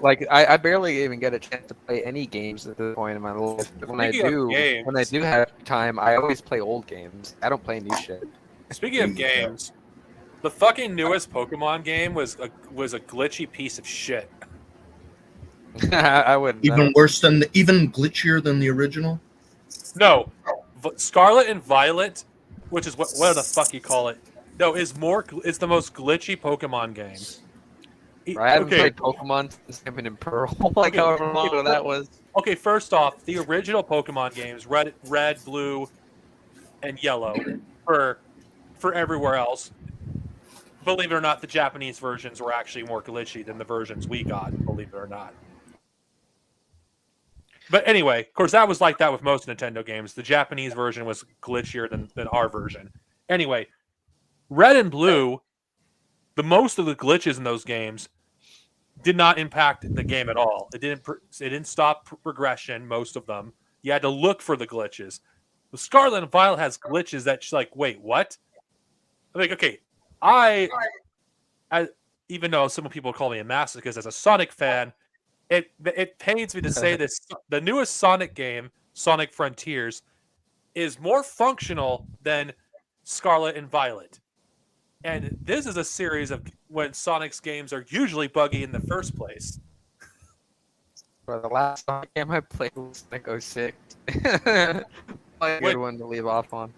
Like I barely even get a chance to play any games at this point in my life. But when Speaking of games- I do have time, I always play old games. I don't play new shit. Speaking of games, the fucking newest Pokemon game was a glitchy piece of shit. I wouldn't. Even worse than even glitchier than the original. No, Scarlet and Violet, which is what the fuck you call it. No, is the most glitchy Pokemon game. I haven't played Pokemon since Diamond and Pearl, like Okay, however long ago that was. Okay, first off, the original Pokemon games, red, blue, and yellow, for everywhere else. Believe it or not, the Japanese versions were actually more glitchy than the versions we got. Believe it or not. But anyway, of course, that was like that with most Nintendo games. The Japanese version was glitchier than our version. Anyway, Red and Blue, most of the glitches in those games did not impact the game at all. It didn't stop progression. Most of them, you had to look for the glitches. The Scarlet and Violet has glitches that's like, wait, what? I'm like, okay, even though some people call me a masochist as a Sonic fan, it pains me to say this. The newest Sonic game, Sonic Frontiers, is more functional than Scarlet and Violet. And this is a series of when Sonic's games are usually buggy in the first place. Bro, the last Sonic game I played was Sonic 06. A good one to leave off on.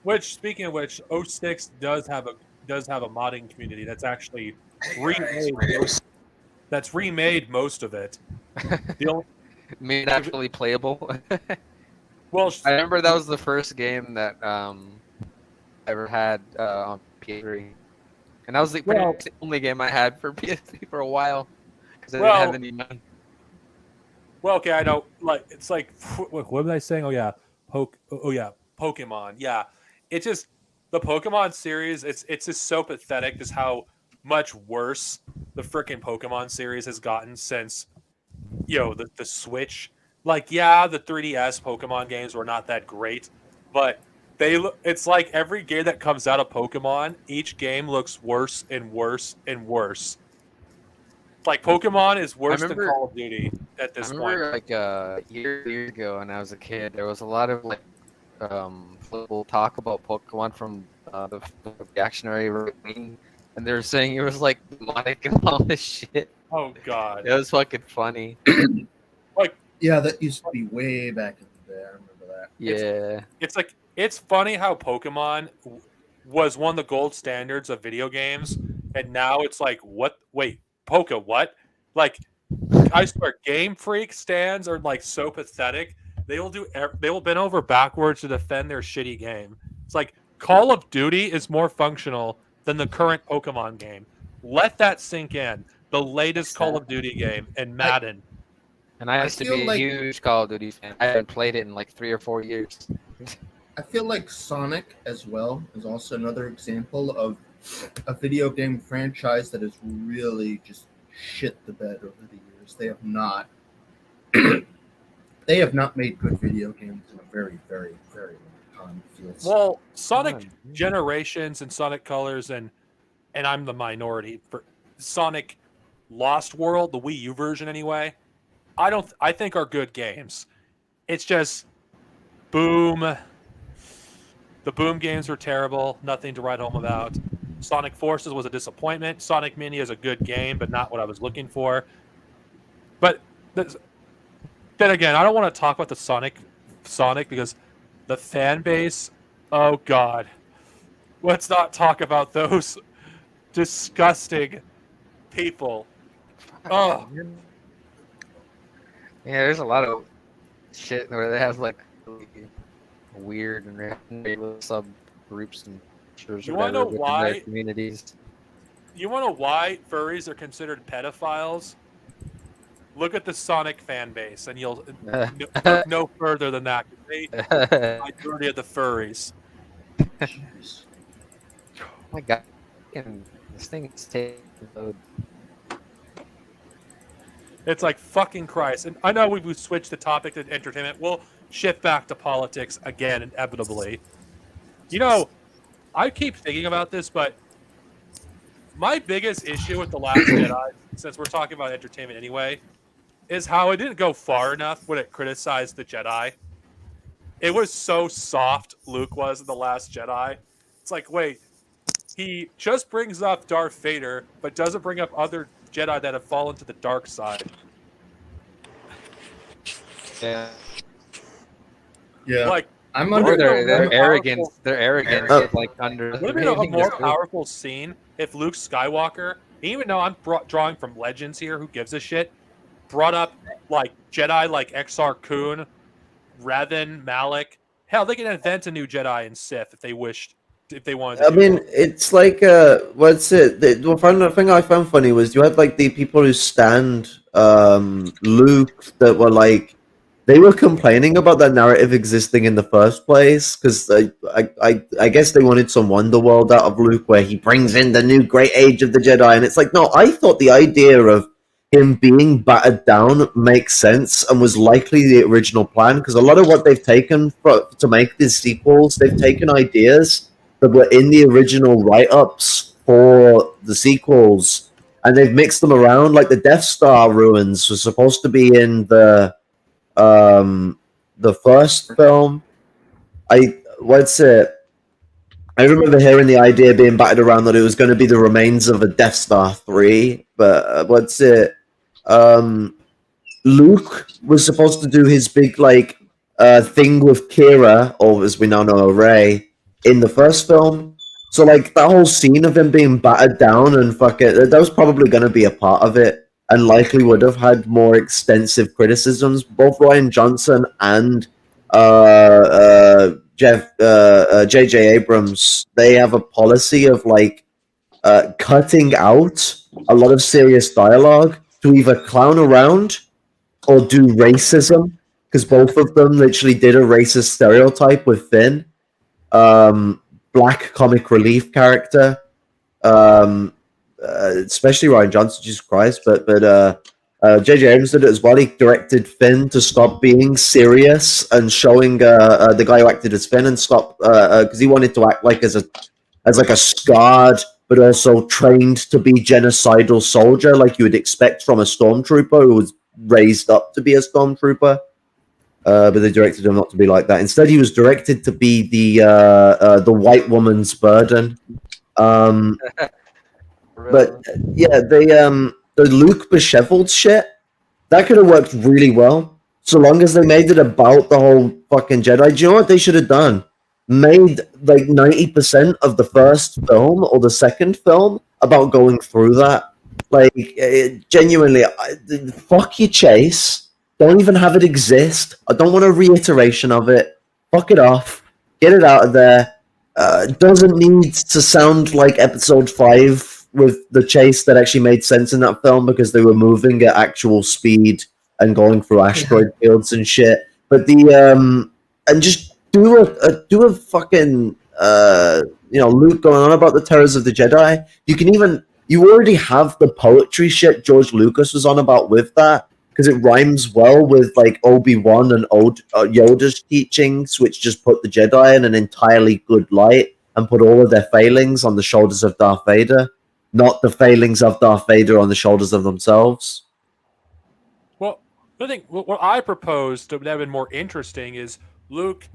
Which, speaking of which, 06 does have a modding community that's actually remade. That's remade most of it. The made actually playable. Well, I remember that was the first game that I ever had on PS3, and that was the pretty much the only game I had for PS3 for a while because I didn't have any money. well, okay, I know. Like it's like what was I saying? Oh yeah, Pokemon. Yeah, it's just the Pokemon series. It's just so pathetic. Just how much worse the freaking Pokemon series has gotten since the Switch. Like, yeah, the 3DS Pokemon games were not that great, but it's like every game that comes out of Pokemon, each game looks worse and worse and worse. Like Pokemon is worse than Call of Duty at this point. I remember like years ago when I was a kid, there was a lot of like political talk about Pokemon from the reactionary right wing, and they were saying it was like demonic and all this shit. Oh god, it was fucking funny. Yeah, that used to be way back in the day. I remember that. Yeah, it's funny how Pokemon was one of the gold standards of video games, and now it's like, what? Wait, Poke what? Like, I swear, Game Freak stands are like so pathetic. They will bend over backwards to defend their shitty game. It's like Call of Duty is more functional than the current Pokemon game. Let that sink in. The latest Call of Duty game and Madden. And I used to be a huge Call of Duty fan. I haven't played it in like 3 or 4 years. I feel like Sonic as well is also another example of a video game franchise that has really just shit the bed over the years. They have not made good video games in a very, very, very long time. It feels. Well, Sonic Generations and Sonic Colors and I'm the minority for Sonic Lost World, the Wii U version anyway. I think are good games. It's just Boom. The Boom games were terrible. Nothing to write home about. Sonic Forces was a disappointment. Sonic Mini is a good game, but not what I was looking for. But then again, I don't want to talk about the Sonic because the fan base. Oh God, let's not talk about those disgusting people. Oh. Yeah, there's a lot of shit where they have like really weird and random subgroups and you want to know why communities. You want to know why furries are considered pedophiles? Look at the Sonic fan base, and you'll look no further than that. They the majority of the furries. Jeez. Oh my God, this thing is taking load. It's like fucking Christ. And I know we've switched the topic to entertainment. We'll shift back to politics again, inevitably. I keep thinking about this, but my biggest issue with The Last Jedi, since we're talking about entertainment anyway, is how it didn't go far enough when it criticized the Jedi. It was so soft, Luke was in The Last Jedi. It's like, wait, he just brings up Darth Vader, but doesn't bring up other Jedi that have fallen to the dark side. Yeah. Yeah. Like, I'm Or under. their arrogance. Their arrogance is like under. would have been a more powerful scene if Luke Skywalker, even though I'm drawing from Legends here, who gives a shit, brought up like Jedi like Exar Kun, Revan, Malak. Hell, they can invent a new Jedi in Sith if they wished, if they wanted to. I mean, it's like what's it? The thing I found funny was you had like the people who stand Luke that were like they were complaining about that narrative existing in the first place because I guess they wanted some Wonderworld out of Luke where he brings in the new great age of the Jedi, and it's like no, I thought the idea of him being battered down makes sense and was likely the original plan because a lot of what they've taken to make these sequels, they've taken ideas that were in the original write-ups for the sequels and they've mixed them around. Like the Death Star ruins was supposed to be in the first film. I remember hearing the idea being batted around that it was going to be the remains of a Death Star 3, but Luke was supposed to do his big like thing with Kira, or as we now know, Rey, in the first film. So like that whole scene of him being battered down and fucking that was probably going to be a part of it. and likely would have had more extensive criticisms. Both Ryan Johnson and J.J. Abrams, they have a policy of like cutting out a lot of serious dialogue to either clown around or do racism, because both of them literally did a racist stereotype with Finn, black comic relief character, especially Ryan Johnson, Jesus Christ, but J.J. Abrams did it as well. He directed Finn to stop being serious and showing the guy who acted as Finn and stop because he wanted to act like as like a scarred but also trained to be genocidal soldier, like you would expect from a stormtrooper who was raised up to be a stormtrooper. But they directed him not to be like that. Instead, he was directed to be the white woman's burden. But yeah, the Luke disheveled shit, that could have worked really well, so long as they made it about the whole fucking Jedi. Do you know what they should have done? Made like 90% of the first film or the second film about going through that. Like, genuinely, fuck your chase. Don't even have it exist. I don't want a reiteration of it. Fuck it off. Get it out of there. Doesn't need to sound like Episode 5 with the chase that actually made sense in that film because they were moving at actual speed and going through asteroid fields and shit. But and just do a fucking Luke going on about the terrors of the Jedi. You already have the poetry shit George Lucas was on about with that, because it rhymes well with like Obi-Wan and Yoda's teachings, which just put the Jedi in an entirely good light and put all of their failings on the shoulders of Darth Vader, not the failings of Darth Vader on the shoulders of themselves. Well, I think what I proposed that would have been more interesting is Luke.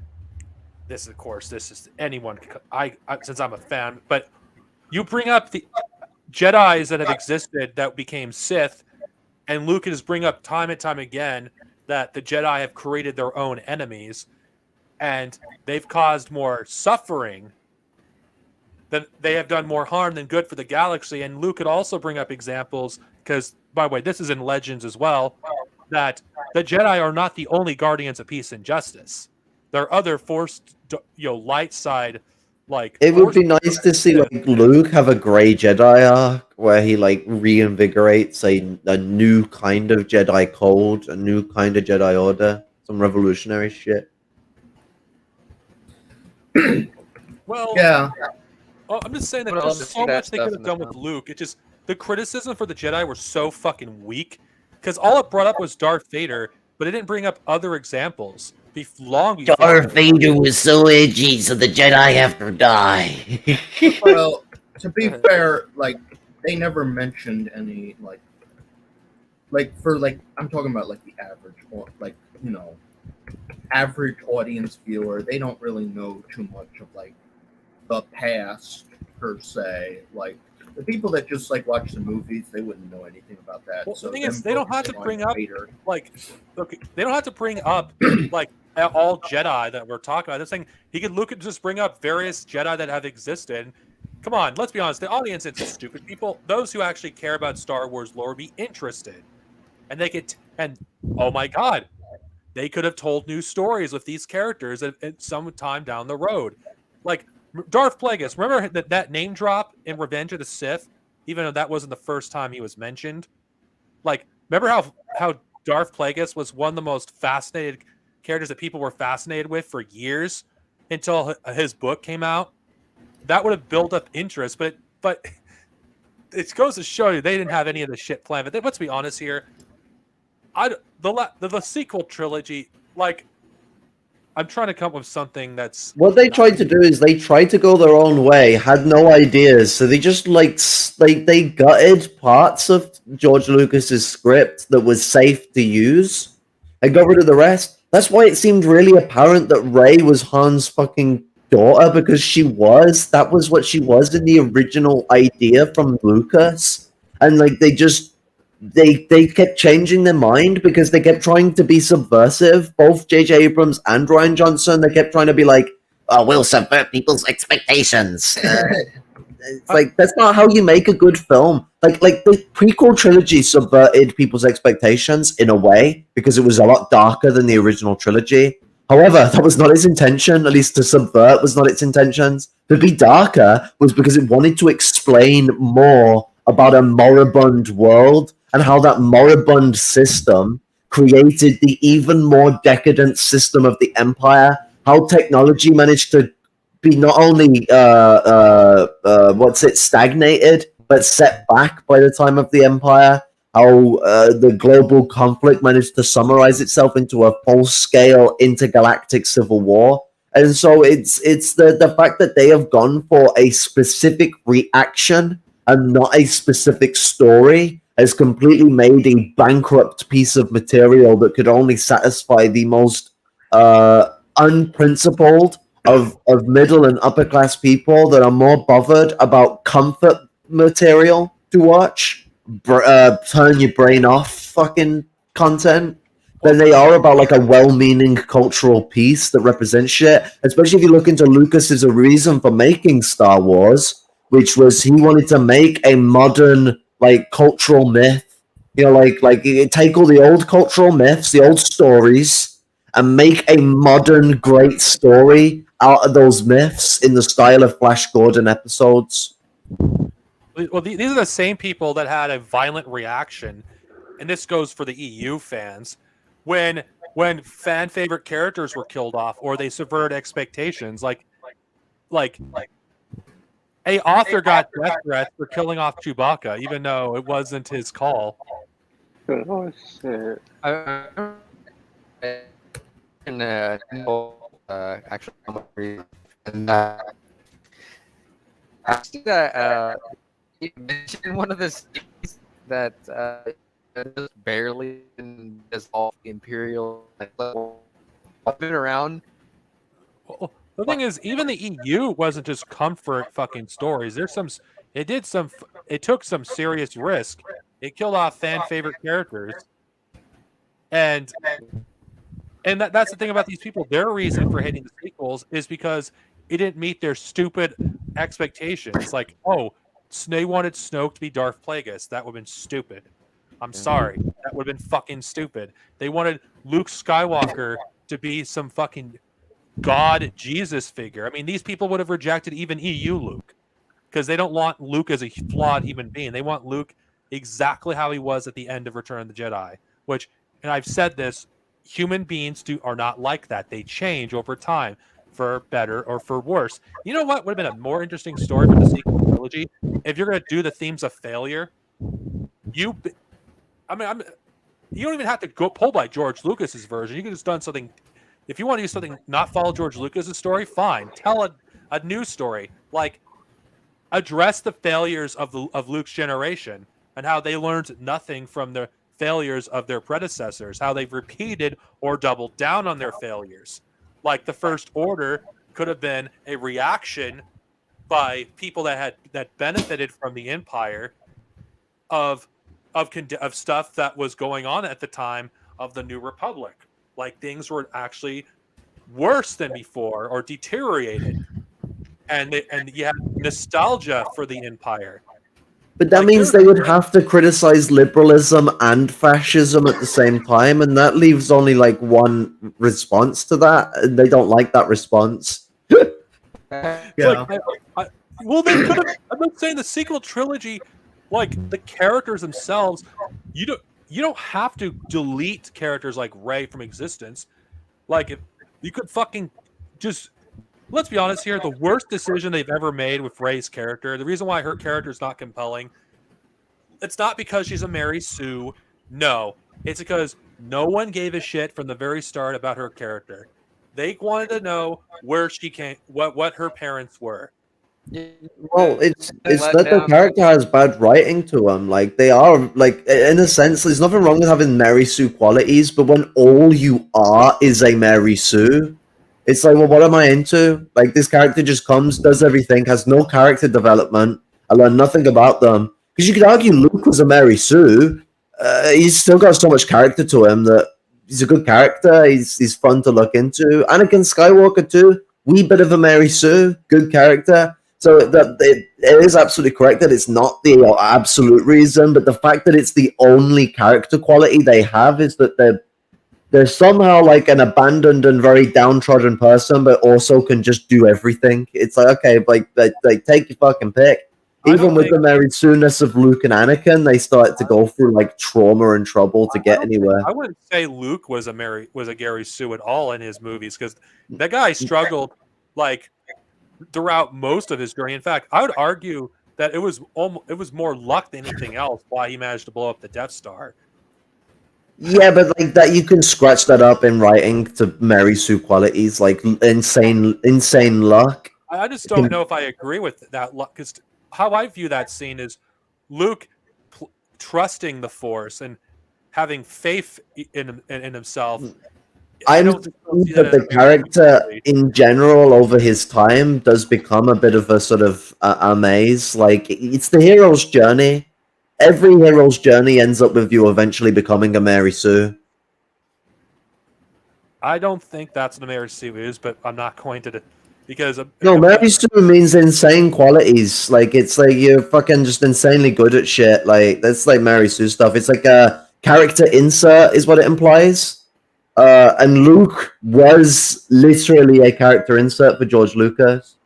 This is anyone. I since I'm a fan, but you bring up the Jedis that have existed that became Sith, and Luke is bring up time and time again that the Jedi have created their own enemies, and they've caused more suffering. That they have done more harm than good for the galaxy. And Luke could also bring up examples, because, by the way, this is in Legends as well, that the Jedi are not the only guardians of peace and justice. There are other forced, light side, like... It would be nice to see like Luke have a Grey Jedi arc where he like reinvigorates a new kind of Jedi code, a new kind of Jedi Order, some revolutionary shit. Well, Yeah. I'm just saying that Well, there's so much they stuff could have in the done with film. Luke. It just, the criticism for the Jedi were so fucking weak, because all it brought up was Darth Vader, but it didn't bring up other examples. Long before. Darth Vader was so edgy, so the Jedi have to die. Well, to be fair, like they never mentioned any like for like I'm talking about like the average or like average audience viewer. They don't really know too much of like the past per se. Like the people that just like watch the movies, they wouldn't know anything about that. Well, so the thing is, them they don't have to focusing on bring up Vader- they don't have to bring up like all Jedi that we're talking about. This thing, Luke could just bring up various Jedi that have existed. Come on, let's be honest. The audience isn't stupid people. Those who actually care about Star Wars lore would be interested, and they could. And oh my God, they could have told new stories with these characters at some time down the road. Like Darth Plagueis. Remember that name drop in Revenge of the Sith, even though that wasn't the first time he was mentioned. Like, remember how Darth Plagueis was one of the most fascinated characters that people were fascinated with for years until his book came out. That would have built up interest, but it goes to show you they didn't have any of the shit planned. But let's be honest here. The sequel trilogy, like, I'm trying to come up with something that's... What they tried to do is they tried to go their own way, had no ideas, so they just they gutted parts of George Lucas's script that was safe to use and got rid of the rest. That's why it seemed really apparent that Rey was Han's fucking daughter, because that was what she was in the original idea from Lucas. And like they kept changing their mind because they kept trying to be subversive. Both J.J. Abrams and Ryan Johnson, they kept trying to be like, We'll subvert people's expectations. It's like that's not how you make a good film. Like the prequel trilogy subverted people's expectations in a way because it was a lot darker than the original trilogy. However, that was not its intention. At least to subvert was not its intentions. To be darker was because it wanted to explain more about a moribund world and how that moribund system created the even more decadent system of the Empire. How technology managed to be not only stagnated but set back by the time of the Empire. How the global conflict managed to summarize itself into a full-scale intergalactic civil war. And so it's the fact that they have gone for a specific reaction and not a specific story has completely made a bankrupt piece of material that could only satisfy the most unprincipled of middle and upper class people that are more bothered about comfort material to watch, turn your brain off fucking content, than they are about like a well-meaning cultural piece that represents shit. Especially if you look into Lucas's reason for making Star Wars, which was he wanted to make a modern like cultural myth. You know, like take all the old cultural myths, the old stories, and make a modern great story out of those myths in the style of Flash Gordon episodes. Well, these are the same people that had a violent reaction, and this goes for the EU fans, when fan favorite characters were killed off or they subverted expectations. Like a author got death threats for killing off Chewbacca, even though it wasn't his call. Oh shit! Actually, and I see that you mentioned one of the scenes that just barely dissolved the Imperial been around. Well, the thing is, even the EU wasn't just comfort fucking stories. It took some serious risk. It killed off fan favorite characters, and that's the thing about these people. Their reason for hating the sequels is because it didn't meet their stupid expectations. Like, oh, they wanted Snoke to be Darth Plagueis. That would have been stupid. I'm sorry. That would have been fucking stupid. They wanted Luke Skywalker to be some fucking God Jesus figure. I mean, these people would have rejected even EU Luke because they don't want Luke as a flawed human being. They want Luke exactly how he was at the end of Return of the Jedi, which, and I've said this, human beings are not like that. They change over time for better or for worse. You know what would have been a more interesting story for the sequel trilogy? If you're going to do the themes of failure, you don't even have to go pull by George Lucas's version. You could have just done something. If you want to do something, not follow George Lucas's story, fine. Tell a new story. Like, address the failures of Luke's generation and how they learned nothing from the failures of their predecessors, how they've repeated or doubled down on their failures. Like the First Order could have been a reaction by people that benefited from the Empire of stuff that was going on at the time of the New Republic. Like things were actually worse than before or deteriorated, and you have nostalgia for the Empire. But that means they would have to criticize liberalism and fascism at the same time, and that leaves only like one response to that, and they don't like that response. Yeah. Well, they could have. I'm not saying the sequel trilogy, like the characters themselves, you don't have to delete characters like Rey from existence. Like if you could fucking just. Let's be honest here. The worst decision they've ever made with Rey's character, the reason why her character is not compelling, it's not because she's a Mary Sue. No. It's because no one gave a shit from the very start about her character. They wanted to know where she came, what her parents were. Well, it's that the character has bad writing to them. Like they are, like in a sense, there's nothing wrong with having Mary Sue qualities, but when all you are is a Mary Sue, it's like, well, what am I into? Like this character just comes, does everything, has no character development. I learn nothing about them. Because you could argue Luke was a Mary Sue. He's still got so much character to him that he's a good character. He's fun to look into. Anakin Skywalker too, wee bit of a Mary Sue, good character. So that it is absolutely correct that it's not the absolute reason, but the fact that it's the only character quality they have is that they're somehow like an abandoned and very downtrodden person, but also can just do everything. It's like, okay, like take your fucking pick. I Even don't with think- the Mary Sue-ness of Luke and Anakin, they start to go through like trauma and trouble to get anywhere. I wouldn't say Luke was a Gary Sue at all in his movies because that guy struggled like throughout most of his journey. In fact, I would argue that it was more luck than anything else why he managed to blow up the Death Star. Yeah, but like that, you can scratch that up in writing to Mary Sue qualities, like insane luck. I just don't know if I agree with that luck because how I view that scene is Luke trusting the Force and having faith in himself. I don't think see that as the a Mary Sue character quality. in general over his time does become a bit of a sort of amaze. Like it's the hero's journey. Every hero's journey ends up with you eventually becoming a Mary Sue. I don't think that's what a Mary Sue is, but I'm not going to because No, Mary Sue means insane qualities. Like it's like you're fucking just insanely good at shit. Like that's like Mary Sue stuff. It's like a character insert is what it implies. And Luke was literally a character insert for George Lucas.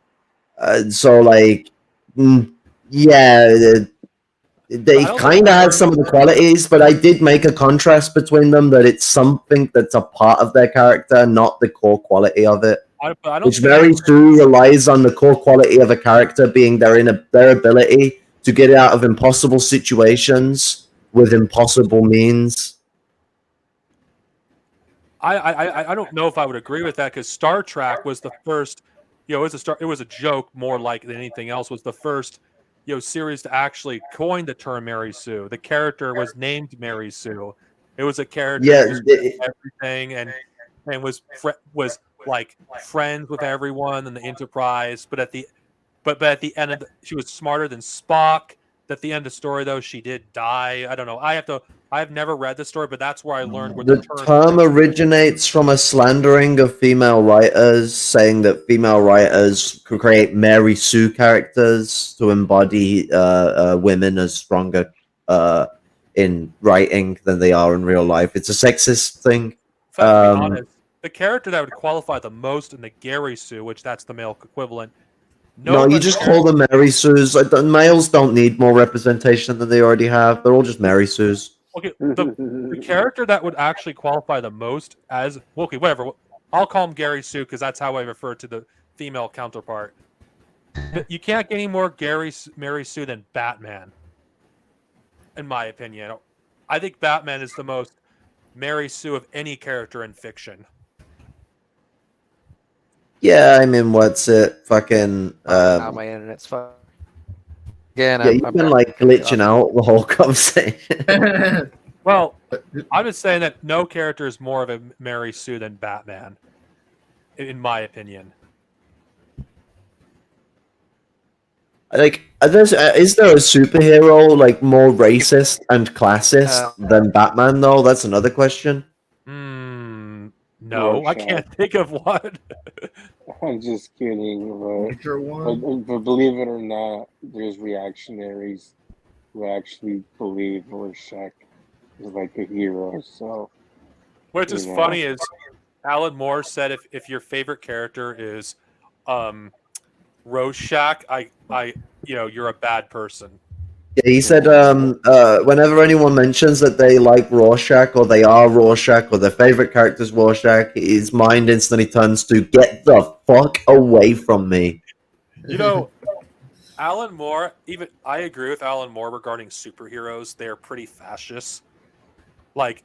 So like, yeah, they kind of had some of the qualities, but I did make a contrast between them that it's something that's a part of their character, not the core quality of it. I don't Which think Mary Sue relies on the core quality of a character being their ability to get out of impossible situations with impossible means. I don't know if I would agree with that because Star Trek was the first, it was a joke more like than anything else. Was the first, series to actually coin the term Mary Sue. The character was named Mary Sue. It was a character Yeah, who did everything and was like friends with everyone in the Enterprise. But at the end of she was smarter than Spock. At the end of the story, though, she did die. I don't know. I've never read the story, but that's where I learned where The term originates from a slandering of female writers, saying that female writers could create Mary Sue characters to embody women as stronger in writing than they are in real life. It's a sexist thing. If I have to be honest, the character that would qualify the most in the Gary Sue, which that's the male equivalent. No, you just call them Mary Sues. Males don't need more representation than they already have. They're all just Mary Sues. Okay, the character that would actually qualify the most as whatever. I'll call him Gary Sue because that's how I refer to the female counterpart. But you can't get any more Mary Sue than Batman, in my opinion. I think Batman is the most Mary Sue of any character in fiction. Yeah, I mean, what's it? Fucking. Now my internet's fucked. Again, Yeah, you've been like glitching out the whole conversation. Well, I'm just saying that no character is more of a Mary Sue than Batman, in my opinion. Like, is there a superhero like more racist and classist than Batman? Though that's another question. No, I can't think of one. I'm just kidding, Major one? but believe it or not, there's reactionaries who actually believe Rorschach is like a hero. So, Which is funny is Alan Moore said if your favorite character is Rorschach, you're a bad person. Yeah, he said whenever anyone mentions that they like Rorschach or they are Rorschach or their favorite character is Rorschach, his mind instantly turns to "Get the fuck away from me." Alan Moore. I agree with Alan Moore regarding superheroes. They're pretty fascist. Like,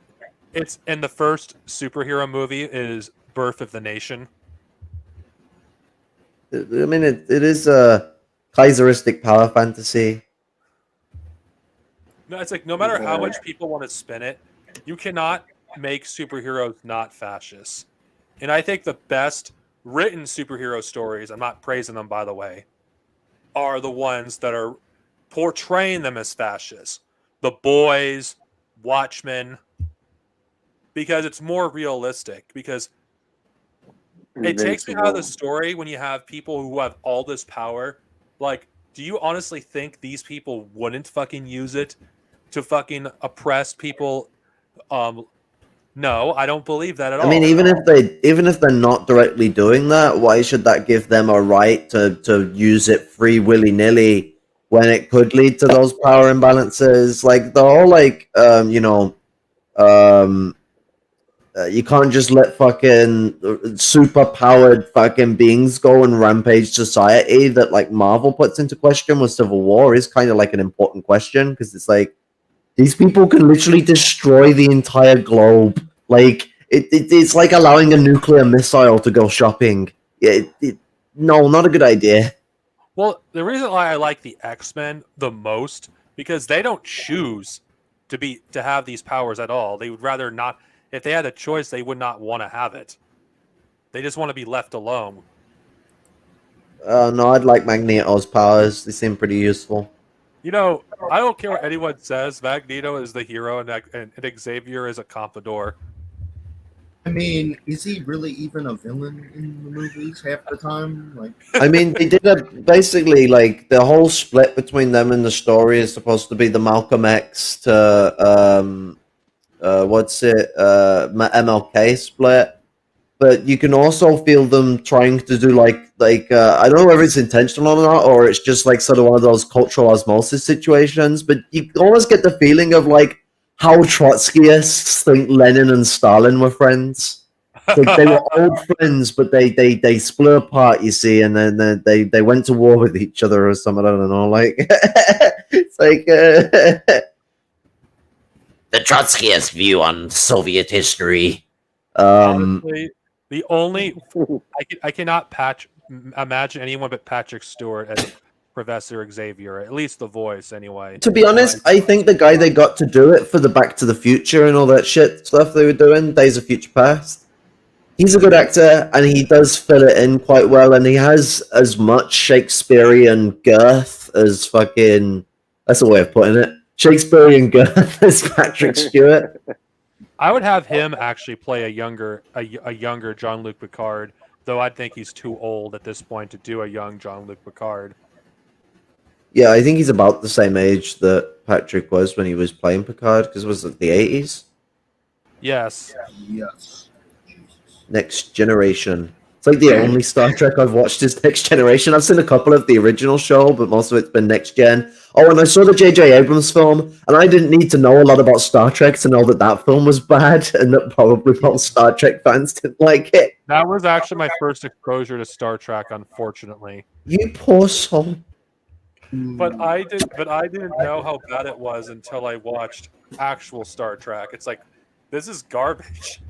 it's in the first superhero movie is Birth of the Nation. I mean, it is a Kaiseristic power fantasy. No, it's like no matter how much people want to spin it, you cannot make superheroes not fascists. And I think the best written superhero stories, I'm not praising them by the way, are the ones that are portraying them as fascists. The Boys, Watchmen, because it's more realistic. Because it takes me out of the story when you have people who have all this power. Like do you honestly think these people wouldn't fucking use it to fucking oppress people? No, I don't believe that at all. I mean, even if they're not directly doing that, why should that give them a right to use it free willy nilly when it could lead to those power imbalances? Like the whole you can't just let fucking super powered fucking beings go and rampage society that like Marvel puts into question with Civil War is kind of like an important question because it's like these people can literally destroy the entire globe. Like it's like allowing a nuclear missile to go shopping. No, not a good idea. Well, the reason why I like the X-Men the most because they don't choose to have these powers at all. They would rather not. If they had a choice, they would not want to have it. They just want to be left alone. No, I'd like Magneto's powers. They seem pretty useful. You know, I don't care what anyone says. Magneto is the hero, and Xavier is a Comprador. I mean, is he really even a villain in the movies half the time? Like, I mean, they did basically like the whole split between them in the story is supposed to be the Malcolm X to MLK split, but you can also feel them trying to do like I don't know whether it's intentional or not, or it's just like sort of one of those cultural osmosis situations. But you almost get the feeling of like how Trotskyists think Lenin and Stalin were friends. Like they were old friends, but they split apart, you see, and then they went to war with each other or something. I don't know, like it's like. The Trotskyist view on Soviet history. Honestly, the only I cannot imagine anyone but Patrick Stewart as Professor Xavier, at least the voice, anyway. To be honest, I think the guy they got to do it for the Back to the Future and all that shit stuff they were doing, Days of Future Past, he's a good actor and he does fill it in quite well, and he has as much Shakespearean girth as fucking. That's a way of putting it. Shakespearean girth as Patrick Stewart. I would have him actually play a younger Jean-Luc Picard, though I think he's too old at this point to do a young Jean-Luc Picard. Yeah, I think he's about the same age that Patrick was when he was playing Picard, because it was like the 80s. Yes. yes. Jesus. Next Generation. It's like the only Star Trek I've watched is Next Generation. I've seen a couple of the original show, but most of it's been Next Gen. Oh, and I saw the J.J. Abrams film, and I didn't need to know a lot about Star Trek to know that that film was bad, and that probably most Star Trek fans didn't like it. That was actually my first exposure to Star Trek, unfortunately. You poor soul. But I didn't know how bad it was until I watched actual Star Trek. It's like, this is garbage.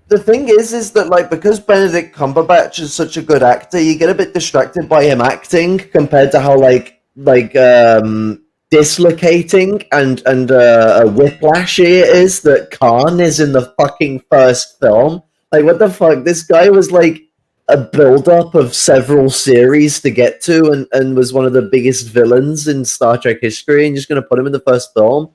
The thing is that like because Benedict Cumberbatch is such a good actor, you get a bit distracted by him acting compared to how dislocating and whiplashy it is that Khan is in the fucking first film. Like, what the fuck? This guy was like a build-up of several series to get to, and was one of the biggest villains in Star Trek history, and you're just gonna put him in the first film?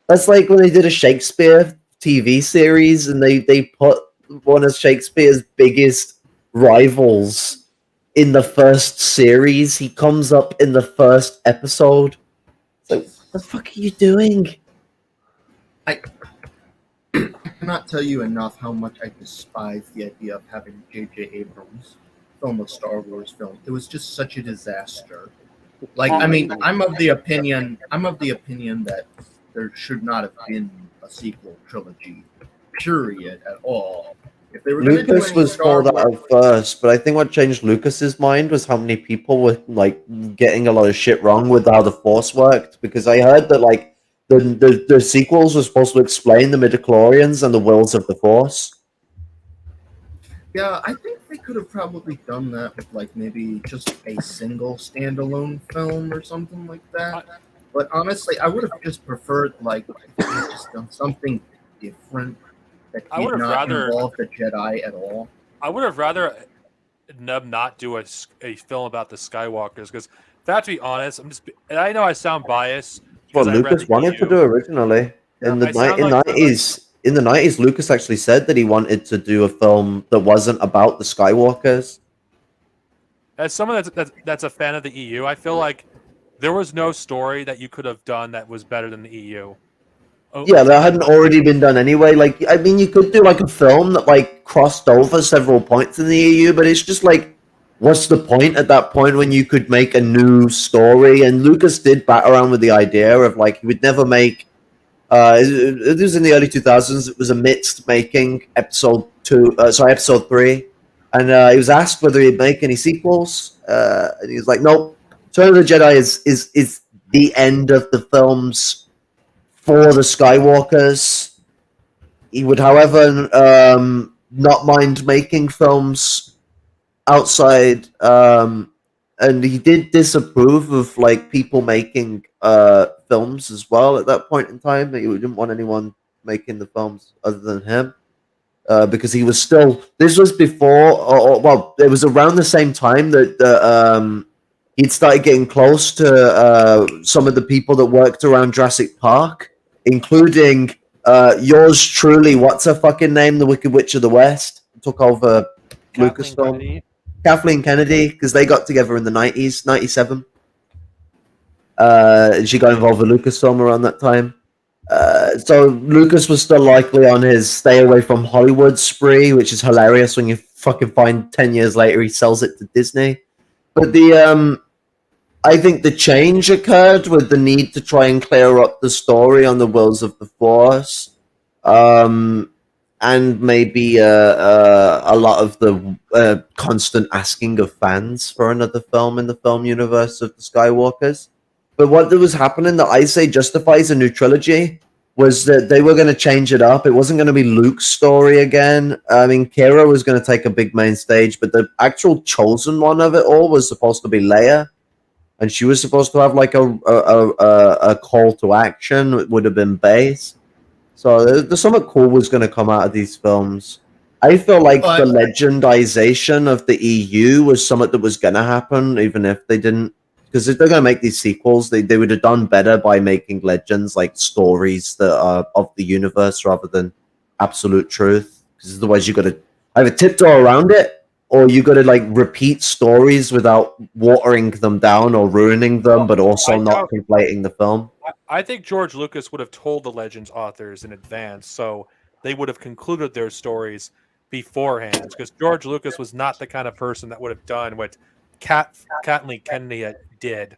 That's like when they did a Shakespeare TV series, and they put one of Shakespeare's biggest rivals in the first series. He comes up in the first episode. It's like, what the fuck are you doing? I cannot tell you enough how much I despise the idea of having J.J. Abrams film a Star Wars film. It was just such a disaster. Like, I mean, I'm of the opinion that there should not have been a sequel trilogy, period, at all. If they were gonna do Lucas any was Star called out Wars- first, but I think what changed Lucas's mind was how many people were like getting a lot of shit wrong with how the Force worked. Because I heard that like the sequels were supposed to explain the midichlorians and the wills of the Force. Yeah, I think they could have probably done that with like maybe just a single standalone film or something like that. But honestly, I would have just preferred like if they had just done something different that I did would have not rather- involve the Jedi at all. I would have rather Nub not do a film about the Skywalkers, because, to be honest, and I know I sound biased. What because I read Lucas the wanted to EU. do originally in the I sound like- 90s. In the 90s, Lucas actually said that he wanted to do a film that wasn't about the Skywalkers. As someone that's a fan of the EU, I feel like there was no story that you could have done that was better than the EU. Oh, Yeah, that hadn't already been done anyway. Like, I mean, you could do like a film that like crossed over several points in the EU, but it's just like, what's the point at that point when you could make a new story? And Lucas did bat around with the idea of like he would never make. It was in the early 2000s. It was amidst making episode 3, and he was asked whether he'd make any sequels, and he was like, "Nope." Return of the Jedi is the end of the films for the Skywalkers. He would, however, not mind making films outside, and he did disapprove of like people making films as well at that point in time. That he didn't want anyone making the films other than him, because he was still. This was before, well, it was around the same time that he'd started getting close to some of the people that worked around Jurassic Park, including yours truly. What's her fucking name? The Wicked Witch of the West took over Lucasfilm. Kathleen Kennedy, because they got together in the 90s, 97. And she got involved with Lucasfilm around that time. So Lucas was still likely on his stay away from Hollywood spree, which is hilarious when you fucking find 10 years later he sells it to Disney. But I think the change occurred with the need to try and clear up the story on the Wills of the Force. And maybe a lot of the constant asking of fans for another film in the film universe of the Skywalkers. But what was happening that I say justifies a new trilogy was that they were going to change it up. It wasn't going to be Luke's story again. I mean, Kira was going to take a big main stage, but the actual chosen one of it all was supposed to be Leia. And she was supposed to have like a call to action. It would have been base. So there's something cool was going to come out of these films. I feel like the legendization of the EU was something that was going to happen, even if they didn't. Because if they're going to make these sequels, they would have done better by making legends like stories that are of the universe rather than absolute truth. Because otherwise you got to either tiptoe around it, or you got to like repeat stories without watering them down or ruining them, but also not conflating the film. I think George Lucas would have told the Legends authors in advance, so they would have concluded their stories beforehand. Because George Lucas was not the kind of person that would have done what Kathleen Kennedy did.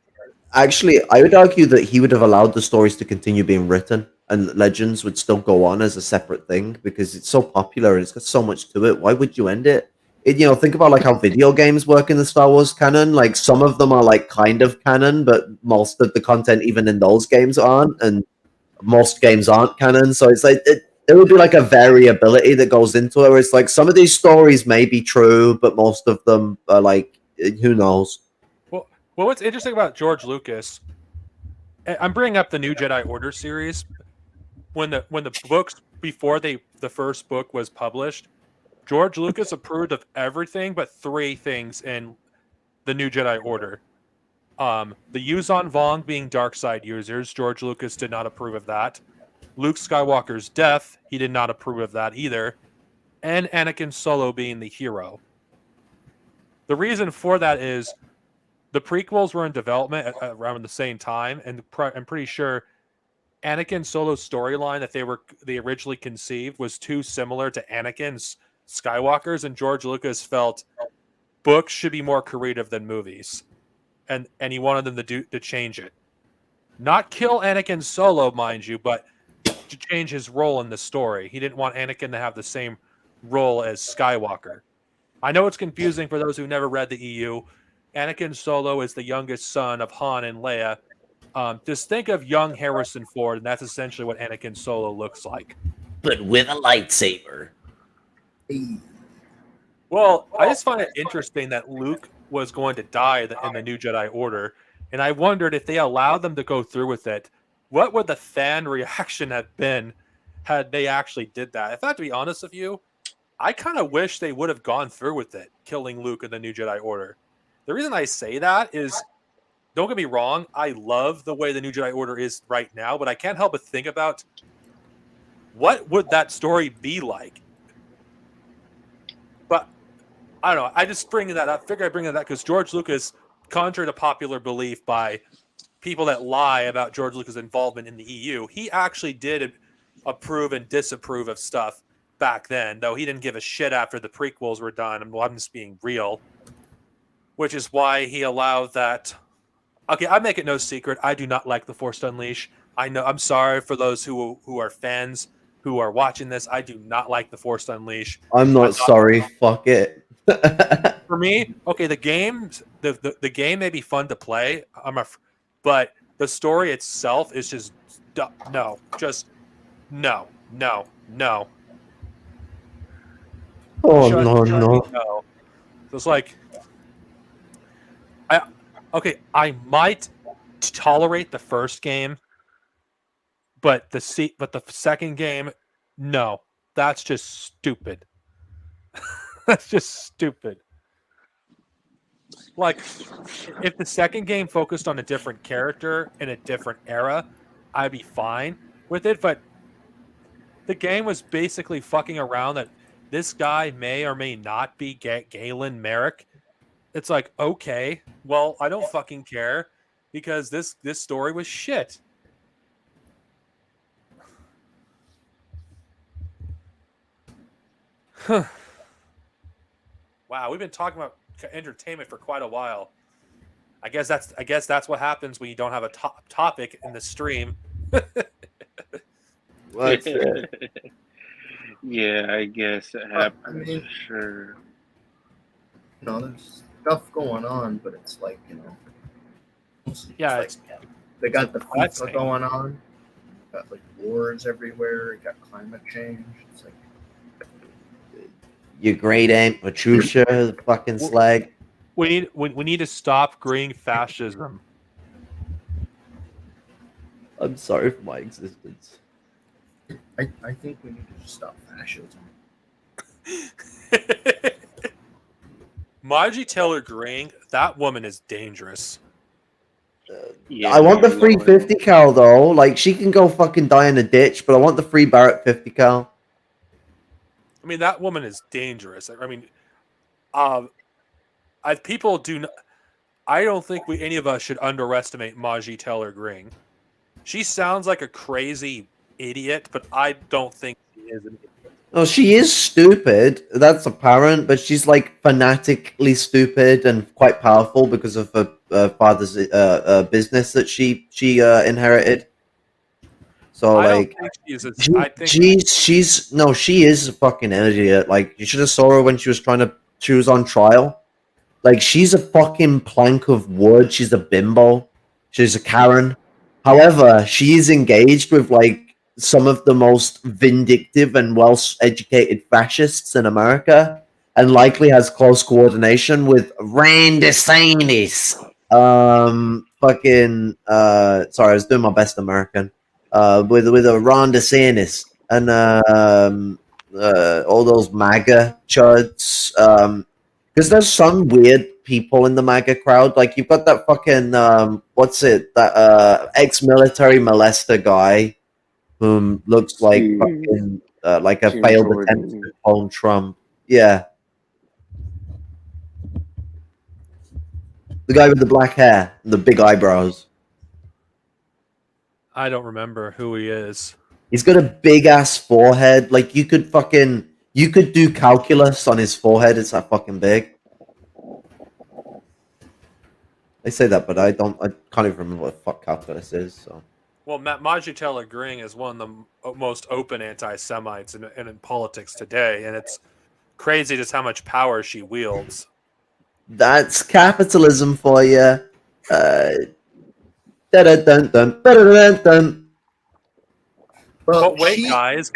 Actually, I would argue that he would have allowed the stories to continue being written, and Legends would still go on as a separate thing because it's so popular and it's got so much to it. Why would you end it? Think about like how video games work in the Star Wars canon. Like some of them are like kind of canon, but most of the content even in those games aren't, and most games aren't canon. So it's like there would be like a variability that goes into it. Where it's like some of these stories may be true, but most of them are like who knows. Well, what's interesting about George Lucas? I'm bringing up the New Jedi Order series. When the books before the first book was published, George Lucas approved of everything but 3 things in the New Jedi Order. The Yuuzhan Vong being dark side users, George Lucas did not approve of that. Luke Skywalker's death, he did not approve of that either. And Anakin Solo being the hero. The reason for that is the prequels were in development around the same time, and I'm pretty sure Anakin Solo's storyline that they originally conceived was too similar to Anakin's Skywalker's, and George Lucas felt books should be more creative than movies, and he wanted them to change it, not kill Anakin Solo, mind you, but to change his role in the story. He didn't want Anakin to have the same role as Skywalker. I know it's confusing for those who never read the EU. Anakin Solo is the youngest son of Han and Leia. Just think of young Harrison Ford, and that's essentially what Anakin Solo looks like. But with a lightsaber. Well, I just find it interesting that Luke was going to die in the New Jedi Order, and I wondered if they allowed them to go through with it, what would the fan reaction have been had they actually did that? If I have to be honest with you, I kind of wish they would have gone through with it, killing Luke in the New Jedi Order. The reason I say that is, don't get me wrong, I love the way the New Jedi Order is right now, but I can't help but think about what would that story be like? But I don't know. I just bring that up. Figure I bring that up because George Lucas, contrary to popular belief by people that lie about George Lucas' involvement in the EU. He actually did approve and disapprove of stuff back then, though he didn't give a shit after the prequels were done. And I'm just being real, which is why he allowed that. Okay, I make it no secret. I do not like The Force Unleashed. I know. I'm sorry for those who are fans who are watching this. I do not like The Force Unleashed. I'm not sorry. Fuck it. For me, okay, the game may be fun to play. But the story itself is just no, just no. Oh Just no. no. So it's like, I might tolerate the first game, but the second game, no, that's just stupid. That's just stupid. Like, if the second game focused on a different character in a different era, I'd be fine with it. But the game was basically fucking around that this guy may or may not be Galen Merrick. It's like, okay, well, I don't fucking care because this story was shit. Wow, we've been talking about entertainment for quite a while. I guess that's what happens when you don't have a topic in the stream. That's it. Yeah, I guess it I happens mean- for sure. You know, there's stuff going on, but it's like, you know, it's Yeah, like, they got the That's FIFA going on. Got like wars everywhere. You got climate change. It's like, Your great aunt Patricia, the fucking slag. We need to stop green fascism. I'm sorry for my existence. I think we need to just stop fascism. Margie Taylor Greene, that woman is dangerous. Yeah, I want the you're free right. 50 cal though. Like she can go fucking die in a ditch, but I want the free Barrett 50 cal. I mean, that woman is dangerous. I mean, people do not. I don't think any of us should underestimate Margie Taylor Greene. She sounds like a crazy idiot, but I don't think she is an idiot. No, she is stupid. That's apparent, but she's like fanatically stupid and quite powerful because of her father's business that she inherited. So I like, don't think she is. she, she is a fucking idiot. Like you should have saw her when she was on trial. Like she's a fucking plank of wood. She's a bimbo. She's a Karen. However, she is engaged with like some of the most vindictive and well-educated fascists in America, and likely has close coordination with Rand DeSantis. sorry, I was doing my best American. With a Ron DeSantis and all those MAGA chuds. Because there's some weird people in the MAGA crowd. Like you've got that fucking that ex-military molester guy whom looks like Jim- fucking like a Jim failed Jordan. attempt to clone Trump. Yeah. The guy with the black hair and the big eyebrows. I don't remember who he is. He's got a big ass forehead. Like you could do calculus on his forehead. It's that fucking big. They say that, but I can't even remember what the fuck calculus is. So Well, Margie Taylor Greene is one of the most open anti-Semites in politics today, and it's crazy just how much power she wields. that's capitalism for you. Dun-dun-dun-dun. Well, But wait, she- guys,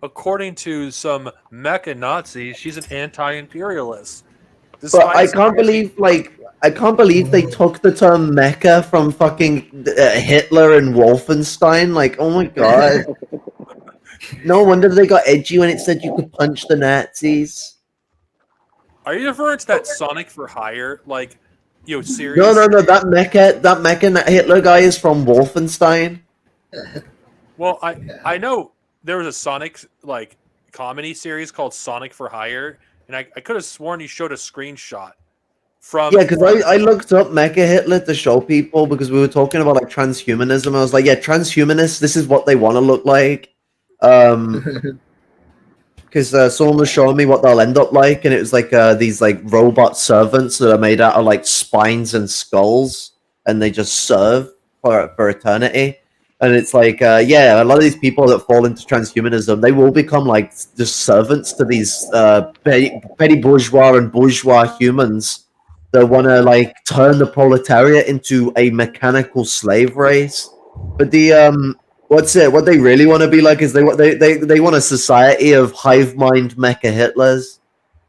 according to some mecha Nazis, she's an anti-imperialist. But I can't believe they took the term mecha from fucking Hitler and Wolfenstein. Like, oh my god. No wonder they got edgy when it said you could punch the Nazis. Are you referring to that Sonic for Hire series? No, that mecha Hitler guy is from Wolfenstein. Well, I know there was a Sonic comedy series called Sonic for Hire, and I could have sworn you showed a screenshot from Yeah, because I looked up Mecha Hitler to show people because we were talking about like transhumanism. I was like, yeah, transhumanists, this is what they want to look like. Because someone was showing me what they'll end up like, and it was like these like robot servants that are made out of like spines and skulls, and they just serve for eternity. And it's like, yeah, a lot of these people that fall into transhumanism, they will become like just servants to these petty bourgeois and bourgeois humans that want to like turn the proletariat into a mechanical slave race. But the what they really want to be like is they want a society of hive mind mecha Hitlers.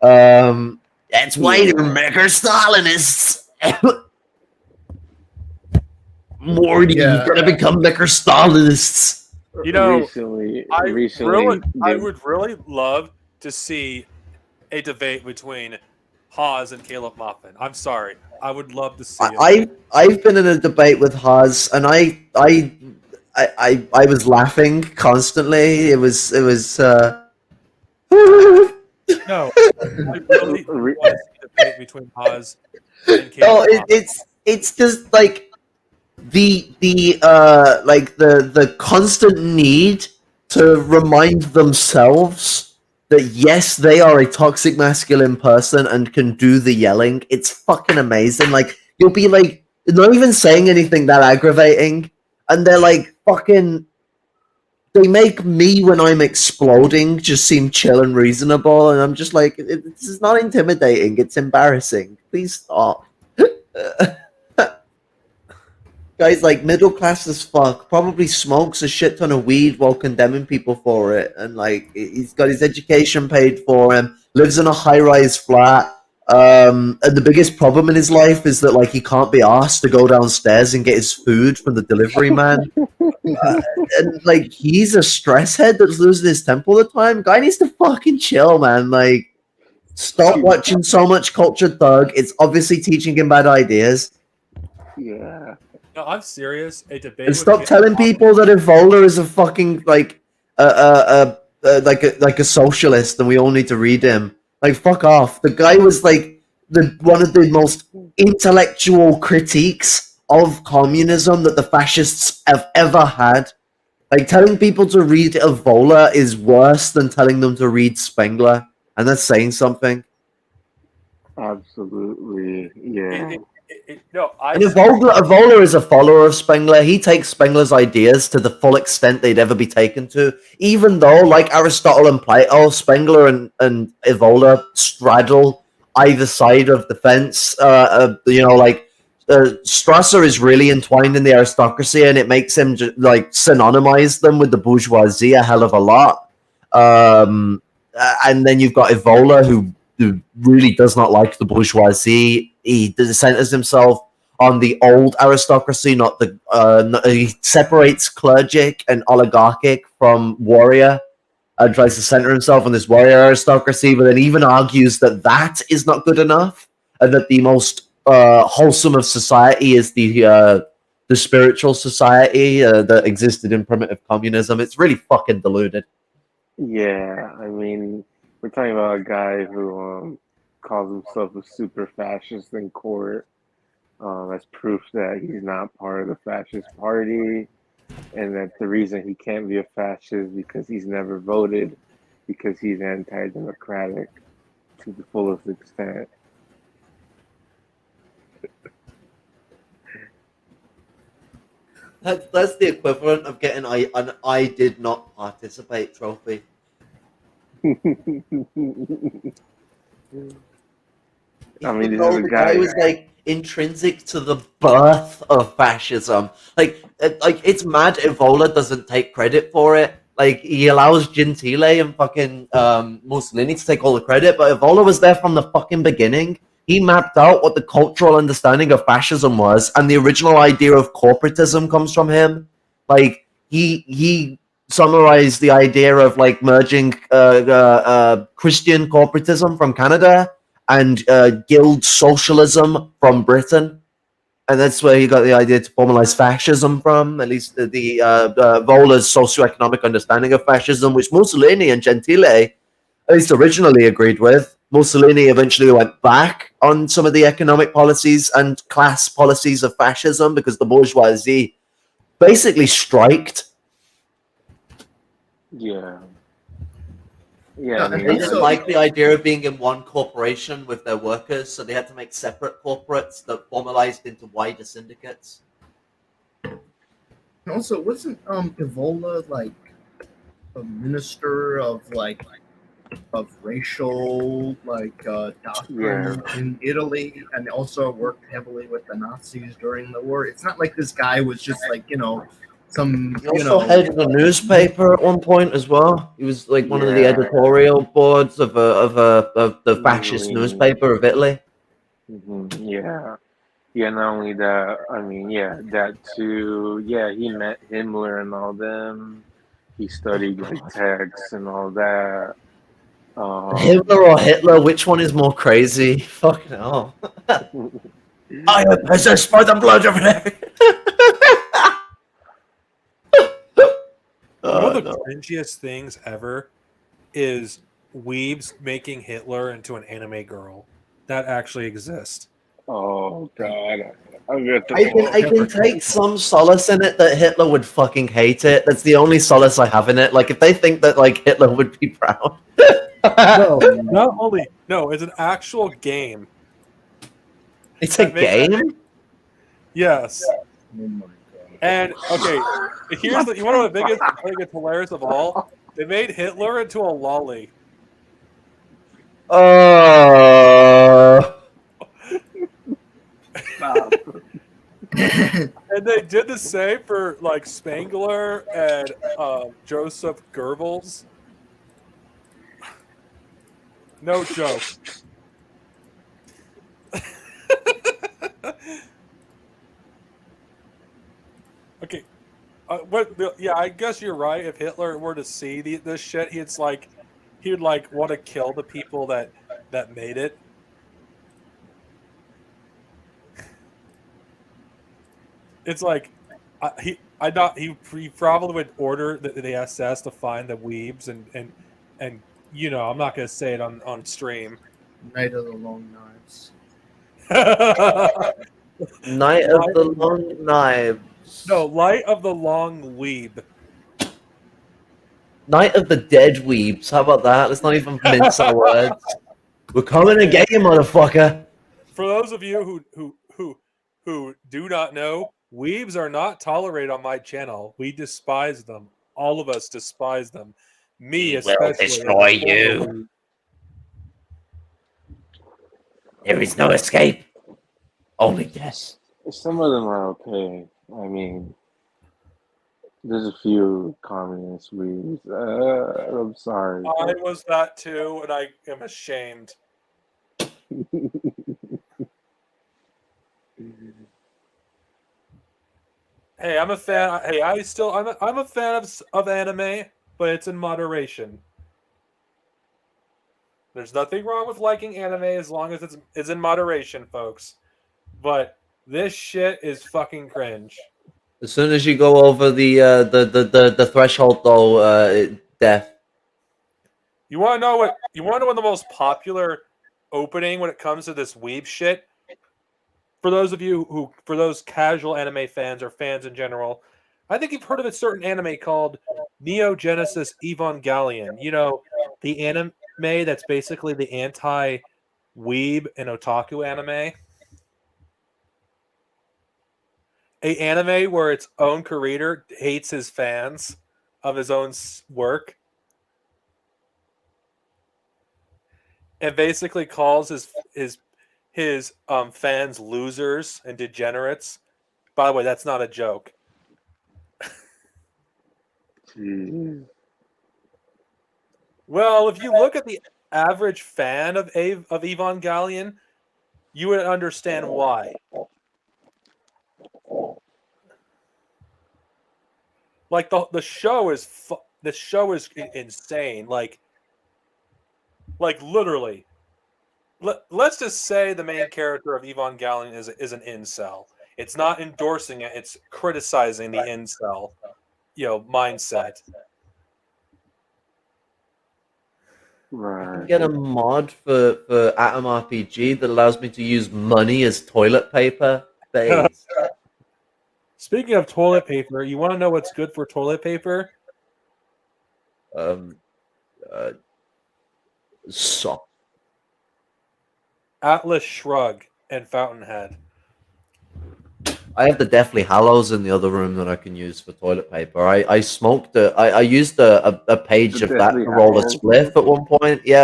That's why they're Mecha Stalinists. Morty, Yeah. you're gonna become Mecha Stalinists. You know, recently, I would really love to see a debate between Haas and Caleb Muffin. I'm sorry, I would love to see it. I've been in a debate with Haas, and I was laughing constantly. It was No, I really want to see a debate between Haas and Caleb no, Muffin. it's just like the constant need to remind themselves that yes, they are a toxic masculine person and can do the yelling. It's fucking amazing. Like you'll be like not even saying anything that aggravating, and they're like fucking. They make me when I'm exploding just seem chill and reasonable, and I'm just like, this is not intimidating. It's embarrassing. Please stop. Guy's like middle class as fuck, probably smokes a shit ton of weed while condemning people for it, and like he's got his education paid for him, lives in a high rise flat, and the biggest problem in his life is that like he can't be asked to go downstairs and get his food from the delivery man, and like he's a stress head that's losing his temper all the time. Guy needs to fucking chill, man. Like stop watching so much Cultured Thug. It's obviously teaching him bad ideas. yeah. No, I'm serious. A debate. And with stop Caleb telling Muffin- people that Evola is a fucking like a socialist, and we all need to read him. Like fuck off. The guy was like one of the most intellectual critiques of communism that the fascists have ever had. Like telling people to read Evola is worse than telling them to read Spengler, and that's saying something. Absolutely, yeah. No, I. And Evola is a follower of Spengler. He takes Spengler's ideas to the full extent they'd ever be taken to. Even though, like Aristotle and Plato, Spengler and Evola straddle either side of the fence. Strasser is really entwined in the aristocracy, and it makes him like synonymize them with the bourgeoisie a hell of a lot. And then you've got Evola, who really does not like the bourgeoisie. He centers himself on the old aristocracy, not the. He separates clergic and oligarchic from warrior, and tries to center himself on this warrior aristocracy. But then even argues that that is not good enough, and that the most wholesome of society is the spiritual society that existed in primitive communism. It's really fucking deluded. Yeah, I mean, we're talking about a guy who calls himself a super fascist in court. That's proof that he's not part of the fascist party, and that the reason he can't be a fascist because he's never voted, because he's anti-democratic to the fullest extent. That's the equivalent of getting an I did not participate trophy. I mean, Even this though is a the guy. guy was like intrinsic to the birth of fascism. Like it's mad Evola doesn't take credit for it. Like he allows Gentile and fucking Mussolini to take all the credit, but Evola was there from the fucking beginning. He mapped out what the cultural understanding of fascism was, and the original idea of corporatism comes from him. Like he summarized the idea of like merging Christian corporatism from Canada and guild socialism from Britain, and that's where he got the idea to formalize fascism from. At least the Vola's socioeconomic understanding of fascism, which Mussolini and Gentile at least originally agreed with. Mussolini eventually went back on some of the economic policies and class policies of fascism because the bourgeoisie basically striked. Yeah. Yeah, I and They mean, didn't also- like the idea of being in one corporation with their workers, so they had to make separate corporates that formalized into wider syndicates. And also, wasn't Evola like a minister of racial doctrine in Italy, and also worked heavily with the Nazis during the war? It's not like this guy was just some He also headed a newspaper at one point as well. He was like one of the Yeah. editorial boards of the fascist Italy. newspaper of Italy. Yeah. Yeah, not only that, I mean, yeah, that too. Yeah, he met Himmler and all them. He studied like texts and all that. Hitler or Hitler, which one is more crazy? Fucking hell. I am possessed by the blood of an One of the cringiest things ever is weebs making Hitler into an anime girl. That actually exists. Oh God, I'm gonna I can take some solace in it that Hitler would fucking hate it. That's the only solace I have in it. Like, if they think that, like, Hitler would be proud. No, not only no, it's an actual game. It's a game? Yes. Oh my god. And okay, here's the you want to know the biggest I think it's hilarious of all? They made Hitler into a lolly. And they did the same for like Spangler and Joseph Goebbels. No joke. Okay. Yeah, I guess you're right. If Hitler were to see this shit, he would like want to kill the people that made it. It's like he probably would order the SS to find the weebs and you know, I'm not gonna say it on stream. Night of the Long Knives. Night of the Long Knives. No, Light of the Long Weeb. Night of the Dead Weebs. How about that? Let's not even mince our words. We're coming to get you, motherfucker. For those of you who do not know, weebs are not tolerated on my channel. We despise them. All of us despise them. Me We will especially. destroy you. There is no escape. Only death. Some of them are okay. I mean, there's a few communist weeds. I'm sorry. I was that too, and I am ashamed. Hey, I'm a fan. Hey, I'm a fan of anime, but it's in moderation. There's nothing wrong with liking anime as long as it's in moderation, folks. But this shit is fucking cringe. As soon as you go over the threshold, though, death. You want to know what? You want to know what the most popular opening when it comes to this weeb shit? For those of you for those casual anime fans or fans in general, I think you've heard of a certain anime called Neo Genesis Evangelion. You know, the anime that's basically the anti-weeb and otaku anime. A anime where its own creator hates his fans of his own work. And basically calls his fans losers and degenerates. By the way, that's not a joke. Jeez. Well, if you look at the average fan of Evangelion, you would understand why. Like the show is insane. Like literally. Let's just say the main character of Evangelion is an incel. It's not endorsing it; it's criticizing the incel, mindset. Right. get a mod for Atom RPG that allows me to use money as toilet paper. Based. Speaking of toilet paper, you want to know what's good for toilet paper? um, so Atlas Shrug and Fountainhead. I have the Deathly Hallows in the other room that I can use for toilet paper. I smoked I used a page The of that Deathly to roll a Hallows? spliff at one point. Yeah,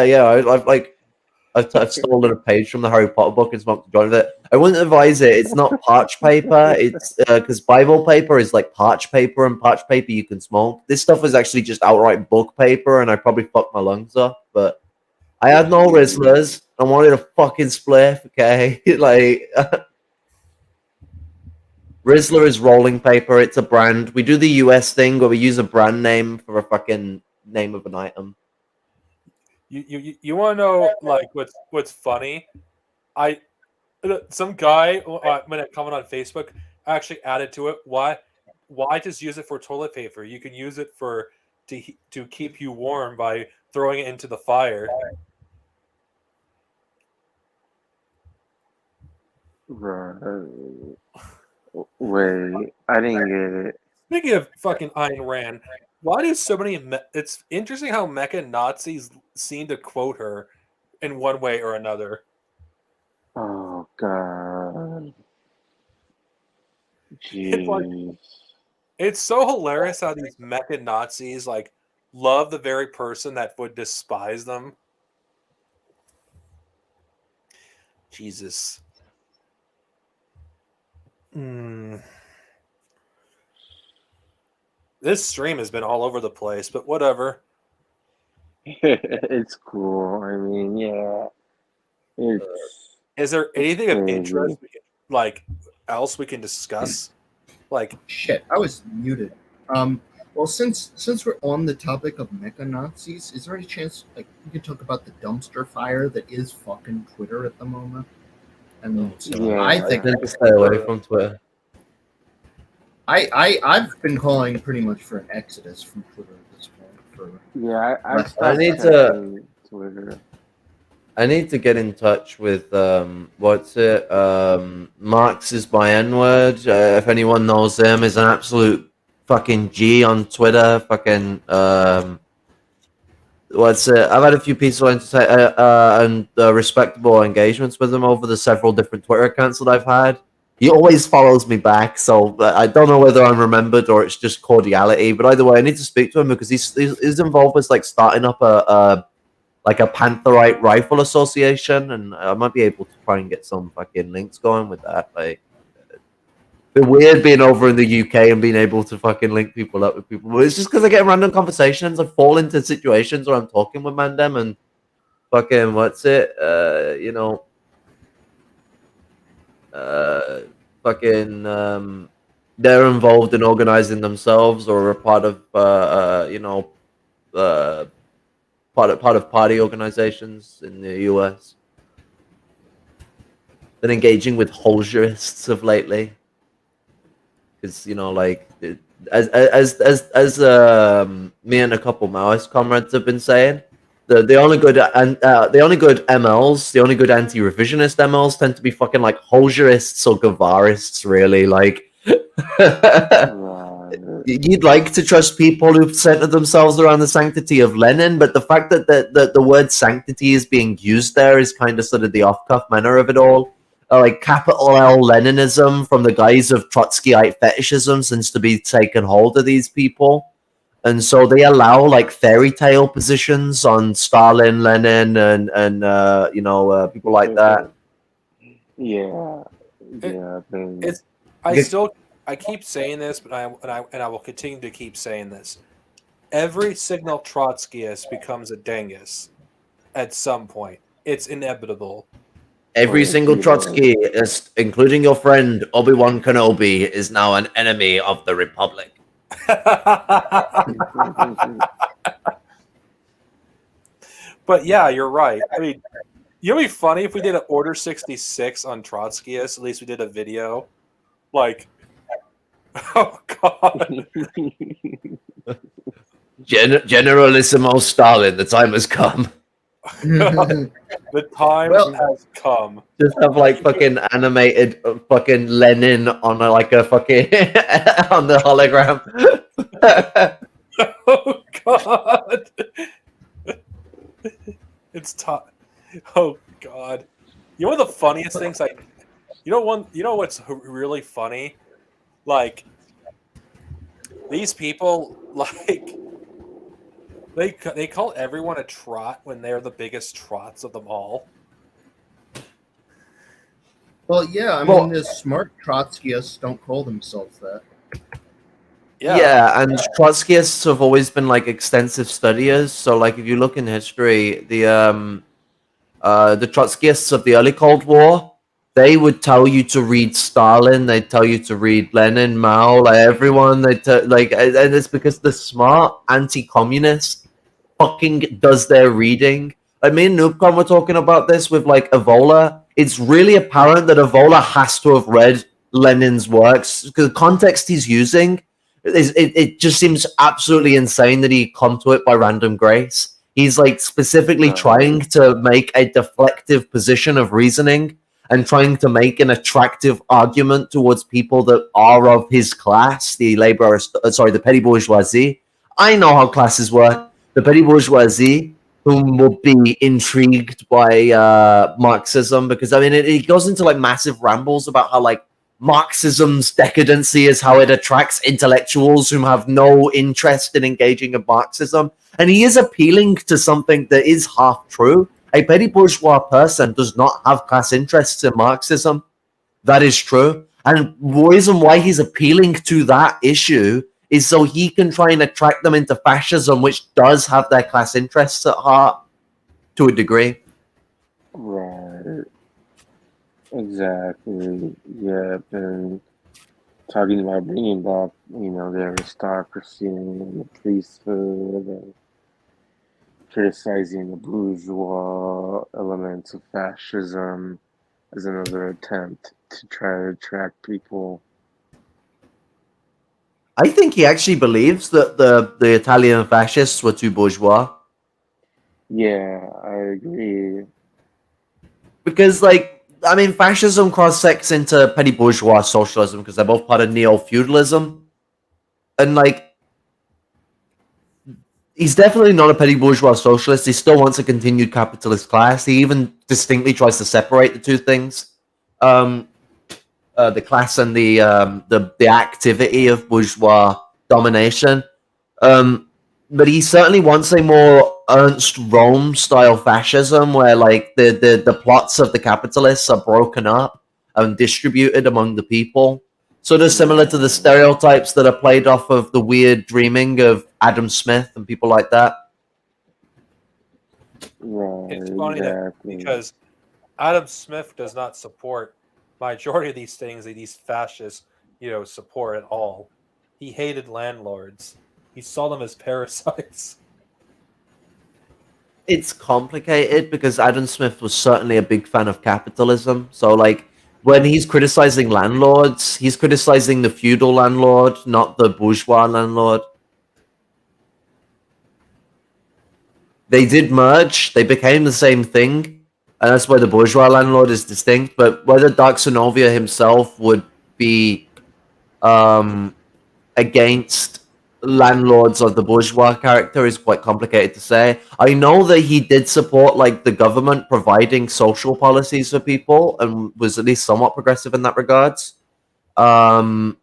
I've stolen a page from the Harry Potter book and smoked a joint of it. I wouldn't advise it. It's not parch paper. It's because Bible paper is like parch paper, and parch paper you can smoke. This stuff is actually just outright book paper, and I probably fucked my lungs up. But I had no Rizzlers. I wanted a fucking spliff. Okay, like. Rizzler is rolling paper. It's a brand. We do the US thing where we use a brand name for a fucking name of an item. You want to know like what's funny? Some guy when it comment on Facebook actually added to it why just use it for toilet paper? You can use it for to keep you warm by throwing it into the fire. Right. Wait, I didn't get it. Speaking of fucking Ayn Rand, why do so many? It's interesting how mecha Nazis seem to quote her in one way or another. Oh God. It's like- Jeez. It's so hilarious how these mecha Nazis like love the very person that would despise them. Jesus. This stream has been all over the place, but whatever. It's cool. I mean, yeah. It's Is there anything of Crazy. interest else we can discuss? Like, Shit, I was muted. Well, since we're on the topic of mecha Nazis, is there any chance like we could talk about the dumpster fire that is fucking Twitter at the moment? And so Yeah. I think Then stay away from Twitter. I've been calling pretty much for an exodus from Twitter at this point. yeah. I I stopped need to- checking Twitter. I need to get in touch with Marx is my N-word. If anyone knows him, is an absolute fucking G on Twitter. Fucking I've had a few pieces of respectable engagements with him over the several different Twitter accounts that I've had. He always follows me back, so I don't know whether I'm remembered or it's just cordiality. But either way, I need to speak to him because he's involved with like starting up a Pantherite Rifle Association, and I might be able to try and get some fucking links going with that. Like, it's been weird being over in the UK and being able to fucking link people up with people. But it's just because I get random conversations. I fall into situations where I'm talking with Mandem and fucking they're involved in organizing themselves or a part of part of party organizations in the US. Been engaging with Holgerists of lately, because as me and a couple Maoist comrades have been saying, the only good MLs, the only good anti-revisionist MLs tend to be fucking like Holgerists or Guevarists, really. Like, Right. you'd like to trust people who've centered themselves around the sanctity of Lenin, but the fact that the word sanctity is being used there is kind of sort of the off-cuff manner of it all. Like capital L Leninism from the guise of Trotskyite fetishism seems to be taking hold of these people. And so they allow like fairy tale positions on Stalin, Lenin, and people like that. Yeah. Yeah. it's I keep saying this, but I will continue to keep saying this. Every signal Trotskyist becomes a Dengus at some point. It's inevitable. Every single Yeah. Trotskyist, including your friend Obi-Wan Kenobi, is now an enemy of the Republic. But yeah, you're right. I mean, you know, it'd be funny if we did an Order 66 on Trotskyists. At least we did a video. Like, oh god, Generalissimo Stalin, the time has come. The time Well- has come. Just have like fucking animated fucking Lenin on like a fucking on the hologram. Oh God! It's time. Oh God! You know what the funniest things You know what's really funny? Like these people, like they call everyone a trot when they're the biggest trots of them all. Well, yeah, I Well- mean, the smart Trotskyists don't call themselves that. Yeah, and Trotskyists have always been like extensive studiers. So, like, if you look in history, the Trotskyists of the early Cold War, they would tell you to read Stalin. They'd tell you to read Lenin, Mao, like everyone. And it's because the smart anti-communist fucking does their reading. Like me and Noobcon were talking about this with like Evola. It's really apparent that Evola has to have read Lenin's works because the context he's using it just seems absolutely insane that he come to it by random grace. He's like specifically trying to make a deflective position of reasoning and trying to make an attractive argument towards people that are of his class, the the petty bourgeoisie. I know how classes work. The petty bourgeoisie, whom will be intrigued by Marxism, because I mean, it goes into like massive rambles about how like Marxism's decadency is how it attracts intellectuals who have no interest in engaging in Marxism. And he is appealing to something that is half true. A petty bourgeois person does not have class interests in Marxism. That is true. And the reason why he's appealing to that issue is so he can try and attract them into fascism, which does have their class interests at heart to a degree. Right. Exactly. Yep. And talking about bringing back, the aristocracy and the priesthood, and criticizing the bourgeois elements of fascism as another attempt to try to attract people. I think he actually believes that the Italian fascists were too bourgeois. Yeah, I agree. Because, like, I mean, fascism cross-sects into petty bourgeois socialism because they're both part of neo-feudalism. And, like, he's definitely not a petty bourgeois socialist. He still wants a continued capitalist class. He even distinctly tries to separate the two things. The class and the activity of bourgeois domination. But he certainly wants a more Ernst Röhm style fascism where like the plots of the capitalists are broken up and distributed among the people. Sort of similar to the stereotypes that are played off of the weird dreaming of Adam Smith and people like that. Right. It's funny exactly. because Adam Smith does not support majority of these things that these fascists, support at all. He hated landlords. He saw them as parasites. It's complicated because Adam Smith was certainly a big fan of capitalism. So, like, when he's criticizing landlords, he's criticizing the feudal landlord, not the bourgeois landlord. They did merge, they became the same thing, and that's why the bourgeois landlord is distinct. But whether Dark Sonovia himself would be against landlords of the bourgeois character is quite complicated to say. I know that he did support like the government providing social policies for people and was at least somewhat progressive in that regards. But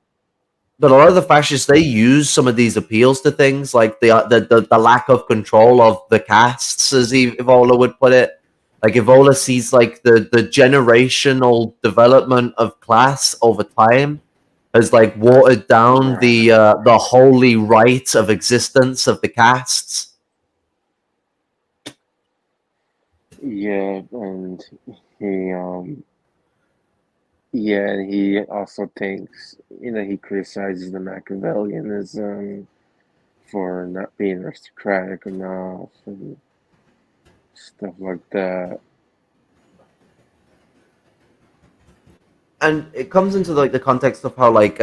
a lot of the fascists, they use some of these appeals to things like the lack of control of the castes, as Evola would put it. Like Evola sees like the generational development of class over time has like watered down the holy right of existence of the castes. Yeah, and he he also thinks, he criticizes the Machiavellianism for not being aristocratic enough and stuff like that. And it comes into like the context of how like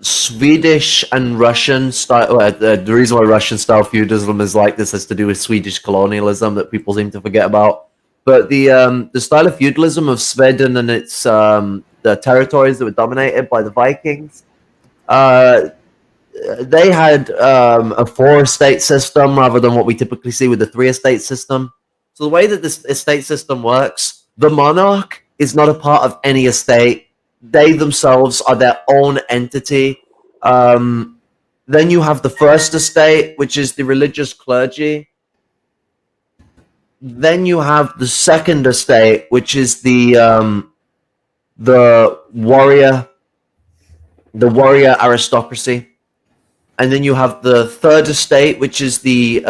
Swedish and Russian style. The reason why Russian style feudalism is like this has to do with Swedish colonialism that people seem to forget about. But the style of feudalism of Sweden and its the territories that were dominated by the Vikings, they had a 4-estate system rather than what we typically see with the 3-estate system. So the way that this estate system works, the monarch is not a part of any estate. They themselves are their own entity. Then you have the first estate, which is the religious clergy. Then you have the second estate, which is the warrior aristocracy. And then you have the third estate, which is the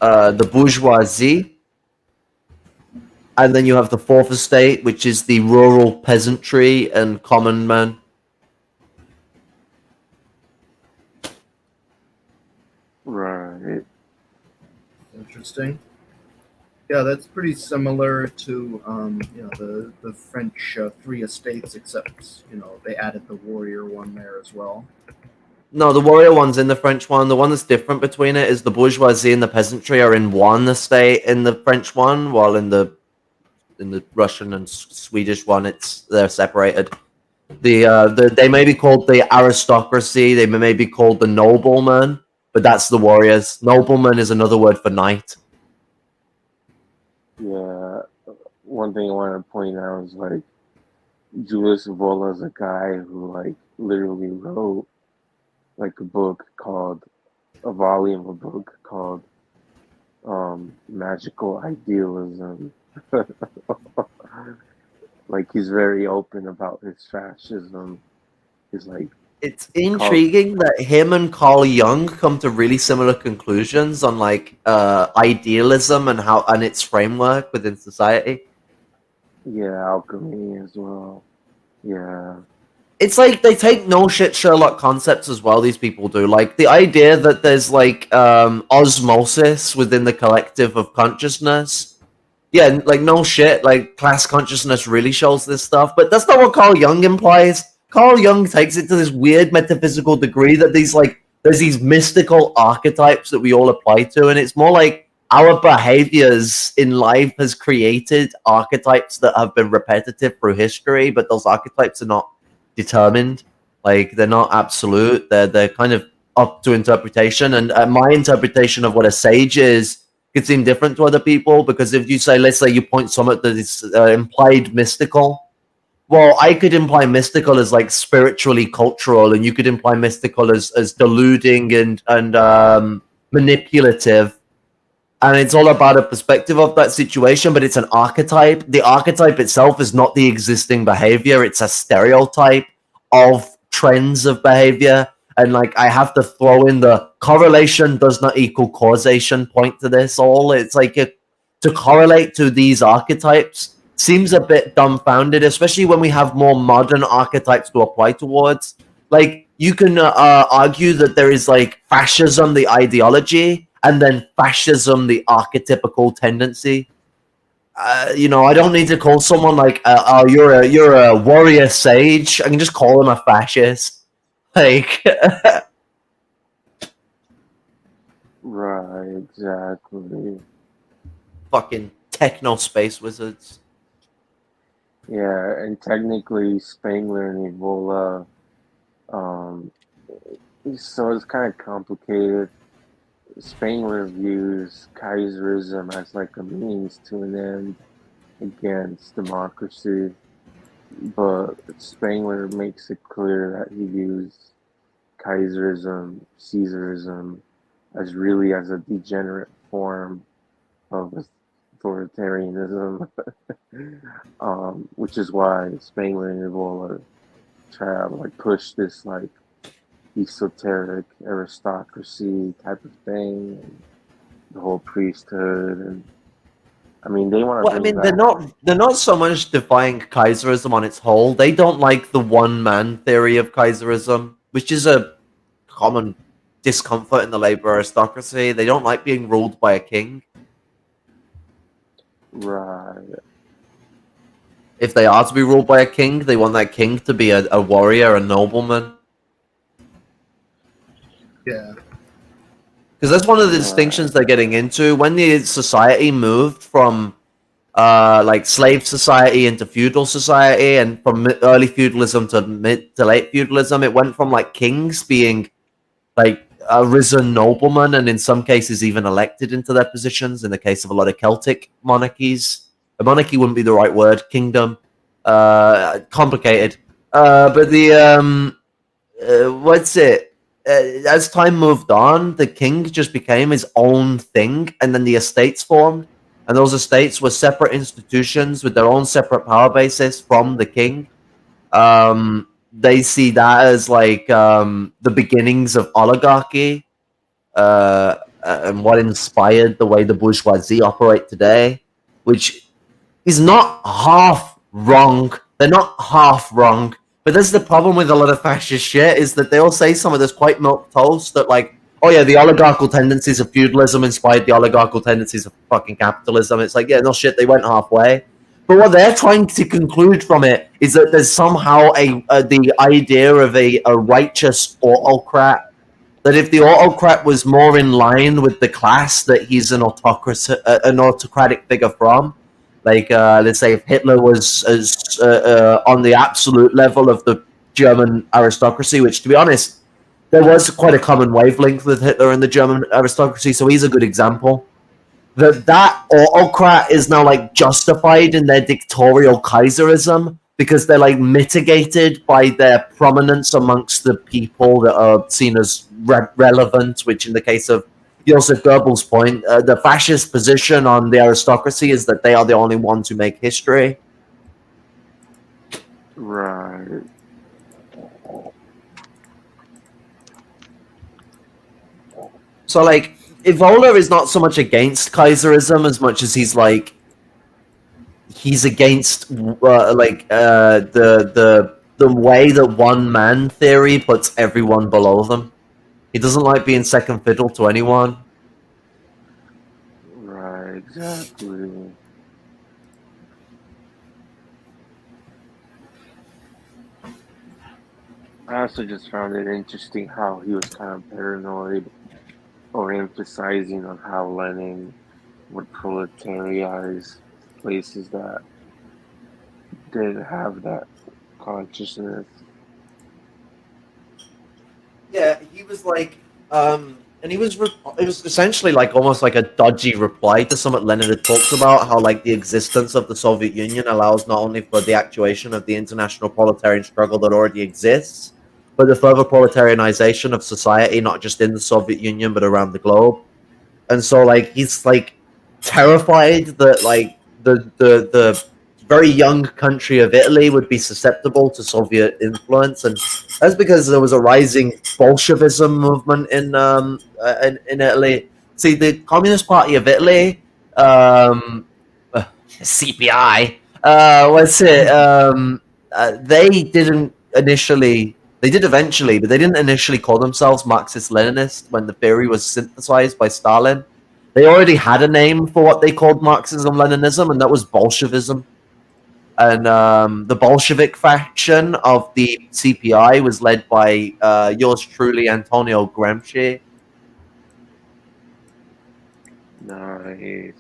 bourgeoisie. And then you have the fourth estate, which is the rural peasantry and common men. Right. Interesting. Yeah, that's pretty similar to the French 3 estates, except they added the warrior one there as well. No, the warrior one's in the French one. The one that's different between it is the bourgeoisie and the peasantry are in one estate in the French one, while in the Russian and Swedish one, they're separated. They may be called the aristocracy. They may be called the noblemen, but that's the warriors. Nobleman is another word for knight. Yeah. One thing I want to point out is like Julius Evola is a guy who like literally wrote like a book called Magical Idealism. Like he's very open about his fascism. He's like, it's intriguing that him and Carl Jung come to really similar conclusions on like idealism and its framework within society. Yeah, alchemy as well. Yeah. It's like they take no shit Sherlock concepts as well. These people do, like the idea that there's like osmosis within the collective of consciousness. Yeah, like no shit. Like class consciousness really shows this stuff, but that's not what Carl Jung implies. Carl Jung takes it to this weird metaphysical degree that there's these mystical archetypes that we all apply to, and it's more like our behaviors in life has created archetypes that have been repetitive through history, but those archetypes are not determined. Like they're not absolute. They're kind of up to interpretation, and my interpretation of what a sage is could seem different to other people, because if you say, let's say you point something that is implied mystical, well, I could imply mystical as like spiritually cultural, and you could imply mystical as deluding and manipulative. And it's all about a perspective of that situation, but it's an archetype. The archetype itself is not the existing behavior. It's a stereotype of trends of behavior. And like, I have to throw in the correlation does not equal causation point to this all. It's like to correlate to these archetypes seems a bit dumbfounded, especially when we have more modern archetypes to apply towards. Like, you can argue that there is like fascism, the ideology, and then fascism, the archetypical tendency. I don't need to call someone like, "Oh, you're a warrior sage." I can just call him a fascist. Like, right, exactly. fucking techno space wizards. Yeah, and technically Spengler and Evola, so it's kind of complicated. Spengler views Kaiserism as like a means to an end against democracy, but Spengler makes it clear that he views Kaiserism, Caesarism, as really as a degenerate form of authoritarianism, which is why Spengler and Evola try to like push this like esoteric aristocracy type of thing, and the whole priesthood, and I mean they want to. Well, I mean, they're not so much defying Kaiserism on its whole. They don't like the one man theory of Kaiserism, which is a common discomfort in the labor aristocracy. They don't like being ruled by a king. Right. If they are to be ruled by a king, they want that king to be a warrior, a nobleman. Yeah. Because that's one of the distinctions they're getting into. When the society moved from like slave society into feudal society, and from early feudalism to mid to late feudalism, it went from like kings being like a risen noblemen, and in some cases even elected into their positions. In the case of a lot of Celtic monarchies, a monarchy wouldn't be the right word. Kingdom, complicated. But the what's it? As time moved on, the king just became his own thing, and then the estates formed, and those estates were separate institutions with their own separate power bases from the king. They see that as like the beginnings of oligarchy, and what inspired the way the bourgeoisie operate today, which is not half wrong. They're not half wrong. But that's the problem with a lot of fascist shit, is that they all say some of this quite milquetoast that like, oh yeah, the oligarchical tendencies of feudalism inspired the oligarchical tendencies of fucking capitalism. It's like, yeah, no shit, they went halfway. But what they're trying to conclude from it is that there's somehow the idea of a righteous autocrat, that if the autocrat was more in line with the class that he's an autocratic figure from, like, let's say if Hitler was on the absolute level of the German aristocracy, which, to be honest, there was quite a common wavelength with Hitler and the German aristocracy, so he's a good example. That autocrat is now, like, justified in their dictatorial Kaiserism because they're, like, mitigated by their prominence amongst the people that are seen as relevant, which in the case of Joseph Goebbels' point, the fascist position on the aristocracy is that they are the only ones who make history. Right. So, like, Evola is not so much against Kaiserism as much as he's against the way that one man theory puts everyone below them. He doesn't like being second fiddle to anyone. Right, exactly. I also just found it interesting how he was kind of paranoid or emphasizing on how Lenin would proletarize places that didn't have that consciousness. Yeah, he was like, and it was essentially like almost like a dodgy reply to something Lenin had talked about, how like the existence of the Soviet Union allows not only for the actuation of the international proletarian struggle that already exists, but the further proletarianization of society, not just in the Soviet Union, but around the globe. And so like, he's like terrified that like the very young country of Italy would be susceptible to Soviet influence, and that's because there was a rising Bolshevism movement in Italy. See, the Communist Party of Italy, CPI, they did eventually, but they didn't initially call themselves Marxist-Leninist when the theory was synthesized by Stalin. They already had a name for what they called Marxism-Leninism, and that was Bolshevism. And the Bolshevik faction of the CPI was led by yours truly, Antonio Gramsci. Nice.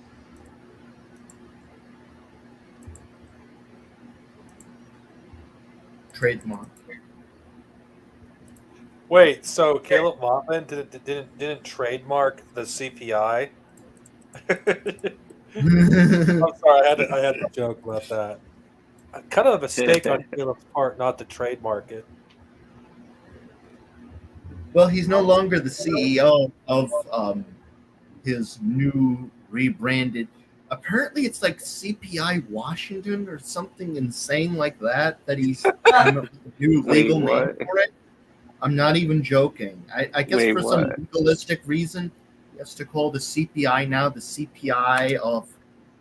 Trademark. Wait, so Caleb Moffman didn't trademark the CPI? I'm sorry, I had to joke about that. Kind of a mistake on Caleb's part not to trademark it. Well, he's no longer the CEO of his new rebranded. Apparently, it's like CPI Washington or something insane like that. That he's new legal name for it. I'm not even joking. I guess for some legalistic reason, he has to call the CPI now the CPI of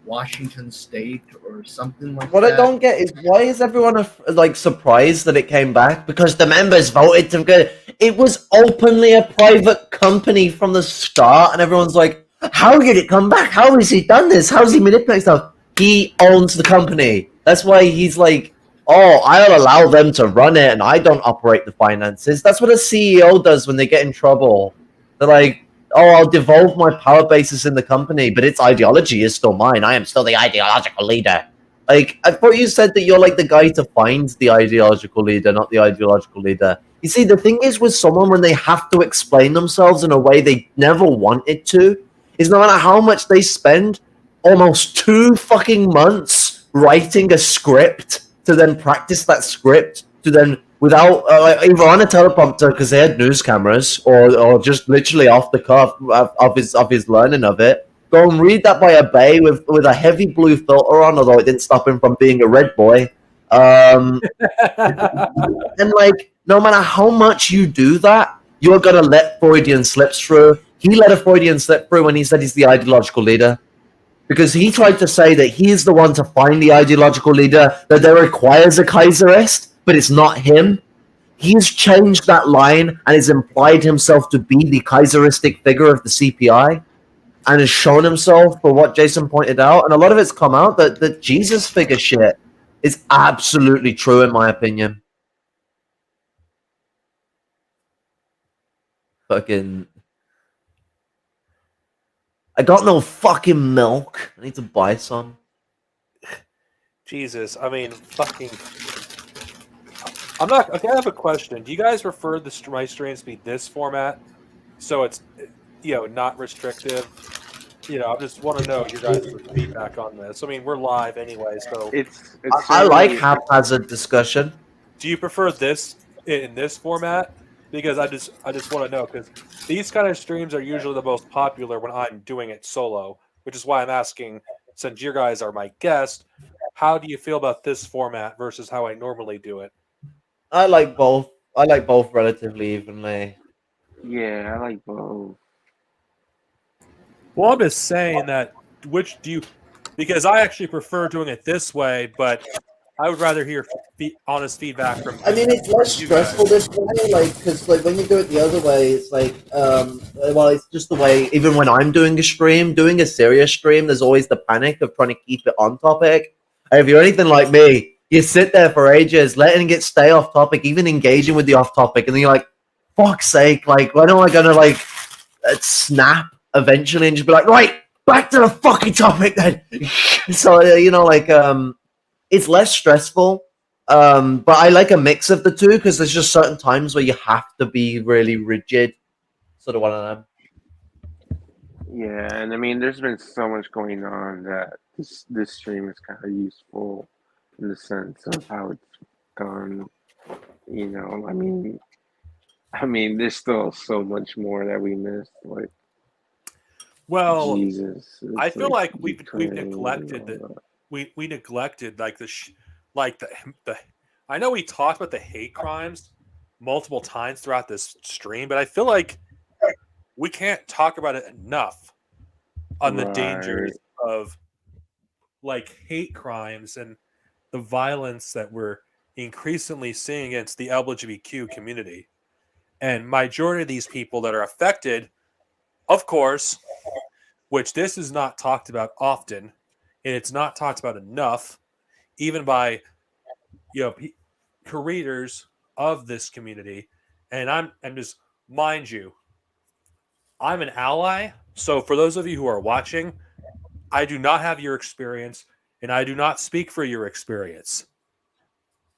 Washington State or something like that. What I don't get is why is everyone like surprised that it came back? Because the members voted to go. It was openly a private company from the start, and everyone's like, "How did it come back? How has he done this? How has he manipulated stuff?" He owns the company. That's why he's like, oh, I'll allow them to run it and I don't operate the finances. That's what a CEO does when they get in trouble. They're like, oh, I'll devolve my power basis in the company, but its ideology is still mine. I am still the ideological leader. Like, I thought you said that you're like the guy to find the ideological leader, not the ideological leader. You see, the thing is with someone when they have to explain themselves in a way they never wanted to, is no matter how much they spend, almost 2 fucking months writing a script to then practice that script to then without either on a teleprompter because they had news cameras or just literally off the cuff of his learning of it. Go and read that by a bay with a heavy blue filter on, although it didn't stop him from being a red boy. And like, no matter how much you do that, you're gonna let Freudian slips through. He let a Freudian slip through when he said he's the ideological leader. Because he tried to say that he's the one to find the ideological leader, that there requires a Kaiserist, but it's not him. He's changed that line and has implied himself to be the Kaiseristic figure of the CPI and has shown himself for what Jason pointed out. And a lot of it's come out that the Jesus figure shit is absolutely true, in my opinion. Fucking... I got no fucking milk. I need to buy some. Jesus, I mean, fucking. I'm not. Okay, I have a question. Do you guys prefer my streams to be this format, so it's, not restrictive? I just want to know your guys' feedback on this. I mean, we're live anyway, so It's I like haphazard discussion. do you prefer this in this format? Because I just want to know, because these kind of streams are usually the most popular when I'm doing it solo, which is why I'm asking, since you guys are my guest, how do you feel about this format versus how I normally do it? I like both. I like both relatively evenly. Yeah, I like both. Well, I'm just saying that, which do you, because I actually prefer doing it this way, but I would rather hear honest feedback from. I mean, it's less stressful this way, like, because like when you do it the other way, it's like, well, it's just the way. Even when I'm doing a serious stream, there's always the panic of trying to keep it on topic. And if you're anything like me, you sit there for ages, letting it stay off topic, even engaging with the off topic, and then you're like, "Fuck's sake! Like, when am I gonna like snap eventually and just be like, right, back to the fucking topic then?" So it's less stressful, but I like a mix of the two because there's just certain times where you have to be really rigid. Sort of one of them. Yeah, and I mean, there's been so much going on that this stream is kind of useful in the sense of how it's gone. I mean, there's still so much more that we missed. Like, Well, Jesus, I feel like we've Ukraine neglected and all that. we neglected like the. I know we talked about the hate crimes multiple times throughout this stream, but I feel like we can't talk about it enough on the dangers of like hate crimes and the violence that we're increasingly seeing against the LGBTQ community. And majority of these people that are affected, of course, which this is not talked about often, and it's not talked about enough, even by creators of this community. And I'm just, mind you, I'm an ally. So for those of you who are watching, I do not have your experience, and I do not speak for your experience.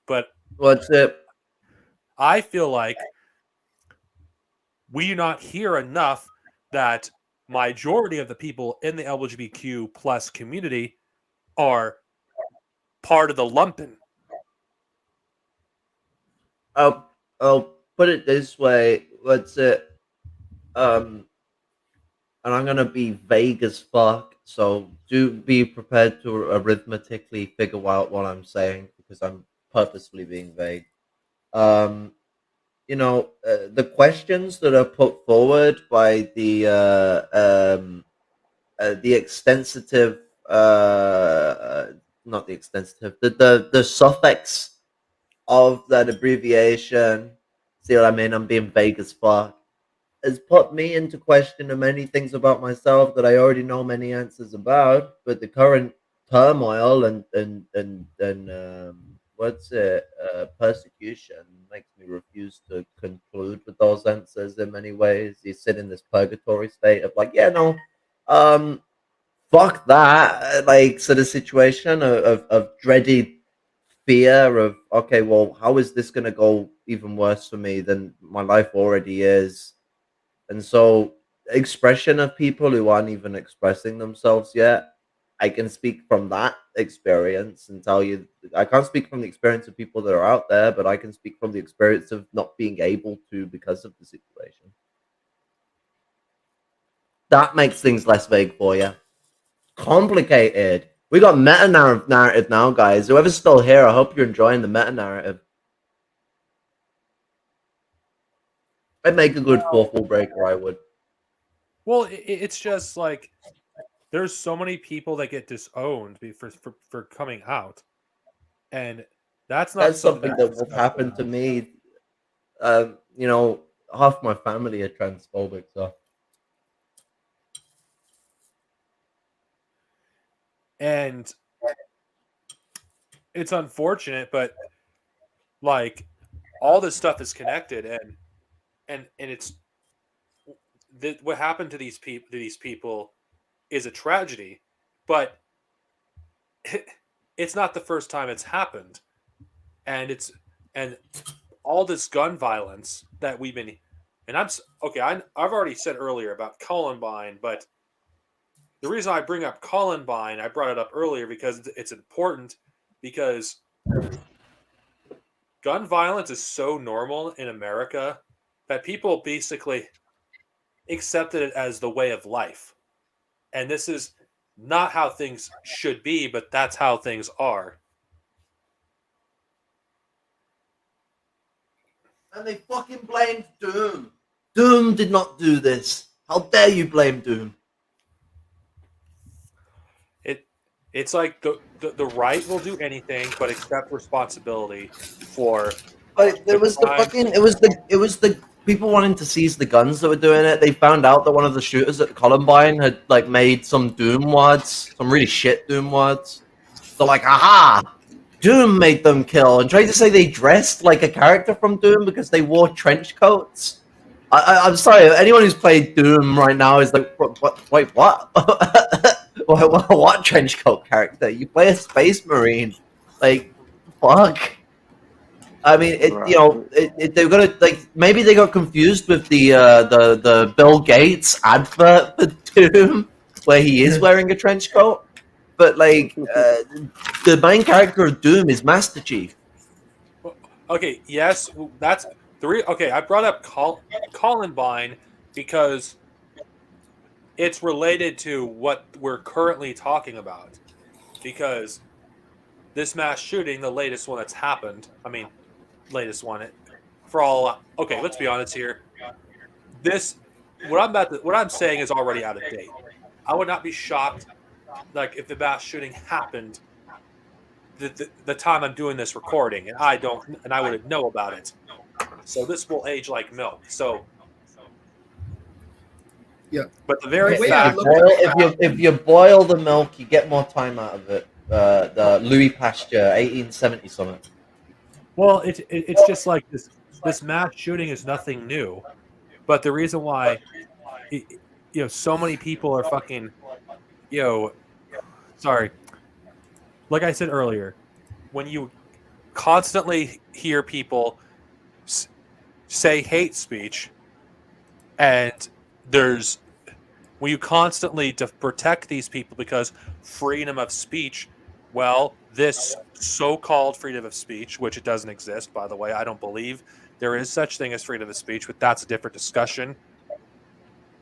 But What's it? I feel like we do not hear enough that majority of the people in the LGBTQ plus community are part of the lumpen. I'll put it this way. What's it? And I'm gonna be vague as fuck. So do be prepared to arithmetically figure out what I'm saying because I'm purposefully being vague. The questions that are put forward by the extensive, not the extensive, the suffix of that abbreviation. See what I mean? I'm being vague as fuck. Has put me into question of many things about myself that I already know many answers about, but the current turmoil and what's it persecution makes me refuse to conclude with those answers in many ways. You sit in this purgatory state of like, yeah, no, fuck that, like sort of situation of dreaded fear of, okay, well, how is this going to go even worse for me than my life already is? And so expression of people who aren't even expressing themselves yet, I can speak from that experience and tell you, I can't speak from the experience of people that are out there, but I can speak from the experience of not being able to because of the situation. That makes things less vague for you. Complicated. We got meta narrative now, guys. Whoever's still here, I hope you're enjoying the meta narrative. I'd make a good fourth wall breaker, I would. Well, it's just like there's so many people that get disowned for coming out, and that's not That's something that will happen to me. You know, half my family are transphobic, so. And it's unfortunate, but like all this stuff is connected, and it's what happened to these people is a tragedy, but it's not the first time it's happened, and all this gun violence that we've been, and I've already said earlier about Columbine, but the reason I bring up Columbine, I brought it up earlier because it's important, because gun violence is so normal in America that people basically accepted it as the way of life. And this is not how things should be, but that's how things are. And they fucking blamed Doom. Doom did not do this. How dare you blame Doom? It's like the right will do anything but accept responsibility for. But it was the people wanting to seize the guns that were doing it. They found out that one of the shooters at Columbine had like made some Doom words, some really shit Doom words. They're like, aha! Doom made them kill, and tried to say they dressed like a character from Doom because they wore trench coats. I'm sorry, anyone who's played Doom right now is like, wait, what? What trench coat character? You play a space marine, like, fuck. I mean, they're gonna like maybe they got confused with the Bill Gates advert for Doom, where he is wearing a trench coat. But like, the main character of Doom is Master Chief. Okay, yes, that's okay. I brought up Columbine because it's related to what we're currently talking about. Because this mass shooting, the latest one that's happened, latest one, okay, let's be honest here. What I'm saying is already out of date. I would not be shocked, like, if the mass shooting happened the time I'm doing this recording, and I wouldn't know about it. So this will age like milk. So, yeah. But the very The way fact, if you boil the milk, you get more time out of it. The Louis Pasteur, 1870 something. well, it's just like this mass shooting is nothing new, but the reason why, so many people are fucking, sorry. Like I said earlier, when you constantly hear people say hate speech, and when you constantly protect these people because freedom of speech, well, this so-called freedom of speech, which it doesn't exist, by the way, I don't believe there is such thing as freedom of speech, but that's a different discussion.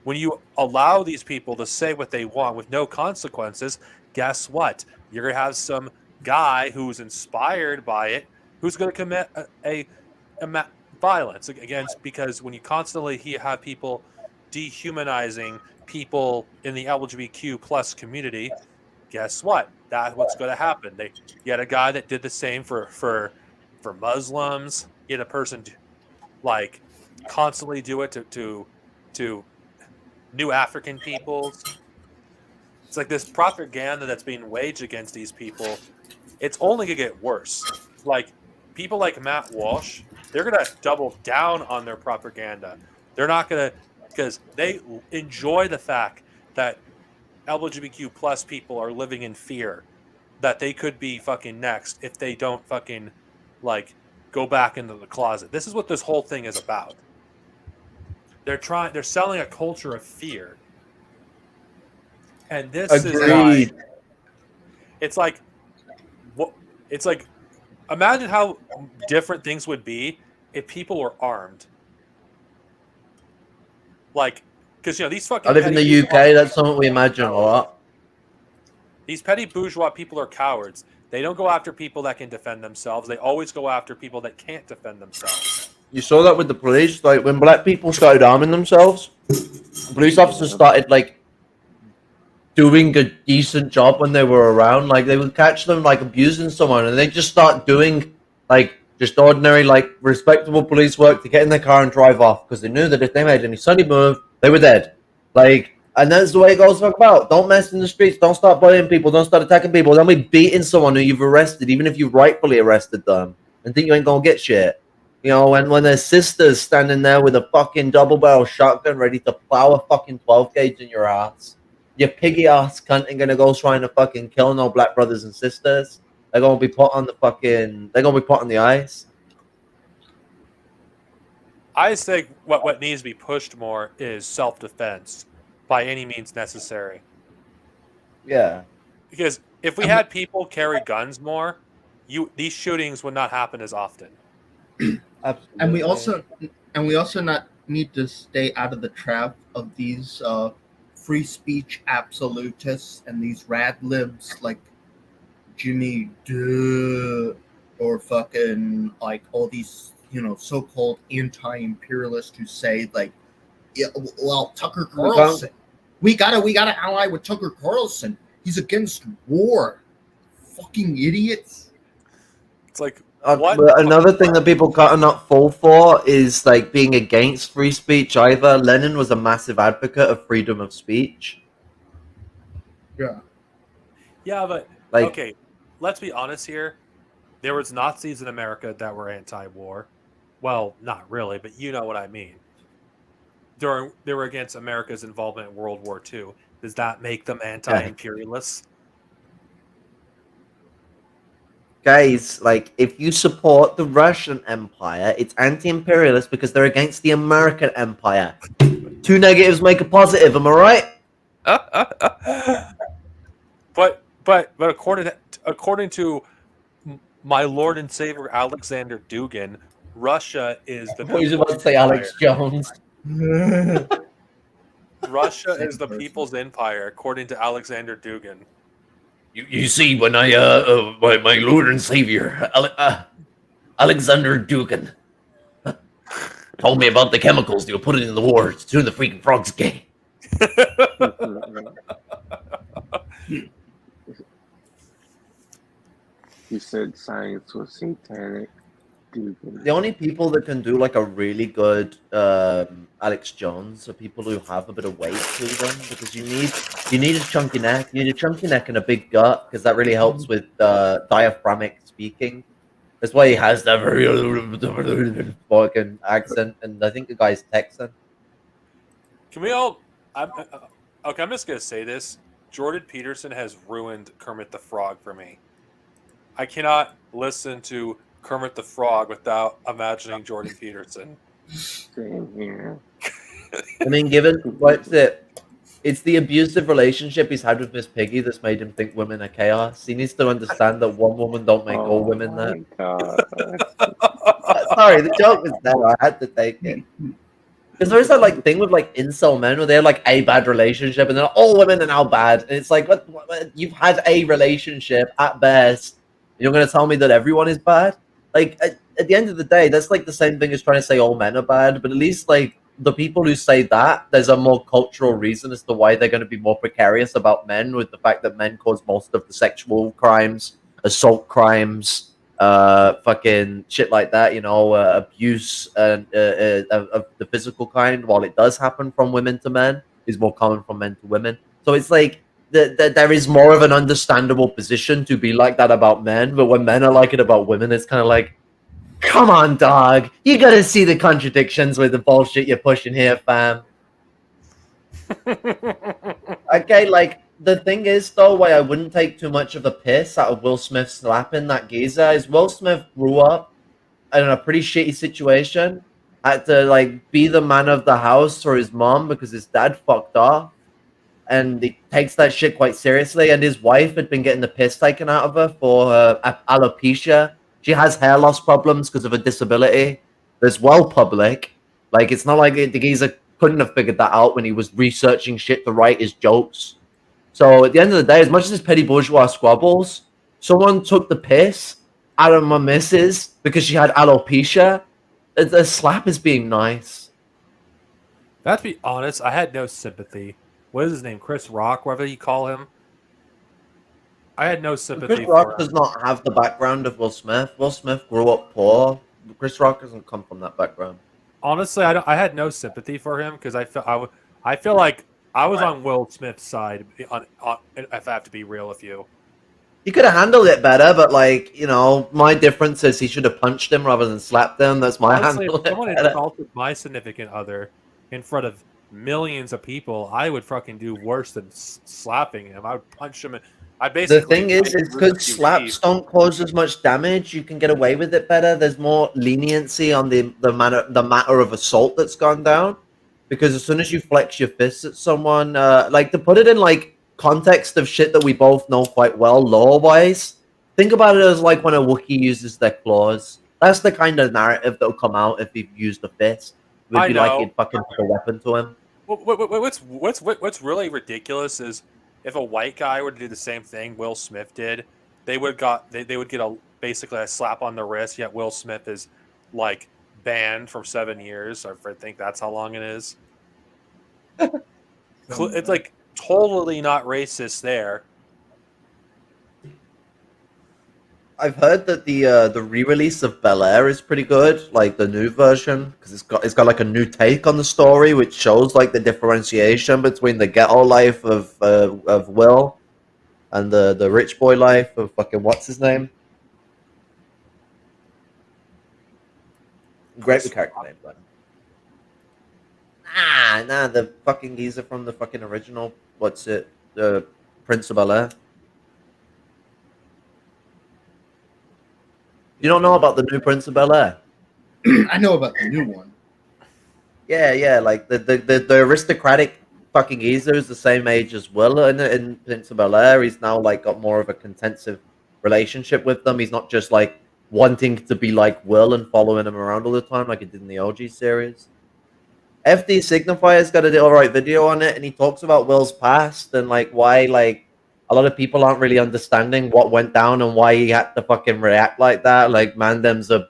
When you allow these people to say what they want with no consequences, guess what? You're going to have some guy who's inspired by it who's going to commit a violence against, because when you constantly have people dehumanizing people in the LGBTQ plus community, guess what? That's what's going to happen. You had a guy that did the same for Muslims. You had a person like constantly do it to new African peoples. it's like this propaganda that's being waged against these people. It's only gonna get worse. Like people like Matt Walsh, they're gonna double down on their propaganda. They're not gonna, because they enjoy the fact that LGBTQ plus people are living in fear that they could be fucking next if they don't fucking like go back into the closet. This is what this whole thing is about. They're selling a culture of fear. And this is why it's like what it's like imagine how different things would be if people were armed. Like, because I these fucking live in the petty UK. That's something we imagine a lot. These petty bourgeois people are cowards. They don't go after people that can defend themselves. They always go after people that can't defend themselves. You saw that with the police. Like when black people started arming themselves, police officers started like doing a decent job when they were around. Like they would catch them like abusing someone, and they just start doing like just ordinary like respectable police work to get in their car and drive off because they knew that if they made any sunny move, they were dead. Like, and that's the way it goes about. Don't mess in the streets. Don't start bullying people. Don't start attacking people. Don't be beating someone who you've arrested, even if you rightfully arrested them, and think you ain't gonna get shit. You know, when their sister's standing there with a fucking double barrel shotgun ready to plow a fucking 12 gauge in your ass, your piggy ass cunt ain't gonna go trying to fucking kill no black brothers and sisters. They're gonna be put on the fucking. They're gonna be put on the ice. I just think what needs to be pushed more is self-defense by any means necessary. Yeah. Because if we had people carry guns more, these shootings would not happen as often. Absolutely. And we also not need to stay out of the trap of these free speech absolutists and these rad libs like Jimmy Duh or fucking like all these so-called anti-imperialists who say like, yeah, well, Tucker Carlson, we gotta ally with Tucker Carlson. He's against war. Fucking idiots. It's like But another thing that people cannot fall for is like being against free speech either. Lenin was a massive advocate of freedom of speech. Yeah. Yeah, but Like, okay, let's be honest here. There was Nazis in America that were anti-war. Well, not really, but you know what I mean. They were against America's involvement in World War II. Does that make them anti-imperialists? guys, like if you support the Russian Empire, it's anti-imperialist because they're against the American Empire. Two negatives make a positive. Am I right? But according to my Lord and Savior Alexander Dugin, Russia is the. I was about to say Alex Jones. Russia is the people's empire, according to Alexander Dugin. You see, when I, my Lord and Savior, Alexander Dugin, told me about the chemicals they were putting in the war to turn the freaking frogs gay. You said science was satanic. The only people that can do like a really good Alex Jones are people who have a bit of weight to them, because you need a chunky neck. You need a chunky neck and a big gut, because that really helps with diaphragmatic speaking. That's why he has that very fucking accent, and I think the guy's Texan. Can we all? Okay, I'm just gonna say this. Jordan Peterson has ruined Kermit the Frog for me. I cannot listen to Kermit the Frog without imagining Jordan Peterson. Same here. I mean, given what's it? It's the abusive relationship he's had with Miss Piggy that's made him think women are chaos. He needs to understand that one woman don't make all women that. Sorry, the joke was there. I had to take it. Because there's that like thing with like incel men where they have like a bad relationship and they're like, all women are now bad. And it's like, what, you've had a relationship at best. You're going to tell me that everyone is bad? Like, at the end of the day, that's like the same thing as trying to say all men are bad. But at least like the people who say that, there's a more cultural reason as to why they're going to be more precarious about men, with the fact that men cause most of the sexual crimes, assault crimes, fucking shit like that, you know, abuse and of the physical kind, while it does happen from women to men, is more common from men to women. So it's like, there is more of an understandable position to be like that about men, but when men are like it about women, it's kind of like, come on, dog. You gotta see the contradictions with the bullshit you're pushing here, fam. Okay, like, the thing is, though, why I wouldn't take too much of a piss out of Will Smith slapping that geezer is Will Smith grew up in a pretty shitty situation. Had to, like, be the man of the house for his mom because his dad fucked off. And he takes that shit quite seriously. And his wife had been getting the piss taken out of her for alopecia. She has hair loss problems because of a disability. That's well public. Like, it's not like the geezer couldn't have figured that out when he was researching shit to write his jokes. So at the end of the day, as much as it's petty bourgeois squabbles, someone took the piss out of my missus because she had alopecia. The slap is being nice. To be honest, I had no sympathy. What is his name? Chris Rock, whatever you call him. I had no sympathy Chris for Rock him. does not have the background of Will Smith. Will Smith grew up poor. Chris Rock doesn't come from that background. Honestly, I had no sympathy for him because I feel like I was on Will Smith's side. If I have to be real with you, He could have handled it better, but like, you know, my difference is he should have punched him rather than slapped him. That's my honestly, handle. if someone insulted my significant other in front of millions of people, I would fucking do worse than slapping him. I would punch him. I The basically. thing is, it's because slaps don't cause as much damage. You can get away with it better. There's more leniency on the matter of assault that's gone down. Because as soon as you flex your fists at someone, like to put it in like context of shit that we both know quite well, lore-wise, think about it as like when a Wookiee uses their claws. That's the kind of narrative that'll come out if you've used a fist. It would I be like know. you'd fucking put a weapon to him. What's really ridiculous is if a white guy were to do the same thing Will Smith did, they would get basically a slap on the wrist. Yet Will Smith is like banned for 7 years. I think that's how long it is. It's like totally not racist there. I've heard that the re-release of Bel Air is pretty good, like the new version, because it's got like a new take on the story, which shows like the differentiation between the ghetto life of Will and the rich boy life of fucking what's his name. Great character name, but nah, the fucking geezer from the fucking original. What's it? The Prince of Bel Air. You don't know about the new Prince of Bel Air? I know about the new one. Yeah, like the aristocratic fucking geezer is the same age as Will in Prince of Bel Air. He's now like got more of a contensive relationship with them. He's not just like wanting to be like Will and following him around all the time like he did in the OG series. FD Signifier's got a alright video on it, and he talks about Will's past and like why like a lot of people aren't really understanding what went down and why he had to fucking react like that. Like Mandem's a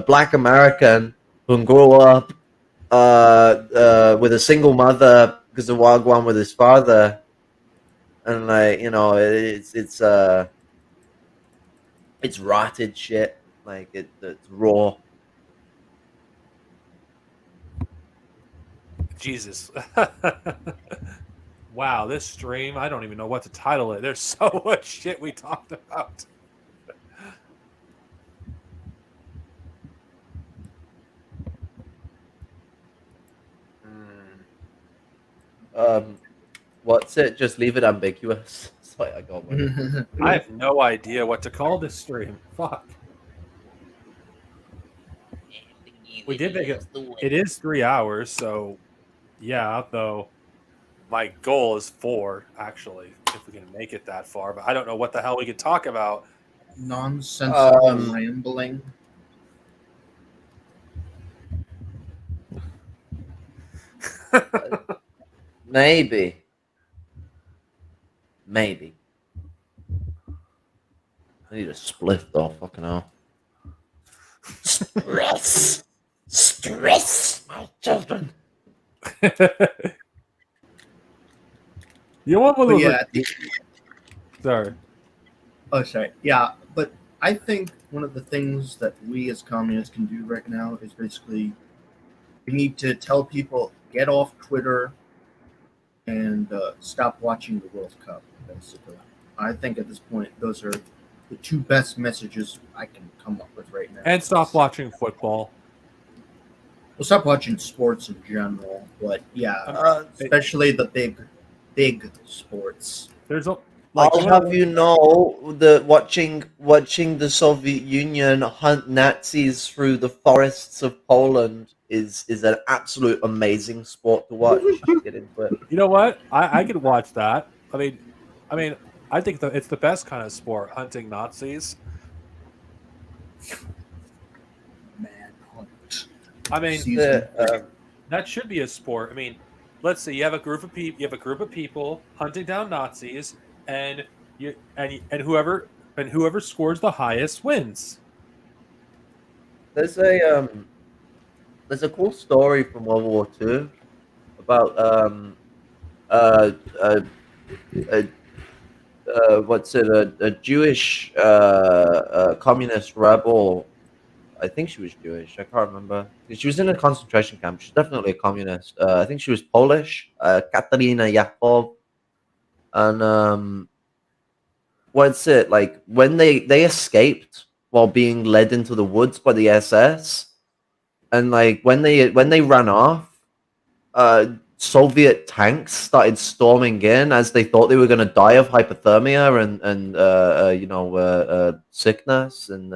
black American who grew up with a single mother because of Wagwan with his father, and like it's rotted shit. Like it's raw. Jesus. Wow, this stream, I don't even know what to title it. There's so much shit we talked about. What's it? Just leave it ambiguous. Sorry, I got one. I have no idea what to call this stream. Fuck. We did make it. It is 3 hours, so yeah, though my goal is 4, actually, if we can make it that far. But I don't know what the hell we could talk about. Nonsensical rambling. Maybe. I need a spliff though, fucking hell. Stress, my children. You know what? But yeah, Sorry. oh, sorry. Yeah, but I think one of the things that we as communists can do right now is basically We need to tell people get off Twitter and stop watching the World Cup. Basically, I think at this point those are the two best messages I can come up with right now. And stop watching football. We'll stop watching sports in general, but yeah, especially the big sports. There's a I'll have you know that watching the Soviet Union hunt Nazis through the forests of Poland is an absolute amazing sport to watch. You should get into it. You know what? I could watch that. I mean, I think it's the best kind of sport, hunting Nazis. Manhunt. I mean, Season that should be a sport. I mean, let's say you have a group of people hunting down Nazis, and whoever scores the highest wins. There's a cool story from World War II about a Jewish communist rebel. I think she was Jewish. I can't remember. She was in a concentration camp. She's definitely a communist. I think she was Polish. Katarina Yakov. And like when they escaped while being led into the woods by the SS, and like when they ran off, Soviet tanks started storming in as they thought they were going to die of hypothermia and sickness, and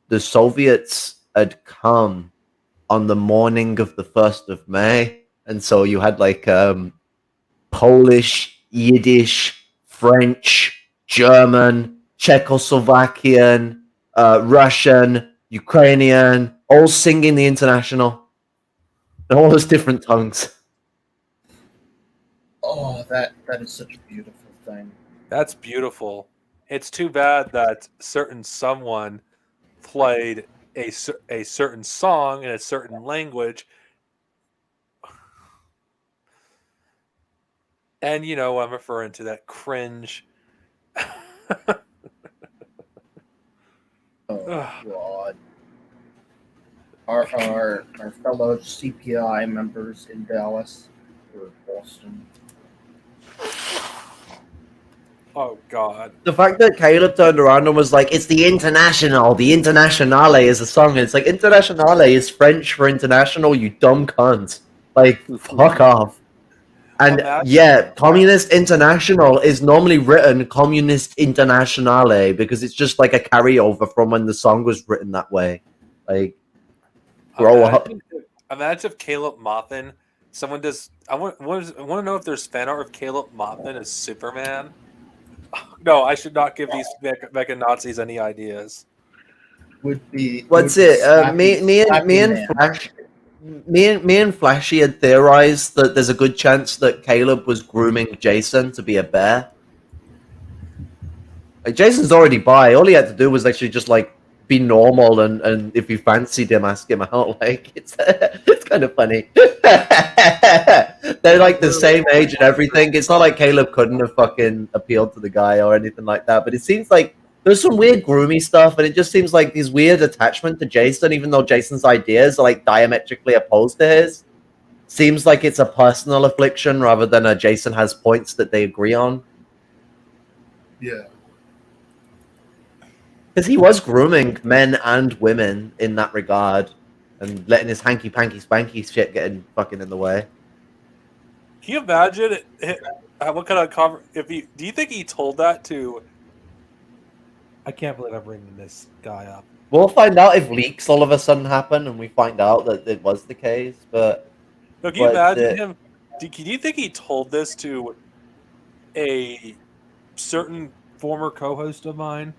the Soviets had come on the morning of the 1st of May, and so you had like Polish, Yiddish, French, German, Czechoslovakian, Russian, Ukrainian, all singing the International in all those different tongues. Oh, that is such a beautiful thing. That's beautiful. It's too bad that certain someone played a certain song in a certain language. And I'm referring to that cringe. Oh God! Our fellow CPI members in Dallas or Boston. Oh God! The fact that Caleb turned around and was like, "It's the International. The Internationale is a song." And it's like Internationale is French for international. You dumb cunt! Like, fuck off. And Communist International is normally written Communist Internationale because it's just like a carryover from when the song was written that way. Like, grow up. Imagine if Caleb Maupin, someone does. I want to know if there's fan art of Caleb Maupin as Superman. No, I should not give these mega Nazis any ideas. Would be what's would it? be Me and Flash. Me and Flashy had theorized that there's a good chance that Caleb was grooming Jason to be a bear. Like, Jason's already bi. All he had to do was actually just like be normal, and if you fancied him, ask him out. Like, it's kind of funny. They're like the same age and everything. It's not like Caleb couldn't have fucking appealed to the guy or anything like that. But it seems like there's some weird groomy stuff, and it just seems like this weird attachment to Jason, even though Jason's ideas are like diametrically opposed to his. Seems like it's a personal affliction rather than a Jason has points that they agree on. Yeah. Because he was grooming men and women in that regard, and letting his hanky panky spanky shit get fucking in the way. Can you imagine what kind of do you think he told that to? I can't believe I'm bringing this guy up. We'll find out if leaks all of a sudden happen and we find out that it was the case. But no, can you imagine him? Can you think he told this to a certain former co-host of mine?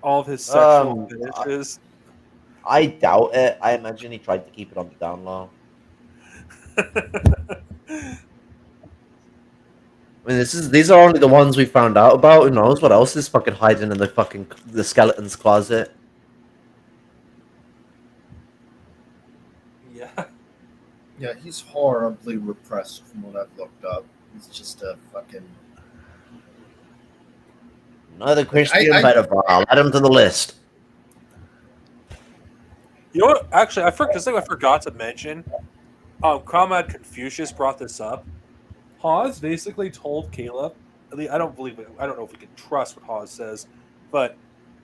All of his sexual finishes. I doubt it. I imagine he tried to keep it on the down low. I mean, these are only the ones we found out about. Who knows what else is fucking hiding in the skeleton's closet? Yeah. Yeah, he's horribly repressed from what I've looked up. He's just a fucking another Christian pedophile. Add him to the list. You know what? Actually, I forgot to mention. Comrade Confucius brought this up. Hawes basically told Caleb. At least I don't believe it. I don't know if we can trust what Hawes says, but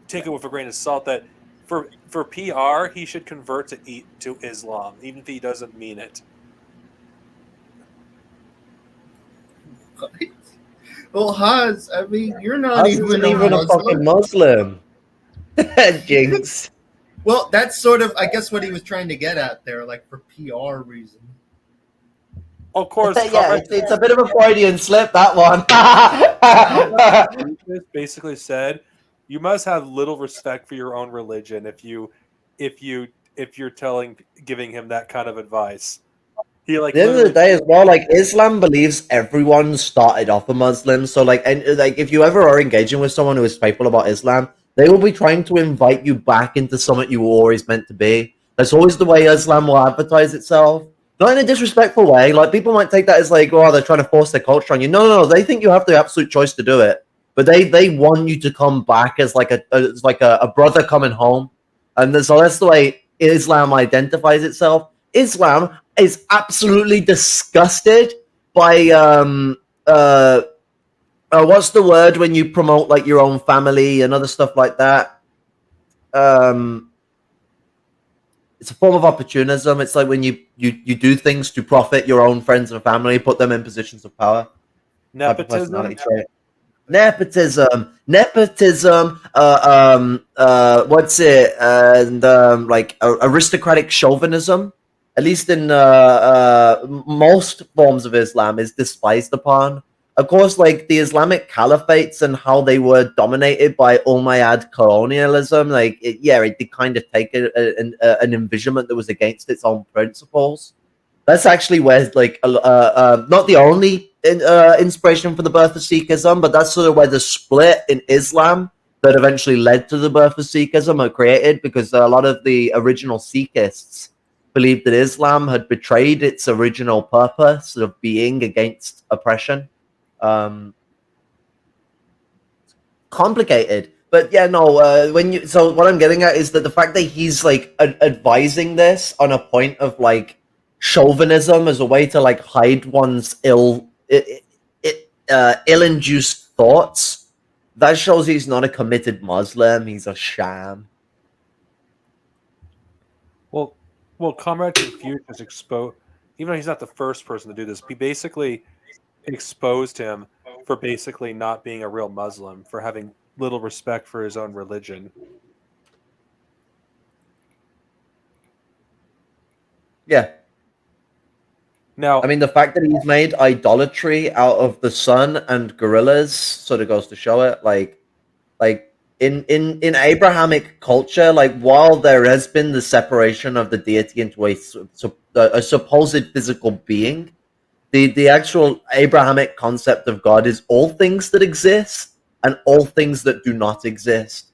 take it with a grain of salt that for PR he should convert to Islam, even if he doesn't mean it. Well, Haas, I mean, you're not How's even even a fucking Muslim. Jinx. Well, that's sort of, I guess, what he was trying to get at there, like for PR reasons. Of course, Yeah, it's a bit of a Freudian slip, that one. Confucius basically said, "You must have little respect for your own religion if you're giving him that kind of advice." He At the end of the day, as well, like Islam believes everyone started off a Muslim. So, like, and like, if you ever are engaging with someone who is faithful about Islam, they will be trying to invite you back into something you were always meant to be. That's always the way Islam will advertise itself. Not in a disrespectful way. Like, people might take that as like, oh, they're trying to force their culture on you. No. They think you have the absolute choice to do it, but they want you to come back as like a brother coming home, and so that's the way Islam identifies itself. Islam is absolutely disgusted by what's the word when you promote like your own family and other stuff like that? It's a form of opportunism. It's like when you do things to profit your own friends and family, put them in positions of power. nepotism. Nepotism. What's it? And like aristocratic chauvinism. At least in most forms of Islam, is despised upon. Of course, like the Islamic caliphates and how they were dominated by Umayyad colonialism, like it did kind of take an envisionment that was against its own principles. That's actually where, like, not the only inspiration for the birth of Sikhism, but that's sort of where the split in Islam that eventually led to the birth of Sikhism are created, because a lot of the original Sikhists believed that Islam had betrayed its original purpose of being against oppression. Complicated, but yeah, no. So what I'm getting at is that the fact that he's like advising this on a point of like chauvinism as a way to like hide one's ill-induced thoughts, that shows he's not a committed Muslim. He's a sham. Well, Comrade Confucius exposed, even though he's not the first person to do this, he basically exposed him for basically not being a real Muslim, for having little respect for his own religion. Yeah. Now, I mean, the fact that he's made idolatry out of the sun and gorillas sort of goes to show it. Like in Abrahamic culture, like while there has been the separation of the deity into a supposed physical being, the actual Abrahamic concept of God is all things that exist and all things that do not exist.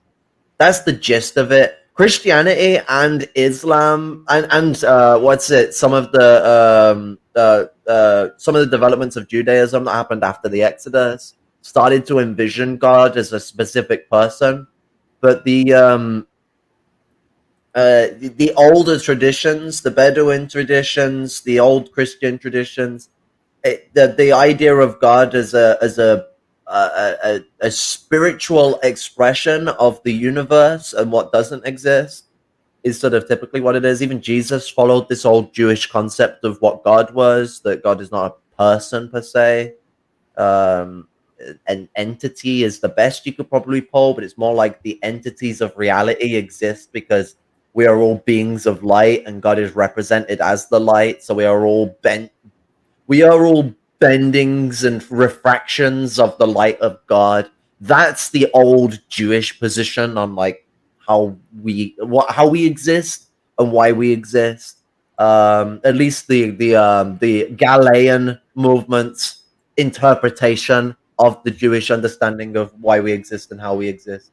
That's the gist of it. Christianity and Islam and some of the developments of Judaism that happened after the Exodus started to envision God as a specific person, but the older traditions, the Bedouin traditions, the old Christian traditions, the idea of God as a spiritual expression of the universe and what doesn't exist is sort of typically what it is. Even Jesus followed this old Jewish concept of what God was, that God is not a person per se. An entity is the best you could probably pull, but it's more like the entities of reality exist because we are all beings of light and God is represented as the light. So we are all bendings and refractions of the light of God. That's the old Jewish position on like how we exist and why we exist. At least the Galilean movement's interpretation of the Jewish understanding of why we exist and how we exist.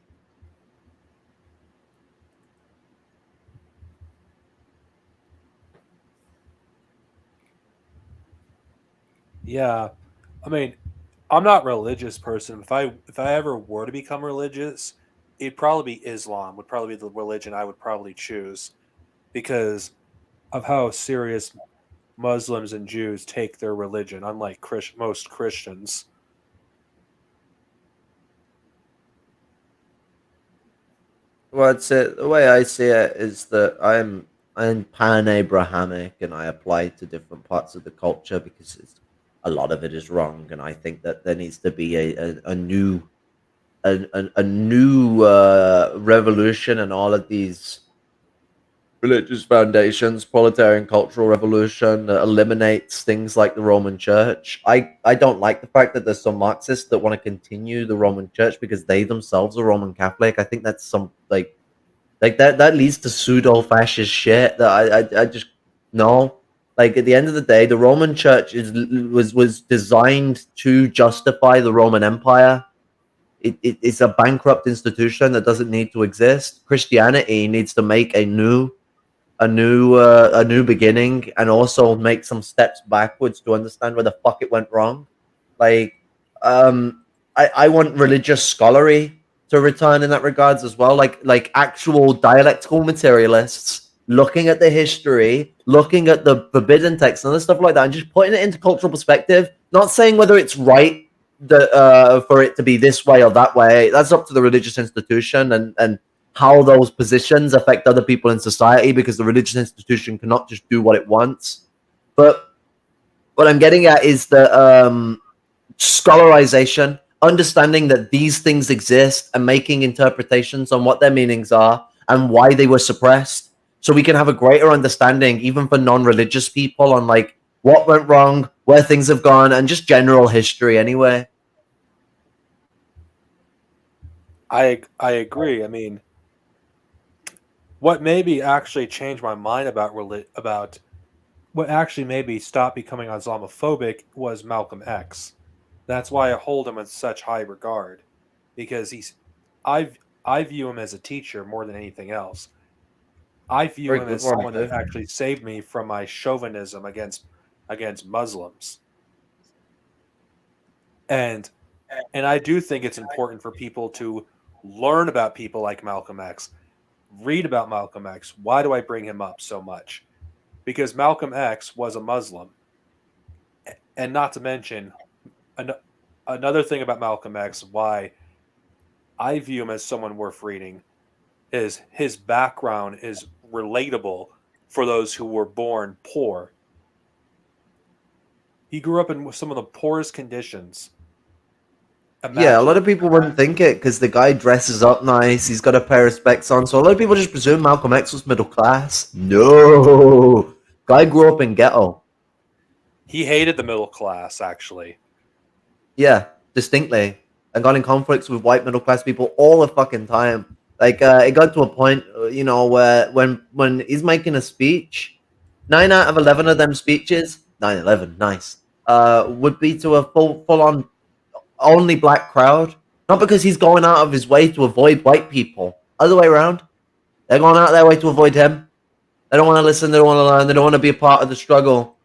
yeah, I mean, I'm not a religious person. If I ever were to become religious, it'd probably be Islam. Would probably be the religion I would probably choose, because of how serious Muslims and Jews take their religion, unlike most Christians. Well, it's the way I see it is that I'm pan Abrahamic and I apply it to different parts of the culture because a lot of it is wrong, and I think that there needs to be a new a new revolution and all of these religious foundations, proletarian cultural revolution that eliminates things like the Roman Church. I don't like the fact that there's some Marxists that want to continue the Roman Church because they themselves are Roman Catholic. I think that's some like that leads to pseudo fascist shit that I just no. Like at the end of the day, the Roman Church was designed to justify the Roman Empire. It's a bankrupt institution that doesn't need to exist. Christianity needs to make a new beginning and also make some steps backwards to understand where the fuck it went wrong. Like I want religious scholarly to return in that regards as well, like actual dialectical materialists looking at the history, looking at the forbidden texts and other stuff like that, and just putting it into cultural perspective. Not saying whether it's right for it to be this way or that way. That's up to the religious institution and how those positions affect other people in society, because the religious institution cannot just do what it wants. But what I'm getting at is the scholarization, understanding that these things exist and making interpretations on what their meanings are and why they were suppressed, so we can have a greater understanding, even for non-religious people, on like what went wrong, where things have gone, and just general history anyway. I agree. I mean, what maybe actually changed my mind about what actually made me stop becoming Islamophobic was Malcolm X. That's why I hold him in such high regard, because I view him as a teacher more than anything else. I view Very him good as one, someone that dude. actually saved me from my chauvinism against Muslims. And I do think it's important for people to learn about people like Malcolm X, read about Malcolm X. Why do I bring him up so much? Because Malcolm X was a Muslim. And not to mention, another thing about Malcolm X, why I view him as someone worth reading, is his background is relatable for those who were born poor. He grew up in some of the poorest conditions. Yeah, a lot Imagine. of people wouldn't think it because the guy dresses up nice. He's got a pair of specs on, so a lot of people just presume Malcolm X was middle class. No, guy grew up in ghetto. He hated the middle class, actually. Yeah, distinctly, and got in conflicts with white middle class people all the fucking time. Like, it got to a point, where when he's making a speech, 9 out of 11 of them speeches, 9/11, nice, would be to a full on only black crowd. Not because he's going out of his way to avoid white people. Other way around. They're going out of their way to avoid him. They don't want to listen. They don't want to learn. They don't want to be a part of the struggle.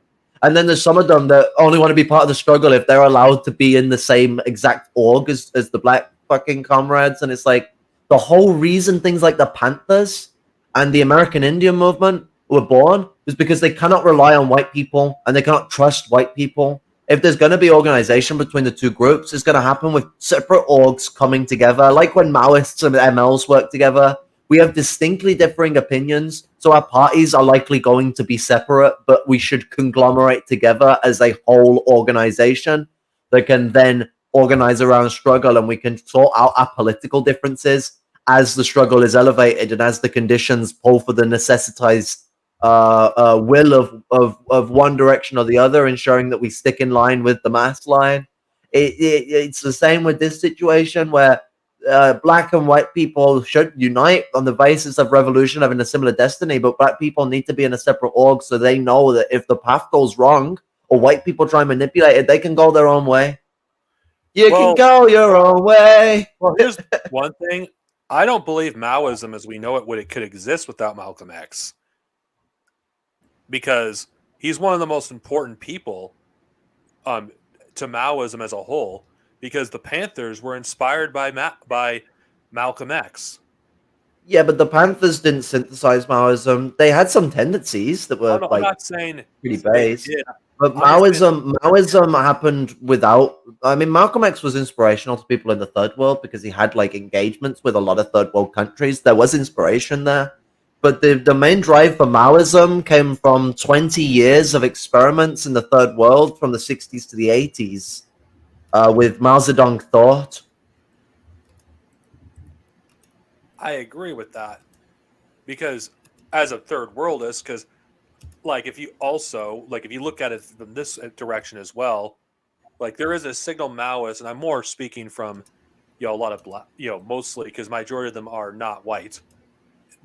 And then there's some of them that only want to be part of the struggle if they're allowed to be in the same exact org as the black fucking comrades. And it's like the whole reason things like the Panthers and the American Indian movement were born was because they cannot rely on white people and they cannot trust white people. If there's going to be organization between the two groups, it's going to happen with separate orgs coming together, like when Maoists and MLs work together. We have distinctly differing opinions, so our parties are likely going to be separate, but we should conglomerate together as a whole organization that can then organize around struggle, and we can sort out our political differences as the struggle is elevated and as the conditions pull for the necessitized will of one direction or the other, ensuring that we stick in line with the mass line. It's the same with this situation where black and white people should unite on the basis of revolution having a similar destiny, but black people need to be in a separate org so they know that if the path goes wrong or white people try and manipulate it, they can go their own way. You can go your own way. Well, here's one thing. I don't believe Maoism as we know it could exist without Malcolm X. Because he's one of the most important people to Maoism as a whole, because the Panthers were inspired by Malcolm X. Yeah, but the Panthers didn't synthesize Maoism. They had some tendencies that were I'm like not saying pretty they based. did. But I'm just saying- Maoism happened without. I mean, Malcolm X was inspirational to people in the third world because he had like engagements with a lot of third world countries. There was inspiration there, but the main drive for Maoism came from 20 years of experiments in the third world, from the 60s to the 80s, with Mao Zedong thought. I agree with that because as a third worldist, because like if you also like if you look at it from this direction as well, like there is a signal Maoist, and I'm more speaking from a lot of black, mostly because majority of them are not white,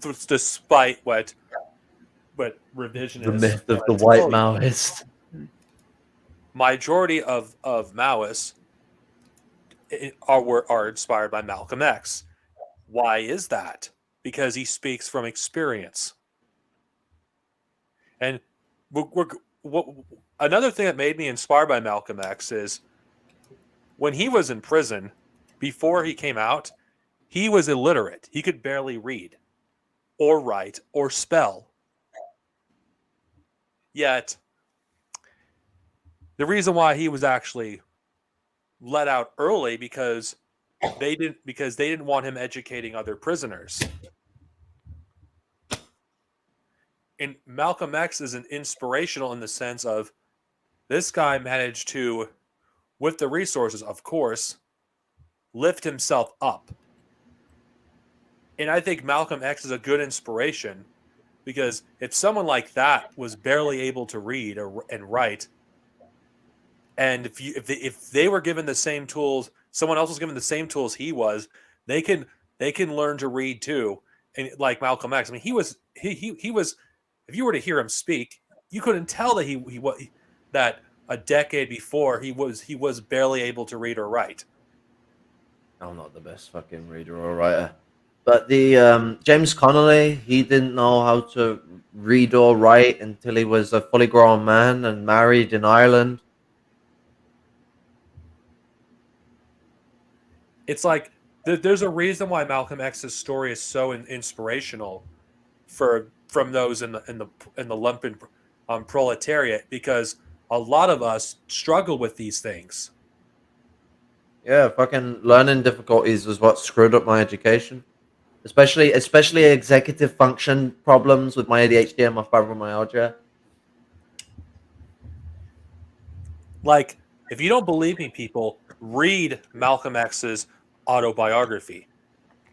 despite what The revisionists myth of the like to white tell you. Maoist. Majority of Maoists are inspired by Malcolm X. Why is that? Because he speaks from experience. And another thing that made me inspired by Malcolm X is when he was in prison, before he came out, he was illiterate. He could barely read or write or spell. Yet, the reason why he was actually let out early because they didn't want him educating other prisoners. And Malcolm X is an inspirational in the sense of this guy managed to, with the resources, of course, lift himself up. And I think Malcolm X is a good inspiration because if someone like that was barely able to read and write, and if they were given the same tools, someone else was given the same tools he was, they can learn to read too. And like Malcolm X, I mean, he was. If you were to hear him speak, you couldn't tell that he that a decade before he was barely able to read or write. I'm not the best fucking reader or writer. But the James Connolly, he didn't know how to read or write until he was a fully grown man and married in Ireland. It's like there's a reason why Malcolm X's story is so inspirational from those in the lumpen proletariat, because a lot of us struggle with these things. Yeah, fucking learning difficulties was what screwed up my education. Especially executive function problems with my ADHD and my fibromyalgia. Like, if you don't believe me, people, read Malcolm X's autobiography.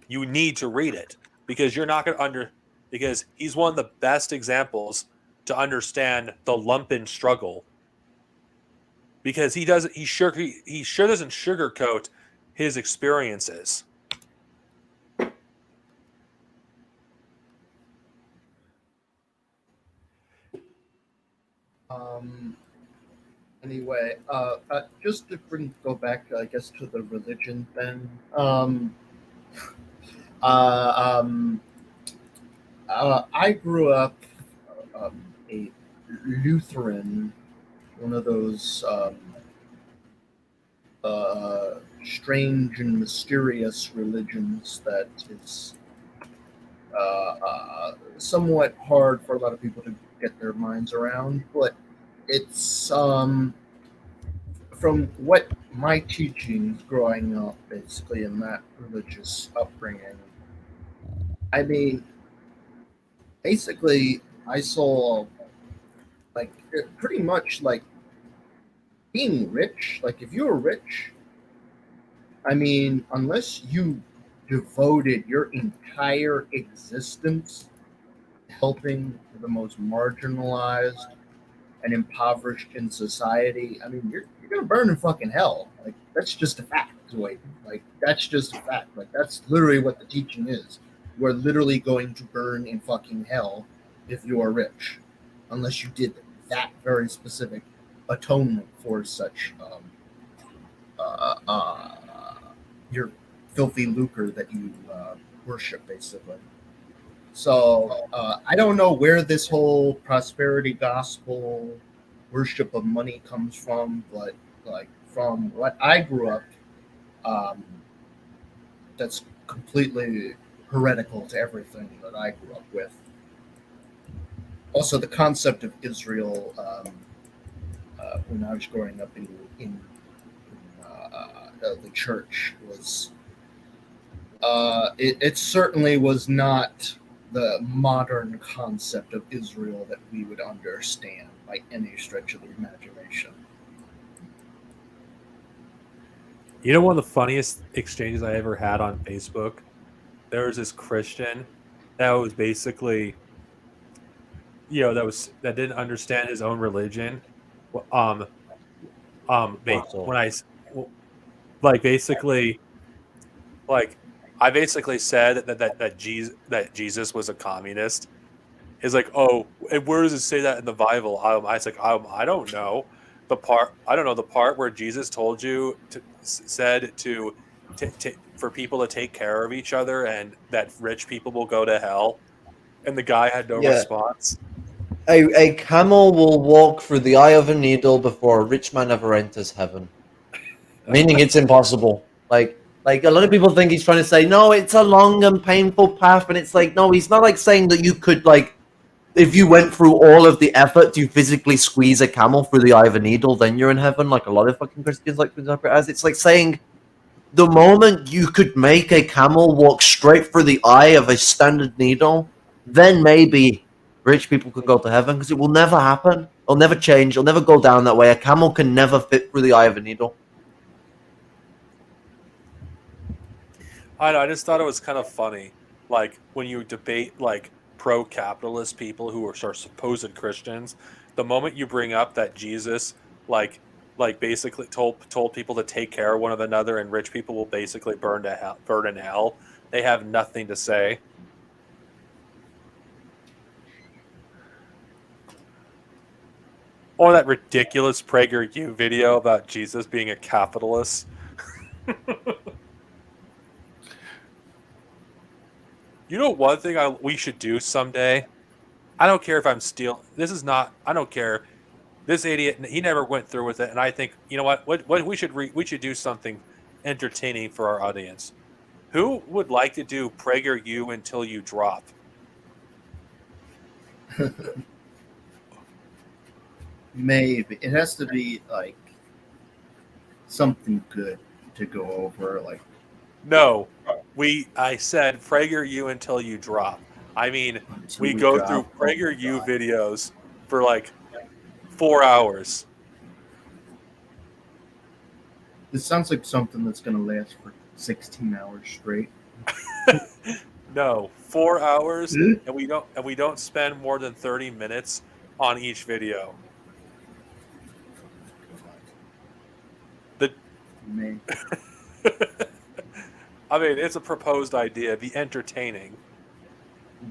You need to read it because you're not going to because he's one of the best examples to understand the lumpen struggle. Because he sure doesn't sugarcoat his experiences. Anyway, just to go back, I guess, to the religion thing. I grew up a Lutheran, one of those strange and mysterious religions that is somewhat hard for a lot of people to get their minds around, but it's from what my teachings growing up, basically in that religious upbringing. I mean, basically, I saw like pretty much like being rich. Like, if you were rich, I mean, unless you devoted your entire existence helping the most marginalized and impoverished in society, I mean, you're gonna burn in fucking hell. Like, that's just a fact. Wait, like, that's just a fact. Like, that's literally what the teaching is. You are literally going to burn in fucking hell if you are rich, unless you did that very specific atonement for such your filthy lucre that you worship, basically. So I don't know where this whole prosperity gospel worship of money comes from, but like from what I grew up, that's completely heretical to everything that I grew up with. Also, the concept of Israel when I was growing up in the church was it certainly was not the modern concept of Israel that we would understand by any stretch of the imagination. You know, one of the funniest exchanges I ever had on Facebook? There was this Christian that was basically, that didn't understand his own religion. When I basically, I basically said that Jesus was a communist. Is like, oh, and where does it say that in the Bible? I was like, I don't know the part. I don't know the part where Jesus told you said for people to take care of each other, and that rich people will go to hell. And the guy had no response. A camel will walk through the eye of a needle before a rich man ever enters heaven. Meaning it's impossible. Like a lot of people think he's trying to say, no, it's a long and painful path, and it's like, no, he's not like saying that you could, like, if you went through all of the effort to physically squeeze a camel through the eye of a needle, then you're in heaven, like a lot of fucking Christians like to interpret it as. It's like saying the moment you could make a camel walk straight through the eye of a standard needle, then maybe rich people could go to heaven, because it will never happen. It'll never change. It'll never go down that way. A camel can never fit through the eye of a needle. I know. I just thought it was kind of funny, like when you debate like pro-capitalist people who are supposed Christians. The moment you bring up that Jesus, like basically told people to take care of one another, and rich people will basically burn in hell, they have nothing to say. Or that ridiculous PragerU video about Jesus being a capitalist. You know, one thing we should do someday? I don't care if I'm stealing. I don't care. This idiot, he never went through with it. And I think, you know what we should do something entertaining for our audience. Who would like to do PragerU until you drop? Maybe it has to be like something good to go over. Like, no, I said PragerU until you drop. I mean, we go through PragerU videos for like 4 hours. This sounds like something that's going to last for 16 hours straight. No, 4 hours, and we don't spend more than 30 minutes on each video. Maybe. I mean, it's a proposed idea. Be entertaining.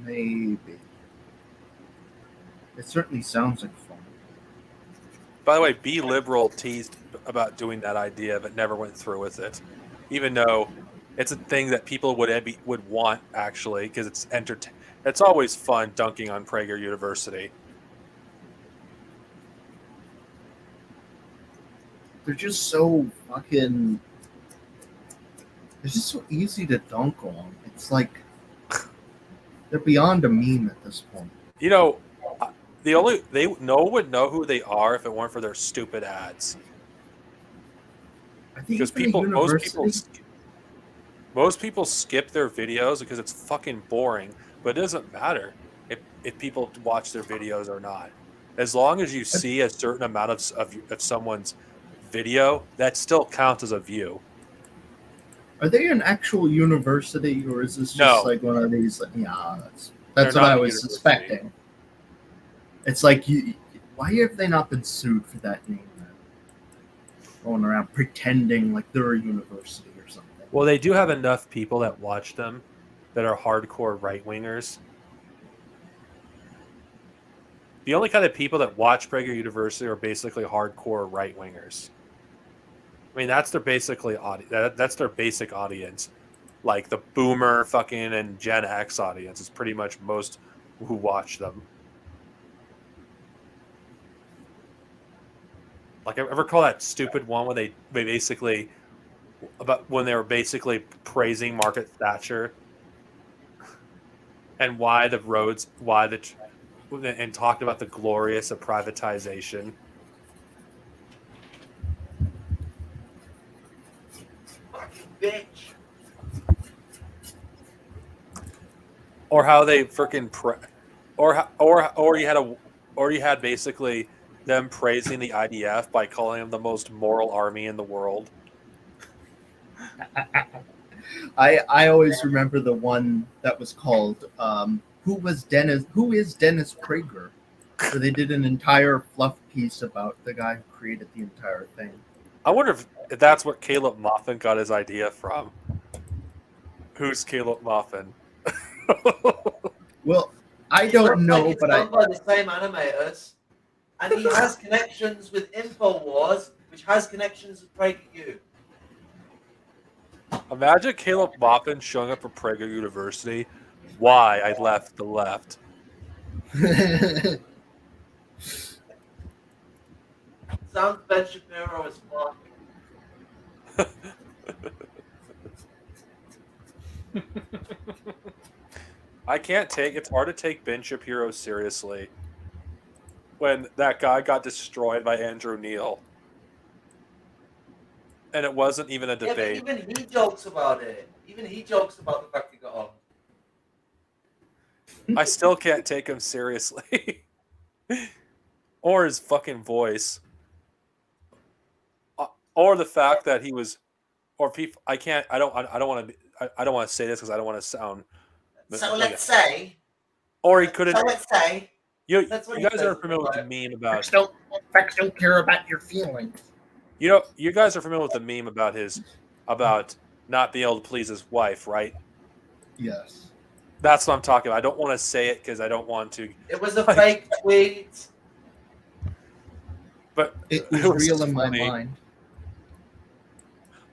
Maybe. It certainly sounds like fun. By the way, Be Liberal teased about doing that idea, but never went through with it. Even though it's a thing that people would want, actually, because it's It's always fun dunking on Prager University. They're just so fucking. It's just so easy to dunk on. It's like they're beyond a meme at this point. You know, no one would know who they are if it weren't for their stupid ads. I think Because most people skip their videos because it's fucking boring. But it doesn't matter if people watch their videos or not. As long as you see a certain amount of someone's video, that still counts as a view. Are they an actual university, or is this just like one of these? Yeah, that's what I was suspecting. It's like, why have they not been sued for that name? Then? Going around pretending like they're a university or something. Well, they do have enough people that watch them that are hardcore right-wingers. The only kind of people that watch Prager University are basically hardcore right-wingers. I mean, that's their basically that's their basic audience. Like the boomer fucking and Gen X audience is pretty much most who watch them. Like, I ever call that stupid one when they basically about when they were basically praising Margaret Thatcher. and and talked about the glorious of privatization. Bitch. Or how they freaking or you had basically them praising the IDF by calling them the most moral army in the world. I always remember the one that was called Who is Dennis Prager? So they did an entire fluff piece about the guy who created the entire thing. I wonder if that's what Caleb Moffin got his idea from. Who's Caleb Moffin? Well, I don't know, it's but done by the same animators, and he has connections with InfoWars, which has connections with PragerU. Imagine Caleb Moffin showing up for Prager University. Why I left the left. Sounds Ben Shapiro as fuck. It's hard to take Ben Shapiro seriously when that guy got destroyed by Andrew Neil. And it wasn't even a debate. Yeah, but even he jokes about it. Even he jokes about the fact he got on. I still can't take him seriously. Or his fucking voice. Or the fact that he was, or people. I don't want to say this because I don't want to sound. So let's say. Or he could have. So let's say. You That's what he guys are says, familiar with right? the meme about. Facts don't care about your feelings. You guys are familiar with the meme about not being able to please his wife, right? Yes. That's what I'm talking about. I don't want to say it because I don't want to. It was a fake tweet. But It was real in my mind.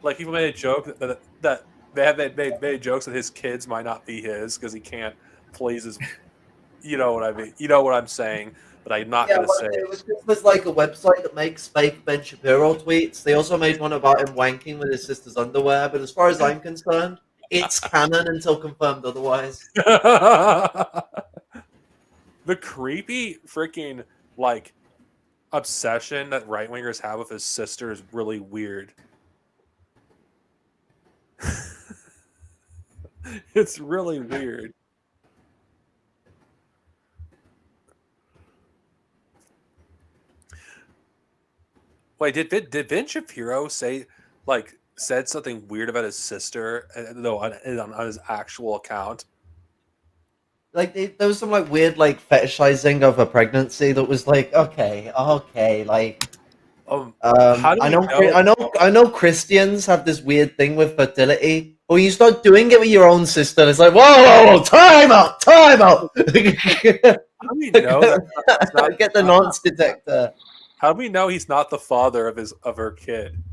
Like people made a joke that they made jokes that his kids might not be his because he can't please his. You know what I mean? You know what I'm saying? But I'm not going to say it. This was like a website that makes fake Ben Shapiro tweets. They also made one about him wanking with his sister's underwear. But as far as I'm concerned, it's canon until confirmed otherwise. The creepy freaking like obsession that right wingers have with his sister is really weird. It's really weird. Wait, did Ben Shapiro said something weird about his sister? No, on his actual account. Like there was some like weird like fetishizing of a pregnancy that was like okay, like How do we I know Christians have this weird thing with fertility. But when you start doing it with your own sister, it's like whoa, time out. How do we know that's not, Get the nonce detector. How do we know he's not the father of her kid?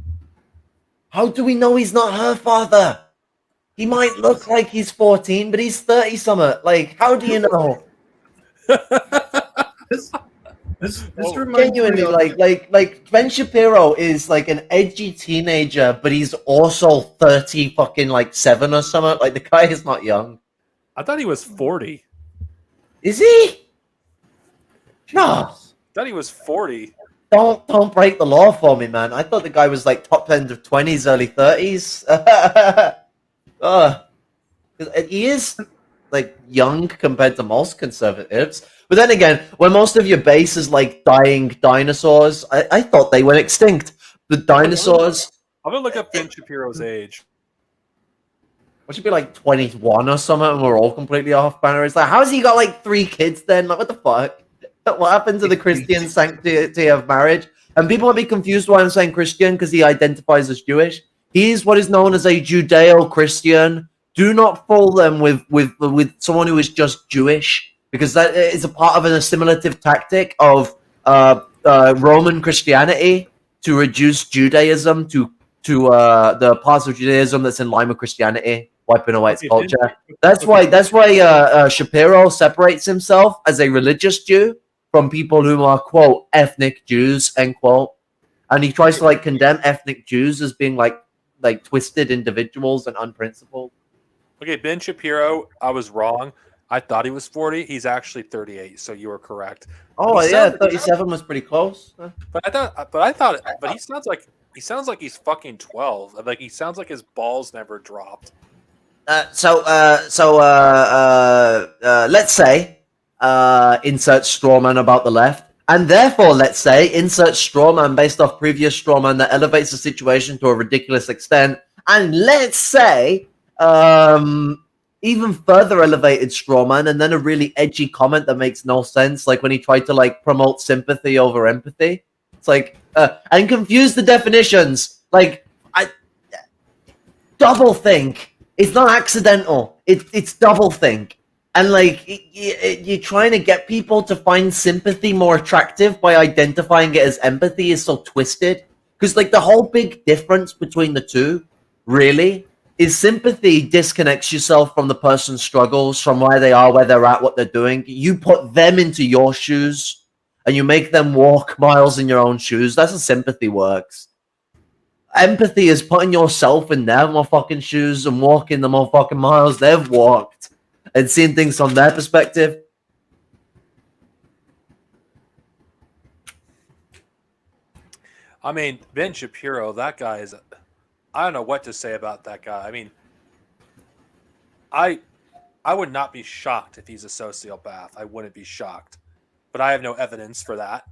How do we know he's not her father? He might look like he's 14, but he's 30 something. Like, how do you know? This reminds me Genuinely, of, like Ben Shapiro is like an edgy teenager, but he's also 30 fucking like 7 or something. Like the guy is not young. I thought he was 40. Is he? No. I thought he was 40. Don't break the law for me, man. I thought the guy was like top end of 20s, early 30s. He is like young compared to most conservatives. But then again, when most of your base is like dying dinosaurs, I thought they went extinct. The dinosaurs. I'm gonna look up Ben Shapiro's age. What should be like 21 or something, and we're all completely off banner. It's like, how's he got like 3 kids then? Like, what the fuck? What happened to the Christian sanctity of marriage? And people might be confused why I'm saying Christian because he identifies as Jewish. He's what is known as a Judeo-Christian. Do not fool them with someone who is just Jewish, because that is a part of an assimilative tactic of Roman Christianity to reduce Judaism to the parts of Judaism that's in line with Christianity, wiping away its culture. That's why Shapiro separates himself as a religious Jew from people who are, quote, ethnic Jews, end quote. And he tries to like condemn ethnic Jews as being like twisted individuals and unprincipled. Okay, Ben Shapiro, I was wrong. I thought he was 40. He's actually 38. So you were correct. Oh He yeah, sounds- 37 was pretty close. But he sounds like he's fucking 12. Like he sounds like his balls never dropped. Let's say, insert strawman about the left, and therefore, let's say, insert strawman based off previous strawman that elevates the situation to a ridiculous extent, and let's say, even further elevated strawman, and then a really edgy comment that makes no sense, like when he tried to like promote sympathy over empathy. It's like, and confuse the definitions. Like, I double think. It's not accidental. It's double think. And like you're trying to get people to find sympathy more attractive by identifying it as empathy is so twisted. Because like the whole big difference between the two, really, is sympathy disconnects yourself from the person's struggles, from where they are, where they're at, what they're doing. You put them into your shoes and you make them walk miles in your own shoes. That's how sympathy works. Empathy is putting yourself in their motherfucking shoes and walking the motherfucking miles they've walked and seeing things from their perspective. I mean, Ben Shapiro, that guy is. I don't know what to say about that guy. I mean, I would not be shocked if he's a sociopath. I wouldn't be shocked, but I have no evidence for that.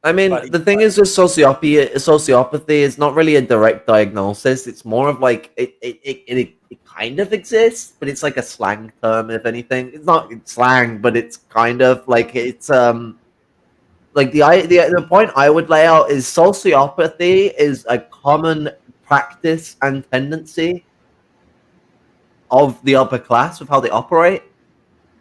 I mean, the thing is with sociopathy is not really a direct diagnosis. It's more of like it kind of exists, but it's like a slang term, if anything. It's not slang, but it's kind of like it's like the point I would lay out is sociopathy is a common practice and tendency of the upper class with how they operate.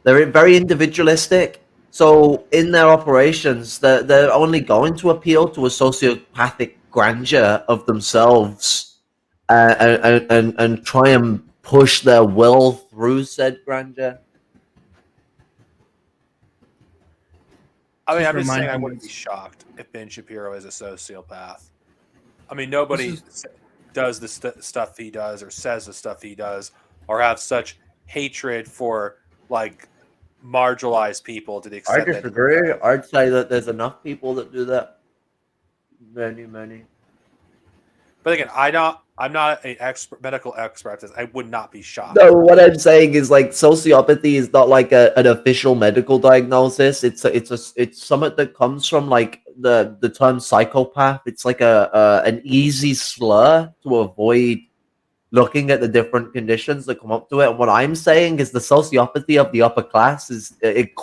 They're very individualistic. So in their operations, they're only going to appeal to a sociopathic grandeur of themselves and try and push their will through said grandeur. I mean, Just I'm just saying remind I me- wouldn't be shocked if Ben Shapiro is a sociopath. I mean, nobody does the stuff he does or says the stuff he does or have such hatred for like marginalized people to the I extent that disagree. I'd say that there's enough people that do that. Many. But again, I'm not an expert, medical expert. I would not be shocked. No, what I'm saying is like sociopathy is not like an official medical diagnosis. It's something that comes from like the term psychopath. It's like an easy slur to avoid looking at the different conditions that come up to it. And what I'm saying is the sociopathy of the upper class is it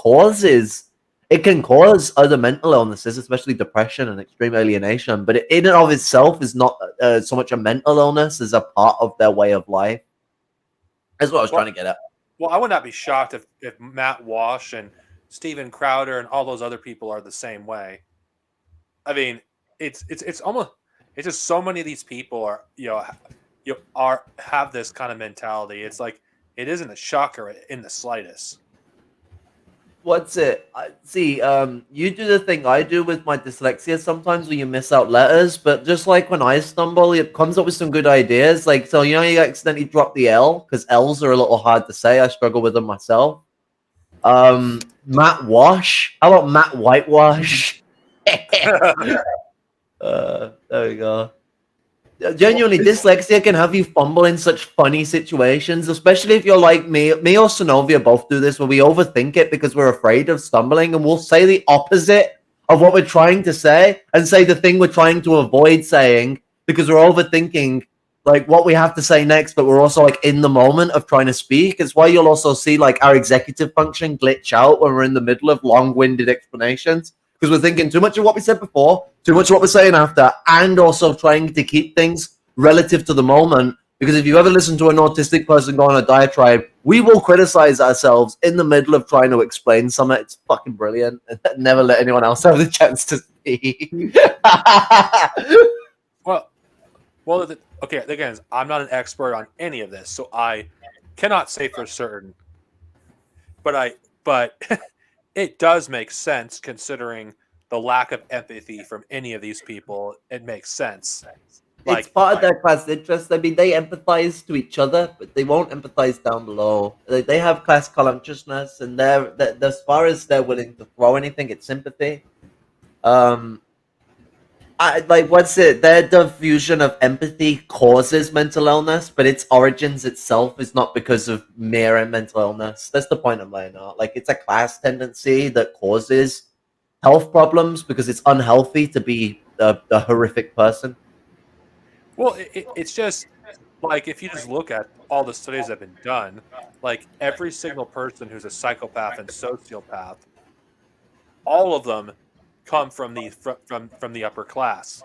can cause other mental illnesses, especially depression and extreme alienation. But in and of itself is not so much a mental illness as a part of their way of life. That's what I was trying to get at. Well, I would not be shocked if Matt Walsh and Steven Crowder and all those other people are the same way. I mean, it's almost it's just so many of these people are have this kind of mentality. It's like it isn't a shocker in the slightest. What's it? See, you do the thing I do with my dyslexia sometimes where you miss out letters, but just like when I stumble, it comes up with some good ideas. Like, so, you accidentally drop the L because L's are a little hard to say. I struggle with them myself. Matt Wash. How about Matt Whitewash? There we go. Genuinely, dyslexia can have you fumble in such funny situations, especially if you're like me. Me or Sonovia both do this, where we overthink it because we're afraid of stumbling, and we'll say the opposite of what we're trying to say and say the thing we're trying to avoid saying because we're overthinking like what we have to say next, but we're also like in the moment of trying to speak. It's why you'll also see like our executive function glitch out when we're in the middle of long-winded explanations. Because we're thinking too much of what we said before, too much of what we're saying after, and also trying to keep things relative to the moment. Because if you ever listen to an autistic person go on a diatribe, we will criticize ourselves in the middle of trying to explain something. It's fucking brilliant. Never let anyone else have the chance to speak. Well, okay. Again, I'm not an expert on any of this, so I cannot say for certain. But it does make sense considering the lack of empathy from any of these people. It makes sense. It's part of their class interest. I mean, they empathize to each other, but they won't empathize down below. They have class consciousness, and they're as far as they're willing to throw anything, it's sympathy. What's it? Their diffusion of empathy causes mental illness, but its origins itself is not because of mere mental illness. That's the point I'm laying out. Like, it's a class tendency that causes health problems because it's unhealthy to be a horrific person. Well, it's just like if you just look at all the studies that have been done, like every single person who's a psychopath and sociopath, all of them come from the upper class.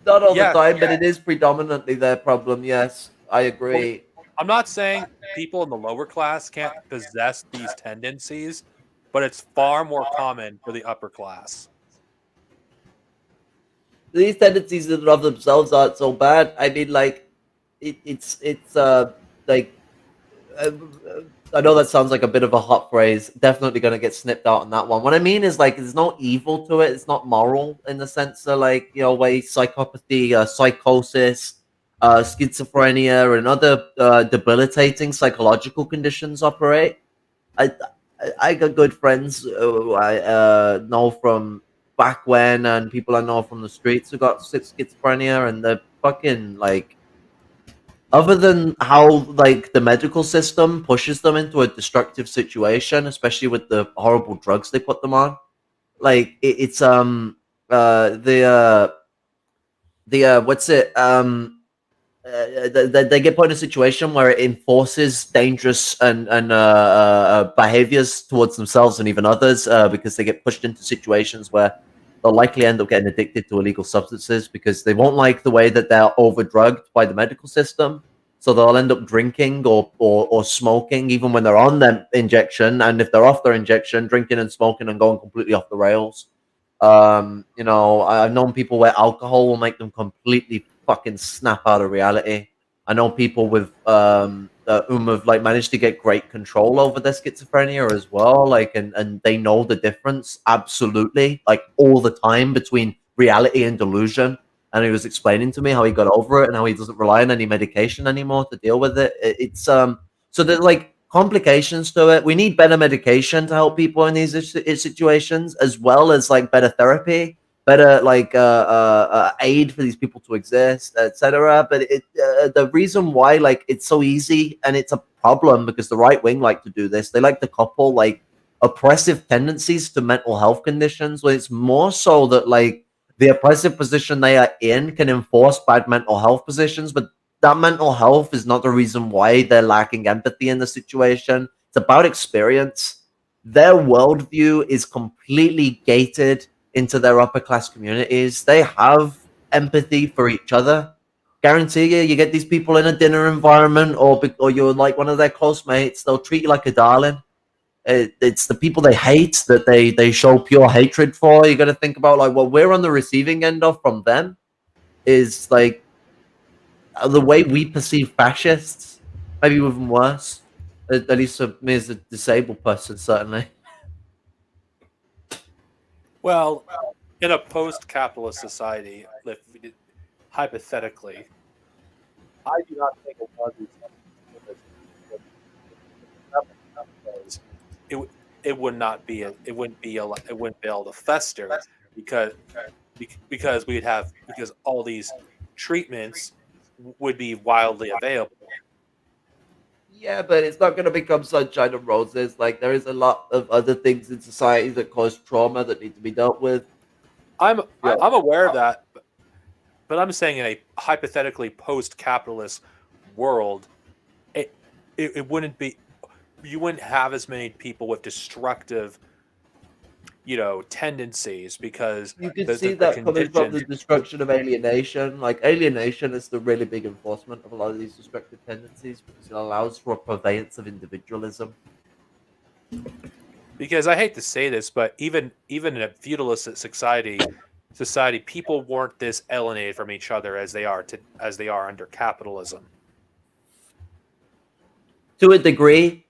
Not all the time, but it is predominantly their problem. Yes, I agree. Well, I'm not saying people in the lower class can't possess these tendencies, but it's far more common for the upper class. These tendencies in and of themselves aren't so bad. I mean, like, it's like, I know that sounds like a bit of a hot phrase. Definitely going to get snipped out on that one. What I mean is, like, there's no evil to it. It's not moral in the sense of, like, you know, way psychopathy, psychosis, schizophrenia, and other debilitating psychological conditions operate. I got good friends who I know from back when, and people I know from the streets who got schizophrenia, and they're fucking, like, other than how, like, the medical system pushes them into a destructive situation, especially with the horrible drugs they put them on, like, it's what's it they get put in a situation where it enforces dangerous and behaviors towards themselves and even others, because they get pushed into situations where they'll likely end up getting addicted to illegal substances because they won't like the way that they're overdrugged by the medical system. So they'll end up drinking or smoking even when they're on their injection. And if they're off their injection, drinking and smoking and going completely off the rails. You know, I've known people where alcohol will make them completely fucking snap out of reality. I know people with whom have, like, managed to get great control over their schizophrenia as well, like, and they know the difference absolutely, like, all the time between reality and delusion. And he was explaining to me how he got over it and how he doesn't rely on any medication anymore to deal with it. It's so there's, like, complications to it. We need better medication to help people in these situations, as well as, like, better therapy, better, like, aid for these people to exist, etc. But the reason why, like, it's so easy, and it's a problem because the right wing like to do this. They like to couple, like, oppressive tendencies to mental health conditions. Well, it's more so that, like, the oppressive position they are in can enforce bad mental health positions, but that mental health is not the reason why they're lacking empathy in the situation. It's about experience. Their worldview is completely gated into their upper class communities. They have empathy for each other. Guarantee you get these people in a dinner environment, or you're like one of their close mates, they'll treat you like a darling. It's the people they hate that they show pure hatred for. You got to think about, like, what we're on the receiving end of from them is, like, the way we perceive fascists, maybe even worse. At least for me as a disabled person, certainly. Well, in a post-capitalist society, if we did, hypothetically, I do not think it was it would not be it wouldn't be able to fester because all these treatments would be wildly available. Yeah, but it's not going to become sunshine and roses. Like, there is a lot of other things in society that cause trauma that need to be dealt with. I'm aware of that, but I'm saying in a hypothetically post-capitalist world, it wouldn't be. You wouldn't have as many people with destructive, tendencies, because you can see that coming from the destruction of alienation. Like, alienation is the really big enforcement of a lot of these destructive tendencies because it allows for a purveyance of individualism. Because I hate to say this, but even in a feudalistic society, people weren't this alienated from each other as they are under capitalism. To a degree.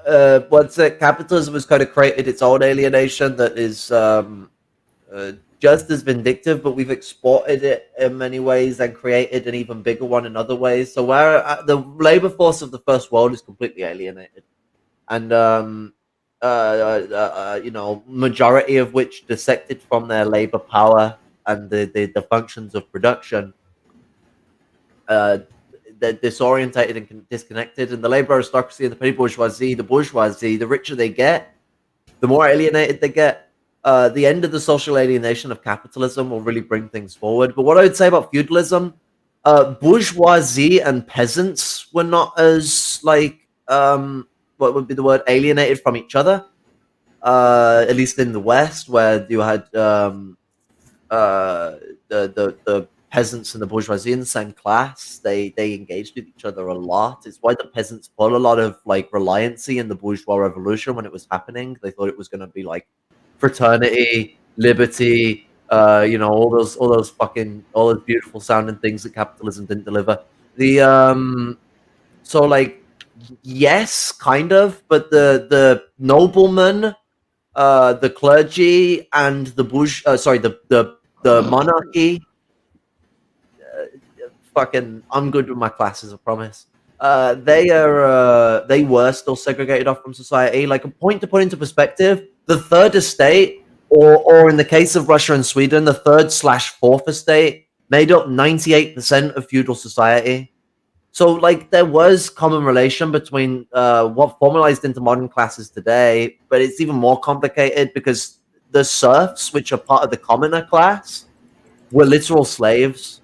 Capitalism has kind of created its own alienation that is just as vindictive, but we've exported it in many ways and created an even bigger one in other ways. So where the labor force of the first world is completely alienated, and majority of which dissected from their labor power and the functions of production. They're disorientated and disconnected, and the labor aristocracy and the petty bourgeoisie, the richer they get, the more alienated they get. The end of the social alienation of capitalism will really bring things forward. But what I would say about feudalism, bourgeoisie and peasants were not as what would be the word, alienated from each other. At least in the West, where you had the peasants and the bourgeoisie in the same class, they engaged with each other a lot. It's why the peasants put a lot of like reliancy in the bourgeois revolution when it was happening. They thought it was going to be like fraternity, liberty, all those beautiful sounding things that capitalism didn't deliver. So like, yes, kind of, but the noblemen, the clergy, and the the monarchy. I'm good with my classes, I promise. They were still segregated off from society. Like, a point to put into perspective, the third estate, or in the case of Russia and Sweden, the third/fourth estate made up 98% of feudal society. So, like, there was common relation between what formalized into modern classes today, but it's even more complicated because the serfs, which are part of the commoner class, were literal slaves.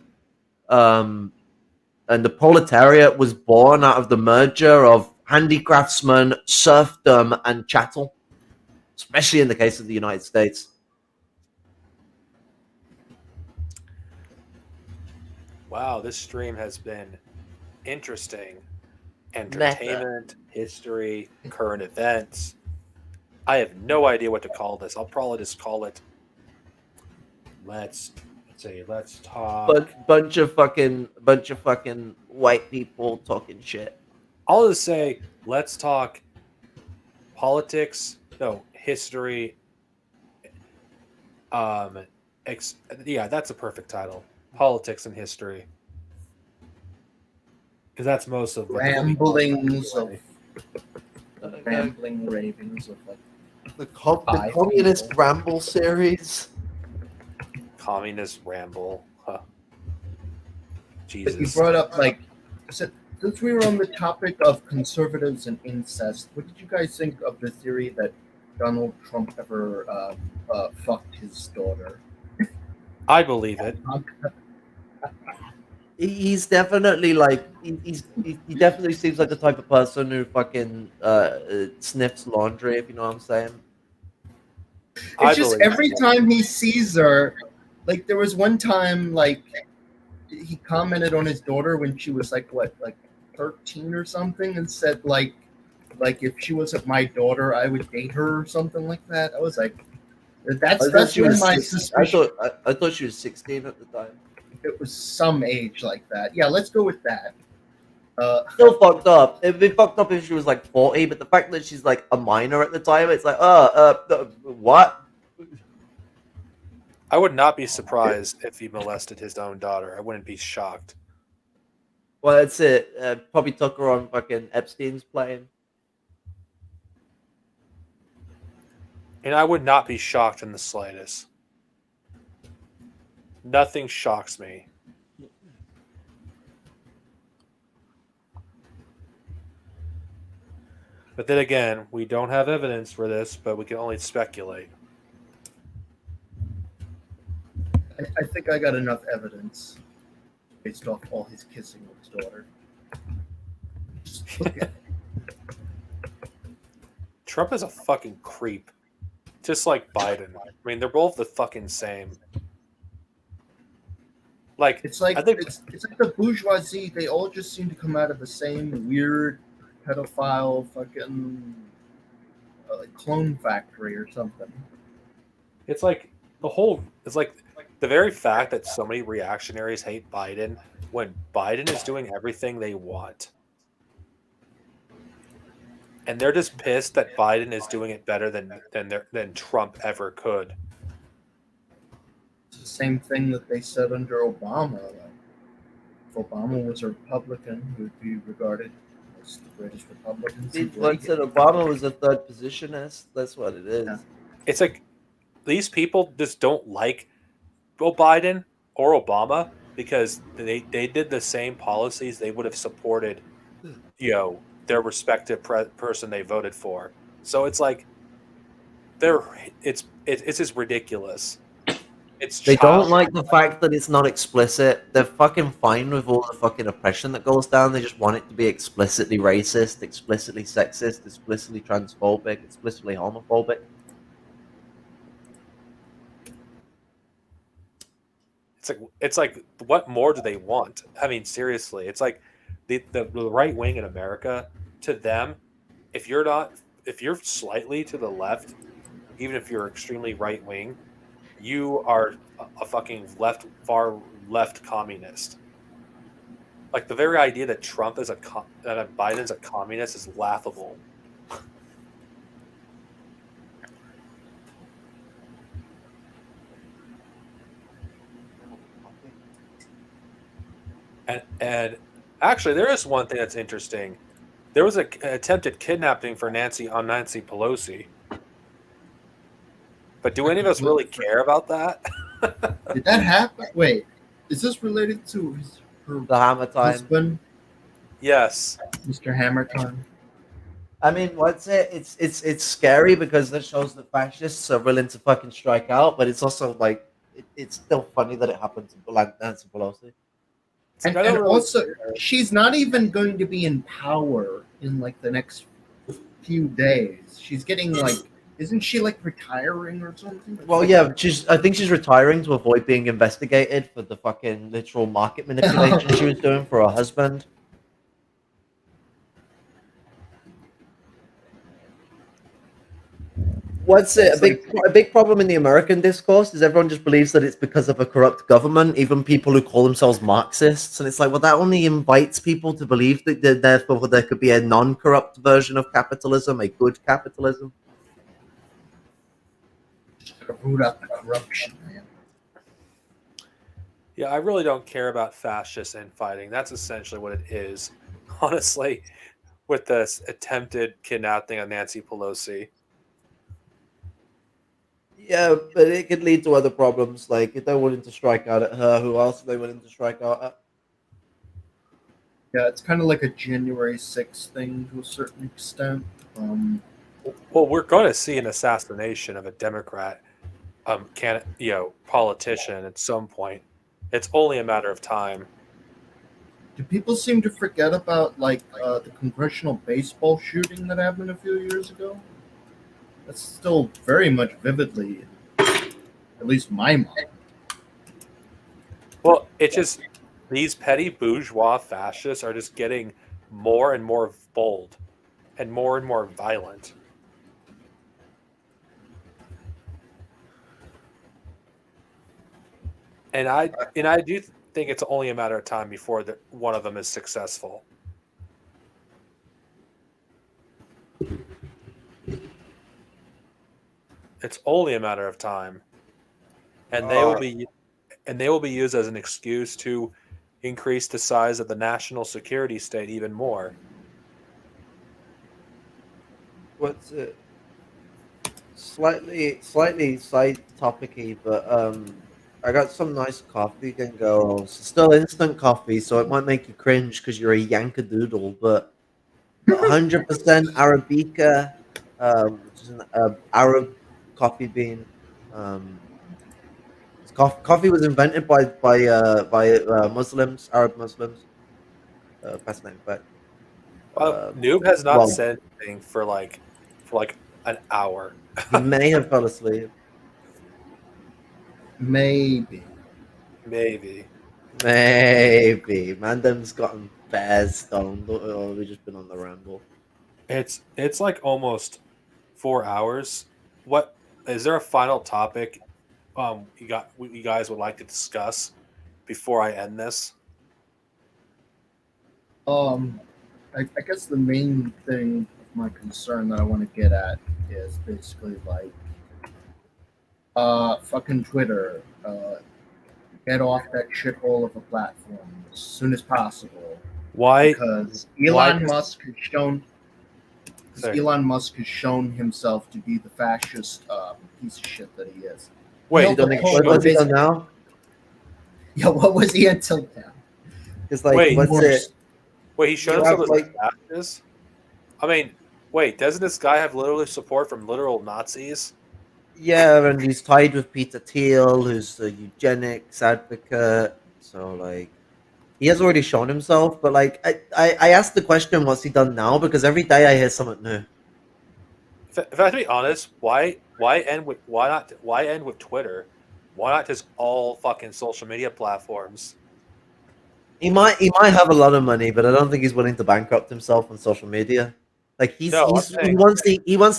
And the proletariat was born out of the merger of handicraftsmen, serfdom, and chattel, especially in the case of the United States. Wow, this stream has been interesting. Entertainment, history, current events. I have no idea what to call this. I'll probably just call it let's talk. But bunch of fucking white people talking shit. I'll just say let's talk politics, history. Yeah, that's a perfect title. Politics and history. Because that's most of rambling ravings of like the communist people. ramble series. Communist ramble. Huh. But Jesus. you brought up since we were on the topic of conservatives and incest, what did you guys think of the theory that Donald Trump ever fucked his daughter? I believe it. He's definitely he definitely seems like the type of person who fucking sniffs laundry, if you know what I'm saying. It's just every time he sees her, like there was one time like he commented on his daughter when she was like 13 or something, and said like if she wasn't my daughter, I would date her or something like that. I was like, that's when my suspicion. I thought she was 16 at the time. It was some age like that. Yeah, let's go with that. Still fucked up. It'd be fucked up if she was like 40, but the fact that she's like a minor at the time, it's like, what? I would not be surprised if he molested his own daughter. I wouldn't be shocked. Well, that's it. Probably took her on fucking Epstein's plane. And I would not be shocked in the slightest. Nothing shocks me. But then again, we don't have evidence for this, but we can only speculate. I think I got enough evidence based off all his kissing with his daughter. Just look at it. Trump is a fucking creep. Just like Biden. I mean, they're both the fucking same. Like, It's like it's like the bourgeoisie. They all just seem to come out of the same weird pedophile fucking clone factory or something. it's like the very fact that so many reactionaries hate Biden when Biden is doing everything they want. And they're just pissed that Biden is doing it better than Trump ever could. It's the same thing that they said under Obama. Like, if Obama was a Republican, he would be regarded as the greatest Republican since What said Reagan. Obama was a third positionist. That's what it is. Yeah. It's like these people just don't like Joe Biden or Obama because they did the same policies. They would have supported, their respective person they voted for. So it's like it's just ridiculous. They don't like the fact that it's not explicit. They're fucking fine with all the fucking oppression that goes down. They just want it to be explicitly racist, explicitly sexist, explicitly transphobic, explicitly homophobic. It's like what more do they want? I mean, seriously, it's like the right wing in America, to them, if you're slightly to the left, even if you're extremely right wing, you are a fucking far left communist. Like the very idea that Trump is that Biden's a communist is laughable. And actually, there is one thing that's interesting. There was an attempted kidnapping for Nancy Pelosi. But do any of us really care about that? Did that happen? Wait, is this related to her The Hammer Time. husband, Yes. Mr. Hammer Time? I mean, what's it? It's scary because that shows that fascists are willing to fucking strike out, but it's also like it's still funny that it happened to Nancy Pelosi. And also, she's not even going to be in power in like the next few days. She's getting like, isn't she like retiring or something? Well, yeah, I think she's retiring to avoid being investigated for the fucking literal market manipulation she was doing for her husband. What's it? A big problem in the American discourse is everyone just believes that it's because of a corrupt government, even people who call themselves Marxists. And it's like, well, that only invites people to believe that therefore there could be a non-corrupt version of capitalism, a good capitalism. Root out the corruption, man. Yeah, I really don't care about fascist infighting. That's essentially what it is, honestly, with this attempted kidnapping of Nancy Pelosi. Yeah, but it could lead to other problems. Like if they're willing to strike out at her, who else are they willing to strike out at? Yeah, it's kind of like a January 6th thing to a certain extent. Well, we're going to see an assassination of a Democrat, politician at some point. It's only a matter of time. Do people seem to forget about like the congressional baseball shooting that happened a few years ago? That's still very much vividly, at least my mind. Well, it's just these petty bourgeois fascists are just getting more and more bold and more violent. And I do think it's only a matter of time before one of them is successful. It's only a matter of time, and they will be used as an excuse to increase the size of the national security state even more. What's it? Slightly side topicy, but I got some nice coffee, can go. It's still instant coffee, so it might make you cringe because you're a Yankadoodle, but 100% Arabica, which is an Arab coffee bean. Coffee was invented by Muslims, Arab Muslims. Fascinating fact. Noob has not said anything for like an hour. He may have fell asleep. Maybe. Mandem's gotten bare stoned, or we've just been on the ramble. It's like almost 4 hours. What is there a final topic you guys would like to discuss before I end this? I guess the main thing of my concern that I want to get at is basically like fucking Twitter. get off that shithole of a platform as soon as possible. Why? Because why Elon does- Musk has shown. Because Sorry. Elon Musk has shown himself to be the fascist piece of shit that he is. Wait, You don't think, Hold what's on. he done now? Yeah, what was he until now? Because like, Wait. what's it? wait, he showed You himself have, as like- fascist? I mean, wait, doesn't this guy have literally support from literal Nazis? Yeah, and he's tied with Peter Thiel, who's a eugenics advocate. So like, he has already shown himself. But like, I asked the question, what's he done now? Because every day I hear something new. If I have to be honest, why end with Twitter? Why not just all fucking social media platforms? He might have a lot of money, but I don't think he's willing to bankrupt himself on social media. Like he saying- wants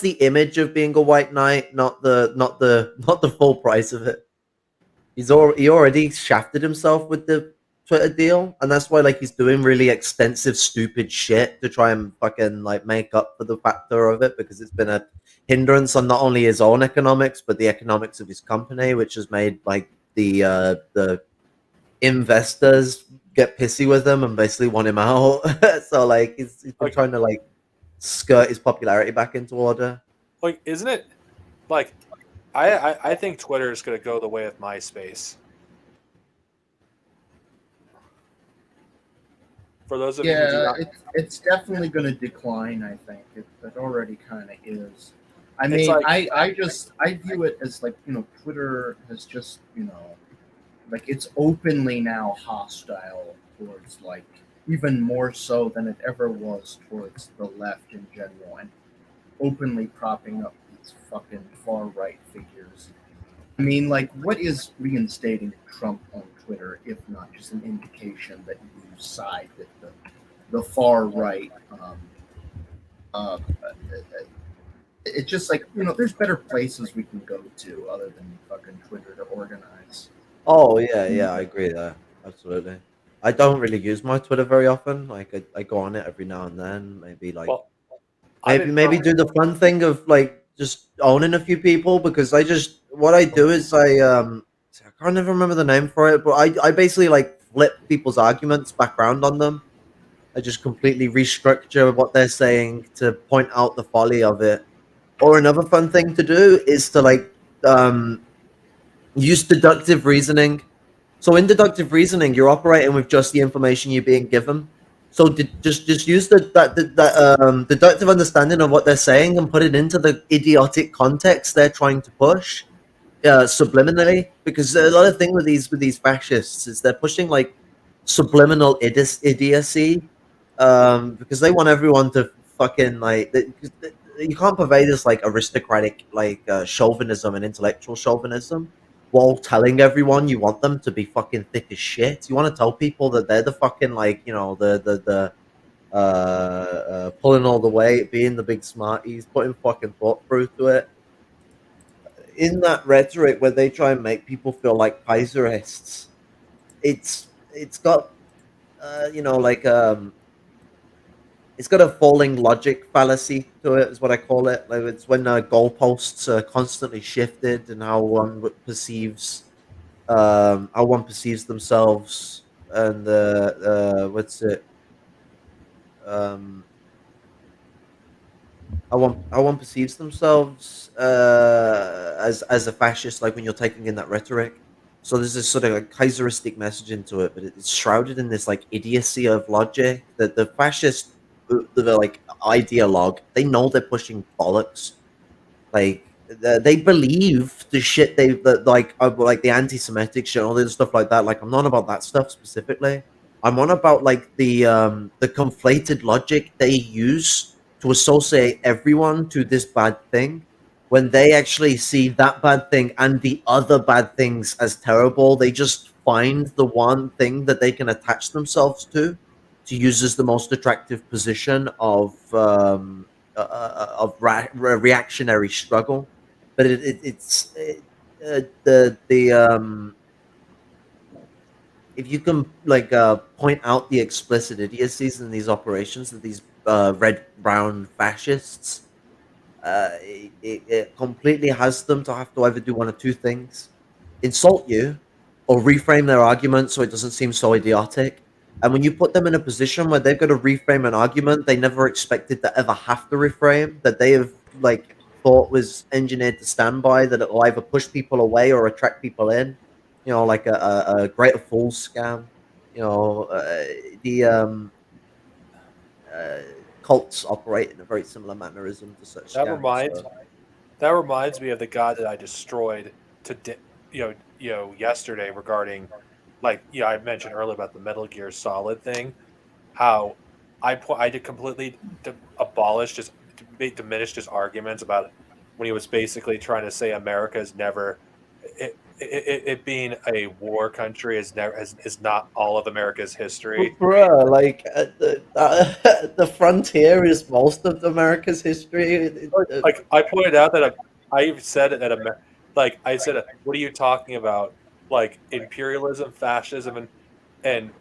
the image of being a white knight, not the full price of it. He already shafted himself with the Twitter deal, and that's why like he's doing really expensive, stupid shit to try and fucking like make up for the factor of it, because it's been a hindrance on not only his own economics but the economics of his company, which has made like the investors get pissy with him and basically want him out. So like he's been Like- trying to like skirt his popularity back into order. Like, isn't it like I think Twitter is going to go the way of MySpace. For those of you who do Yeah, not, it's definitely going to decline. I think it already kind of is. I It's mean, like- I view it as like, Twitter has just, like it's openly now hostile towards, like, even more so than it ever was towards the left in general, and openly propping up these fucking far right figures. I mean, like, what is reinstating Trump on Twitter if not just an indication that you side with the far right? It's just like, there's better places we can go to other than fucking Twitter to organize. Oh yeah, I agree there. Absolutely. I don't really use my Twitter very often. Like I go on it every now and then. Maybe like well, I've been maybe do the fun thing of like just owning a few people, because what I do is I can't even remember the name for it, but I basically like flip people's arguments back around on them. I just completely restructure what they're saying to point out the folly of it. Or another fun thing to do is to like use deductive reasoning. So in deductive reasoning, you're operating with just the information you're being given. So just use that deductive understanding of what they're saying and put it into the idiotic context they're trying to push subliminally. Because a lot of thing with these fascists is they're pushing like subliminal idiocy, because they want everyone to fucking like. You can't purvey this like aristocratic like chauvinism and intellectual chauvinism while telling everyone you want them to be fucking thick as shit. You want to tell people that they're the fucking like, the pulling all the weight, being the big smarties, putting fucking thought through to it. In that rhetoric where they try and make people feel like Kaiserists, it's got it's got a falling logic fallacy to it, is what I call it. Like it's when goalposts are constantly shifted and how one perceives themselves, and what's it? How one perceives themselves as a fascist, like when you're taking in that rhetoric. So there's this sort of like Kaiseristic message into it, but it's shrouded in this like idiocy of logic that the fascist, the like ideologue, they know they're pushing bollocks. Like they believe the shit like the anti-Semitic shit, all this stuff like that. Like I'm not about that stuff specifically. I'm on about like the conflated logic they use to associate everyone to this bad thing, when they actually see that bad thing and the other bad things as terrible. They just find the one thing that they can attach themselves to use as the most attractive position of reactionary struggle. But if you can like point out the explicit idiocies in these operations of these red brown fascists, it completely has them to have to either do one of two things. insult you or reframe their argument so it doesn't seem so idiotic. And when you put them in a position where they've got to reframe an argument they never expected to ever have to reframe, that they have like thought was engineered to stand by, that it'll either push people away or attract people in, you know, like a Greater Fools scam, you know, cults operate in a very similar mannerism to such That scams. reminds So. that reminds me of the guy that I destroyed yesterday regarding, like, I mentioned earlier about the Metal Gear Solid thing, how I did completely abolished his diminished his arguments about when he was basically trying to say America is never it being a war country is not all of America's history. But bruh, like the frontier is most of America's history. Like I pointed out that I said it like I said, what are you talking about? Like imperialism, fascism, and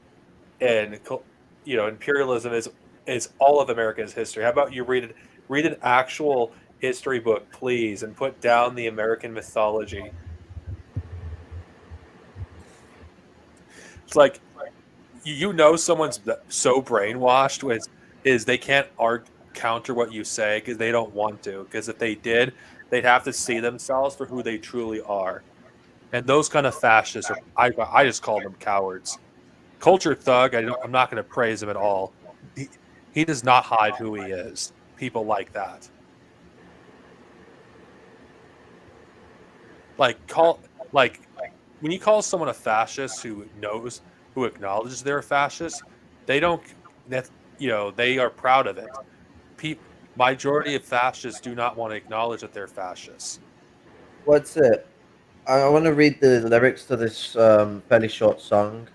imperialism is all of America's history. How about you read an actual history book, please, and put down the American mythology. It's like someone's so brainwashed is they can't counter what you say because they don't want to. Because if they did, they'd have to see themselves for who they truly are. And those kind of fascists I just call them cowards. Culture thug, I'm not going to praise him at all. He does not hide who he is. People like that. When you call someone a fascist who acknowledges they're a fascist, they are proud of it. Majority of fascists do not want to acknowledge that they're fascists. What's it? I want to read the lyrics to this fairly short song.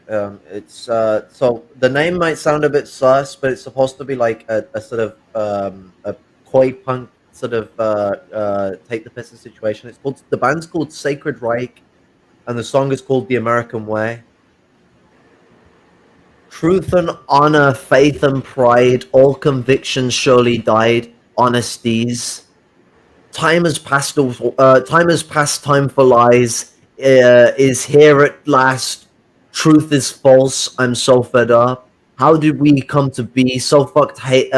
It's so the name might sound a bit sus, but it's supposed to be like a sort of a koi punk sort of take the piss situation. The band's called Sacred Reich, and the song is called The American Way. Truth and honor, faith and pride, all convictions surely died. Honesties. Time has passed. Time for lies is here at last. Truth is false. I'm so fed up. How did we come to be so fucked? Hate,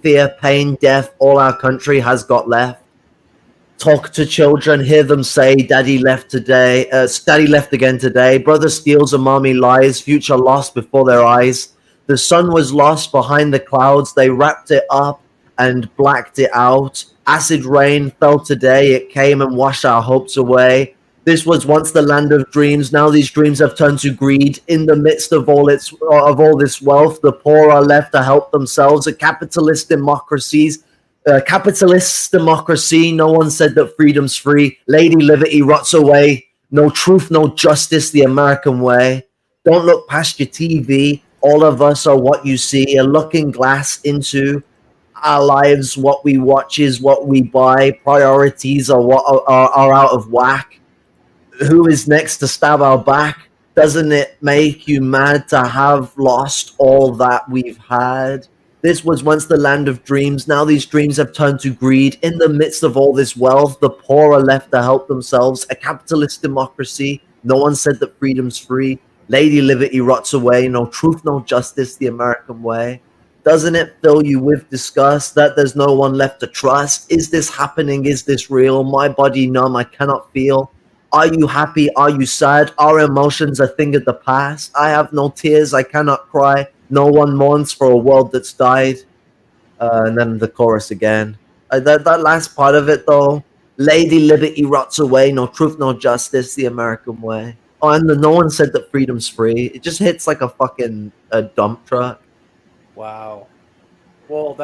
fear, pain, death. All our country has got left. Talk to children, hear them say, "Daddy left today. Daddy left again today." Brother steals and mommy lies. Future lost before their eyes. The sun was lost behind the clouds. They wrapped it up and blacked it out. Acid rain fell today. It came and washed our hopes away. This was once the land of dreams. Now these dreams have turned to greed. In the midst of all this wealth, the poor are left to help themselves. Capitalist democracy. No one said that freedom's free. Lady Liberty rots away. No truth, no justice. The American way. Don't look past your TV. All of us are what you see. A looking glass into our lives. What we watch is what we buy. Priorities are what are out of whack. Who is next to stab our back? Doesn't it make you mad to have lost all that we've had? This was once the land of dreams. Now these dreams have turned to greed. In the midst of all this wealth, the poor are left to help themselves. A capitalist democracy. No one said that freedom's free. Lady Liberty rots away. No truth, no justice, the American way. Doesn't it fill you with disgust that there's no one left to trust? Is this happening? Is this real? My body numb, I cannot feel. Are you happy? Are you sad? Our emotions are thing of the past. I have no tears, I cannot cry. No one mourns for a world that's died. And then the chorus again. That last part of it, though. Lady Liberty rots away. No truth, no justice, the American way. Oh, and no one said that freedom's free. It just hits like a fucking dump truck. Wow. Well,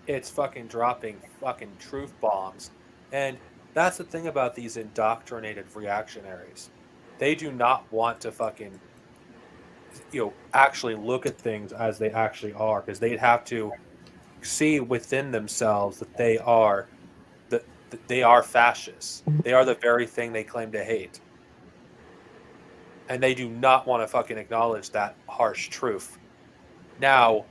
it's fucking dropping fucking truth bombs. And that's the thing about these indoctrinated reactionaries. They do not want to fucking, actually look at things as they actually are, because they'd have to see within themselves that they are fascists. They are the very thing they claim to hate. And they do not want to fucking acknowledge that harsh truth. Now,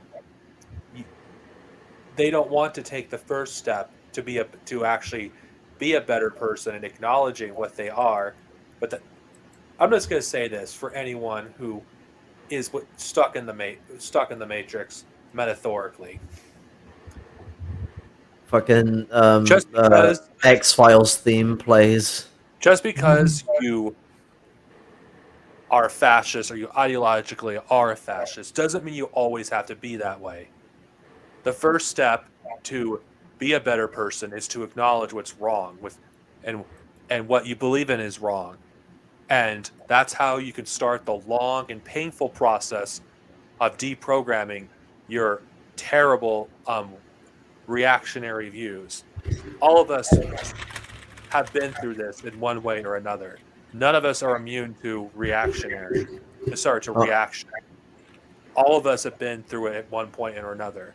they don't want to take the first step to actually be a better person and acknowledging what they are, But I'm just going to say this for anyone who is stuck in the matrix metaphorically. Fucking Just because X-Files theme plays. just because you are a fascist or you ideologically are a fascist doesn't mean you always have to be that way. The first step to be a better person is to acknowledge what's wrong and what you believe in is wrong. And that's how you can start the long and painful process of deprogramming your terrible reactionary views. All of us have been through this in one way or another. None of us are immune to reaction. All of us have been through it at one point or another.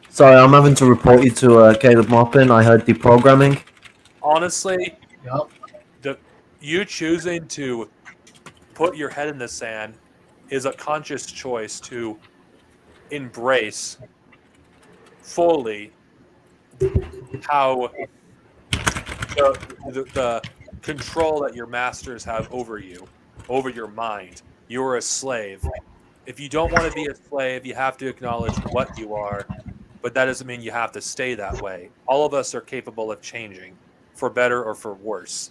Sorry, I'm having to report you to Caleb Maupin. I heard deprogramming. Honestly, Yep. you choosing to put your head in the sand is a conscious choice to embrace fully how the control that your masters have over you, over your mind. You're a slave. If you don't want to be a slave, you have to acknowledge what you are, but that doesn't mean you have to stay that way. All of us are capable of changing, for better or for worse.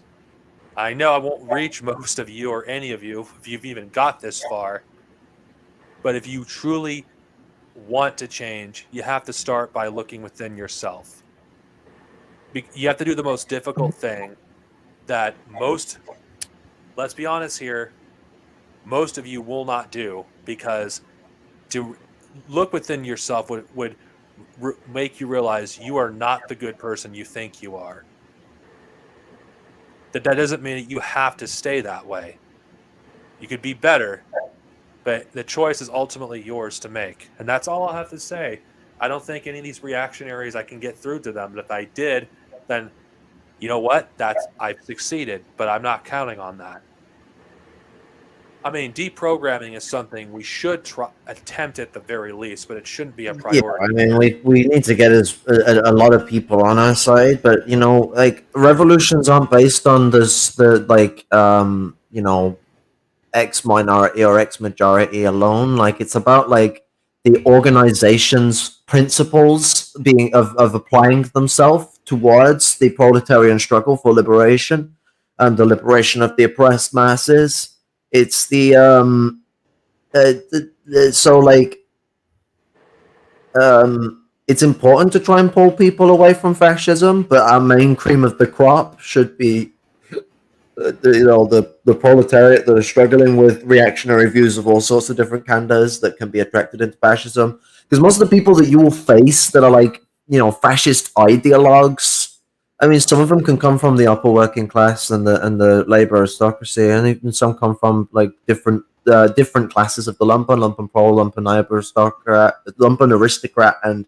I know I won't reach most of you or any of you if you've even got this far, but if you truly want to change, you have to start by looking within yourself. You have to do the most difficult thing that let's be honest here, most of you will not do, because to look within yourself would make you realize you are not the good person you think you are. That doesn't mean that you have to stay that way. You could be better, but the choice is ultimately yours to make. And that's all I'll have to say. I don't think any of these reactionaries I can get through to them. But if I did, then you know what? I've succeeded, but I'm not counting on that. I mean, deprogramming is something we should attempt at the very least, but it shouldn't be a priority. Yeah, I mean, we need to get a lot of people on our side, but you know, like revolutions aren't based on X minority or X majority alone. Like it's about like the organization's principles being of applying themselves towards the proletarian struggle for liberation and the liberation of the oppressed masses. It's it's important to try and pull people away from fascism, but our main cream of the crop should be the proletariat that are struggling with reactionary views of all sorts of different kinds that can be attracted into fascism. Because most of the people that you will face that are like, you know, fascist ideologues, I mean, some of them can come from the upper working class and the labor aristocracy, and even some come from like different classes of the lumpen pro, lumpen aristocrat, and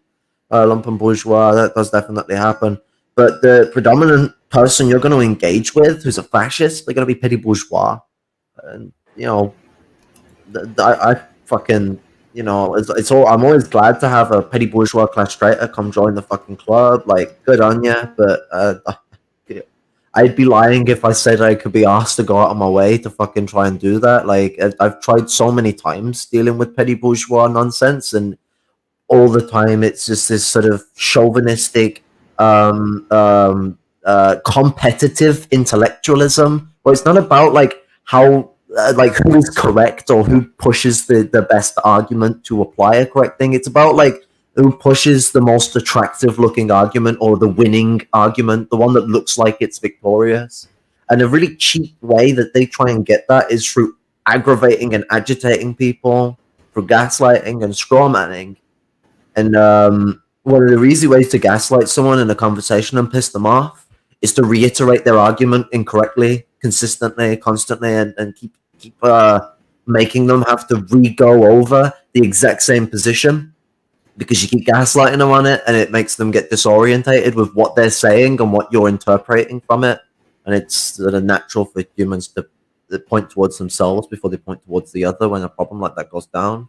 lumpen bourgeois. That does definitely happen. But the predominant person you're going to engage with who's a fascist, they're going to be petty bourgeois. And, you know, I fucking, you know, it's all, I'm always glad to have a petty bourgeois castrator come join the fucking club. Like, good on ya. But I'd be lying if I said I could be asked to go out of my way to fucking try and do that. Like, I've tried so many times dealing with petty bourgeois nonsense, and all the time it's just this sort of chauvinistic, competitive intellectualism, where it's not about like how like who is correct or who pushes the best argument to apply a correct thing. It's about like who pushes the most attractive looking argument or the winning argument, the one that looks like it's victorious. And a really cheap way that they try and get that is through aggravating and agitating people, through gaslighting and strawmanning. And one of the easy ways to gaslight someone in a conversation and piss them off is to reiterate their argument incorrectly, consistently, constantly, and keep making them have to re-go over the exact same position, because you keep gaslighting them on it, and it makes them get disorientated with what they're saying and what you're interpreting from it. And it's sort of natural for humans to point towards themselves before they point towards the other when a problem like that goes down.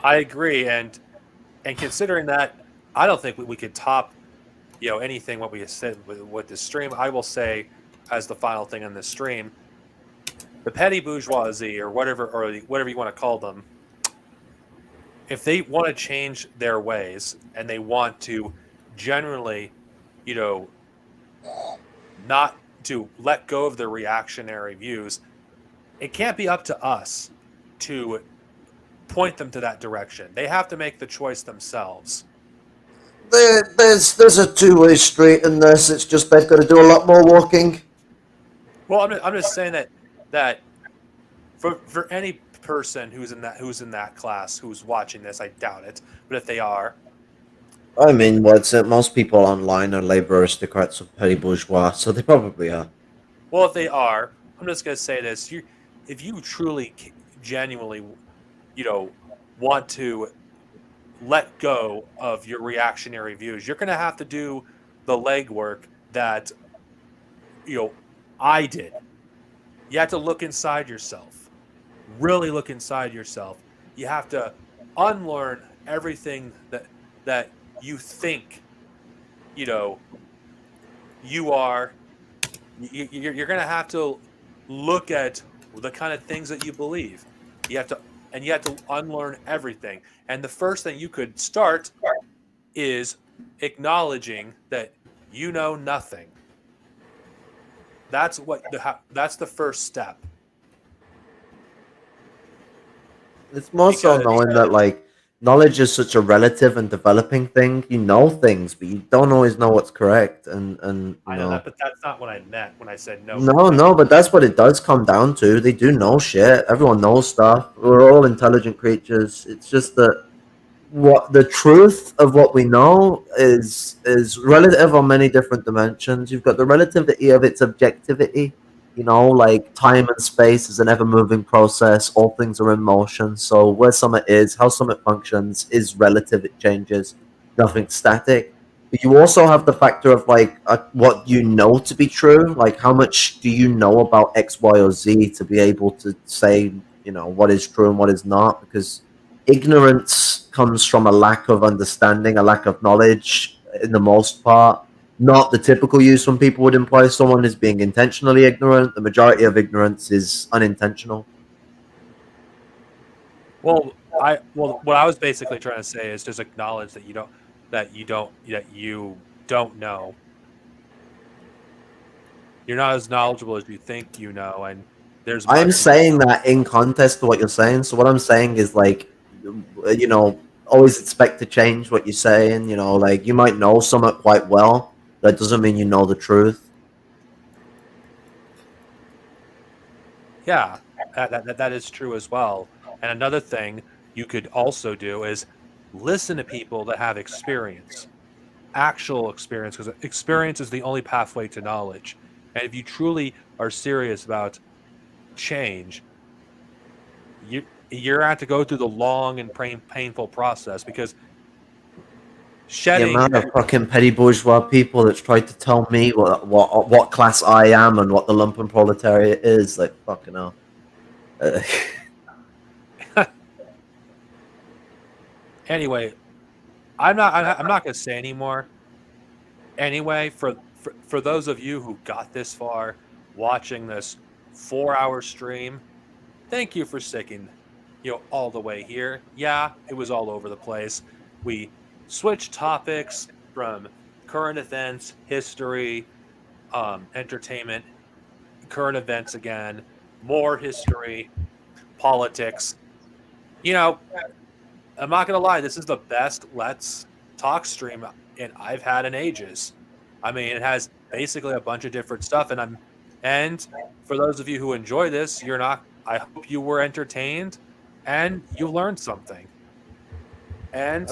I agree, and considering that, I don't think we could top, you know, anything what we said with the stream. I will say, as the final thing on this stream, the petty bourgeoisie or whatever you want to call them, if they want to change their ways and they want to generally, not to let go of their reactionary views, it can't be up to us to point them to that direction. They have to make the choice themselves. There's a two-way street in this. It's just they've got to do a lot more walking. Well, I'm just saying that for any person who's in that class who's watching this, I doubt it, but if they are, I mean, what's it? Most people online are labor aristocrats or petty bourgeois, so they probably are. well, if they are, I'm just gonna say this: if you truly, genuinely, want to let go of your reactionary views, you're gonna have to do the legwork that I did. You have to look inside yourself, really look inside yourself. You have to unlearn everything that you think, you are. You're going to have to look at the kind of things that you believe. You have to unlearn everything. And the first thing you could start is acknowledging that you know nothing. That's the first step. It's more so knowing that, like, knowledge is such a relative and developing thing. You know things, but you don't always know what's correct. And I know that, but that's not what I meant when I said no. No, but that's what it does come down to. They do know shit. Everyone knows stuff. We're all intelligent creatures. It's just that what the truth of what we know is relative on many different dimensions. You've got the relativity of its objectivity. Like time and space is an ever-moving process. All things are in motion. So where something is, how something functions is relative. It changes. Nothing's static. But you also have the factor of like what you know to be true. Like how much do you know about X, Y, or Z to be able to say, what is true and what is not? Because ignorance comes from a lack of understanding, a lack of knowledge in the most part. Not the typical use when people would imply someone is being intentionally ignorant. The majority of ignorance is unintentional. Well, what I was basically trying to say is just acknowledge that you don't know. You're not as knowledgeable as you think you know, and there's. I'm saying that in context to what you're saying. So what I'm saying is like, always expect to change what you're saying. Like you might know something quite well. That doesn't mean you know the truth. Yeah, that is true as well. And another thing you could also do is listen to people that have experience, actual experience, because experience is the only pathway to knowledge. And if you truly are serious about change, you're going to have to go through the long and painful process, because shedding the amount of fucking petty bourgeois people that's tried to tell me what class I am and what the lumpen proletariat is, like fucking hell. Anyway, I'm not gonna say anymore. Anyway, for those of you who got this far, watching this 4-hour stream, thank you for sticking, all the way here. Yeah, it was all over the place. We switch topics from current events, history, entertainment, current events again, more history, politics. I'm not gonna lie, this is the best Let's Talk stream I've had in ages. I mean, it has basically a bunch of different stuff, and for those of you who enjoy this, I hope you were entertained and you learned something. And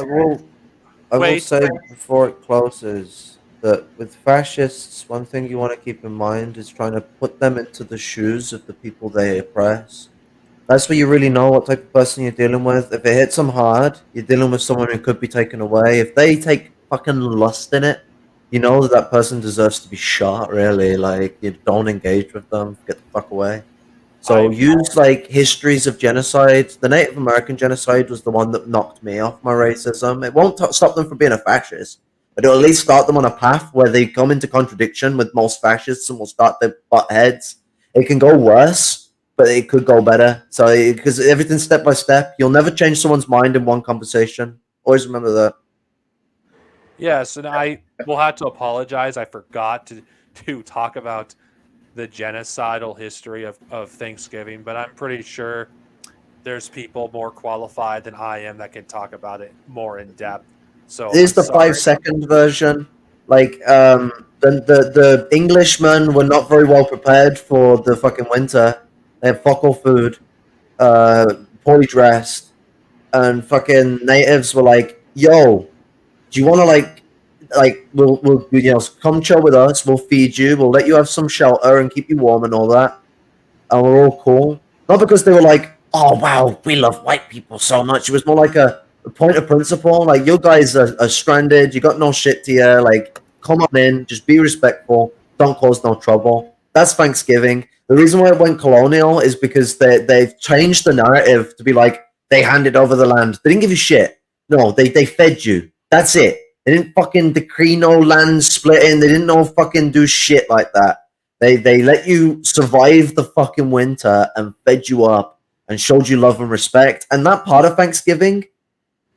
I will say before it closes that with fascists, one thing you want to keep in mind is trying to put them into the shoes of the people they oppress. That's where you really know what type of person you're dealing with. If it hits them hard, you're dealing with someone who could be taken away. If they take fucking lust in it, you know that person deserves to be shot, really. Like, you don't engage with them. Get the fuck away. So use, like, histories of genocide. The Native American genocide was the one that knocked me off my racism. It won't stop them from being a fascist, but it'll at least start them on a path where they come into contradiction with most fascists and will start to butt heads. It can go worse, but it could go better. So, because everything's step by step, you'll never change someone's mind in one conversation. Always remember that. Yes, and I will have to apologize. I forgot to talk about the genocidal history of Thanksgiving, but I'm pretty sure there's people more qualified than I am that can talk about it more in depth. So Here's I'm the sorry. 5-second version. Like, the Englishmen were not very well prepared for the fucking winter. They had fuck all food, poorly dressed, and fucking natives were like, "Yo, do you want to we'll come chill with us. We'll feed you. We'll let you have some shelter and keep you warm and all that, and we're all cool." Not because they were like, "Oh wow, we love white people so much." It was more like a point of principle. Like, you guys are stranded. You got no shit to you. Like, come on in. Just be respectful. Don't cause no trouble. That's Thanksgiving. The reason why it went colonial is because they've changed the narrative to be like, they handed over the land. They didn't give you shit. No, they fed you. That's it. They didn't fucking decree no land splitting. They didn't no fucking do shit like that. They let you survive the fucking winter and fed you up and showed you love and respect. And that part of Thanksgiving,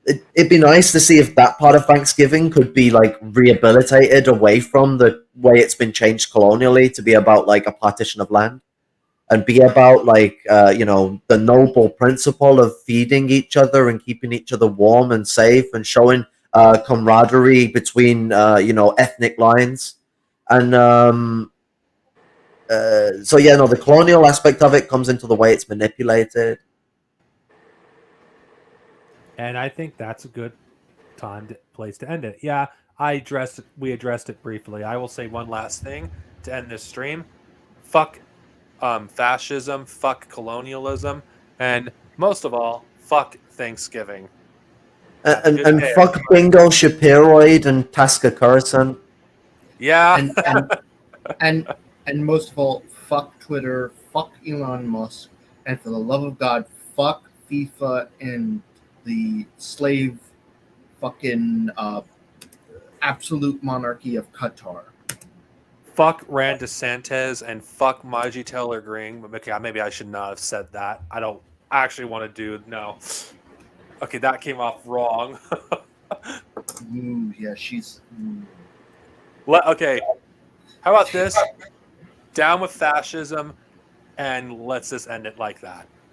it'd be nice to see if that part of Thanksgiving could be like rehabilitated away from the way it's been changed colonially to be about like a partition of land and be about like the noble principle of feeding each other and keeping each other warm and safe and showing camaraderie between ethnic lines. And the colonial aspect of it comes into the way it's manipulated. And I think that's a good place to end it. Yeah, we addressed it briefly. I will say one last thing to end this stream. Fuck fascism, fuck colonialism, and most of all, fuck Thanksgiving. And fuck Bingo Shapiroid and Tasker Curson. Yeah. And most of all, fuck Twitter, fuck Elon Musk, and for the love of God, fuck FIFA and the slave fucking absolute monarchy of Qatar. Fuck Rand DeSantis and fuck Marjorie Taylor Greene. Okay, maybe I should not have said that. I don't actually want to no. Okay, that came off wrong. Ooh, yeah, she's. Okay, how about this? Down with fascism, and let's just end it like that.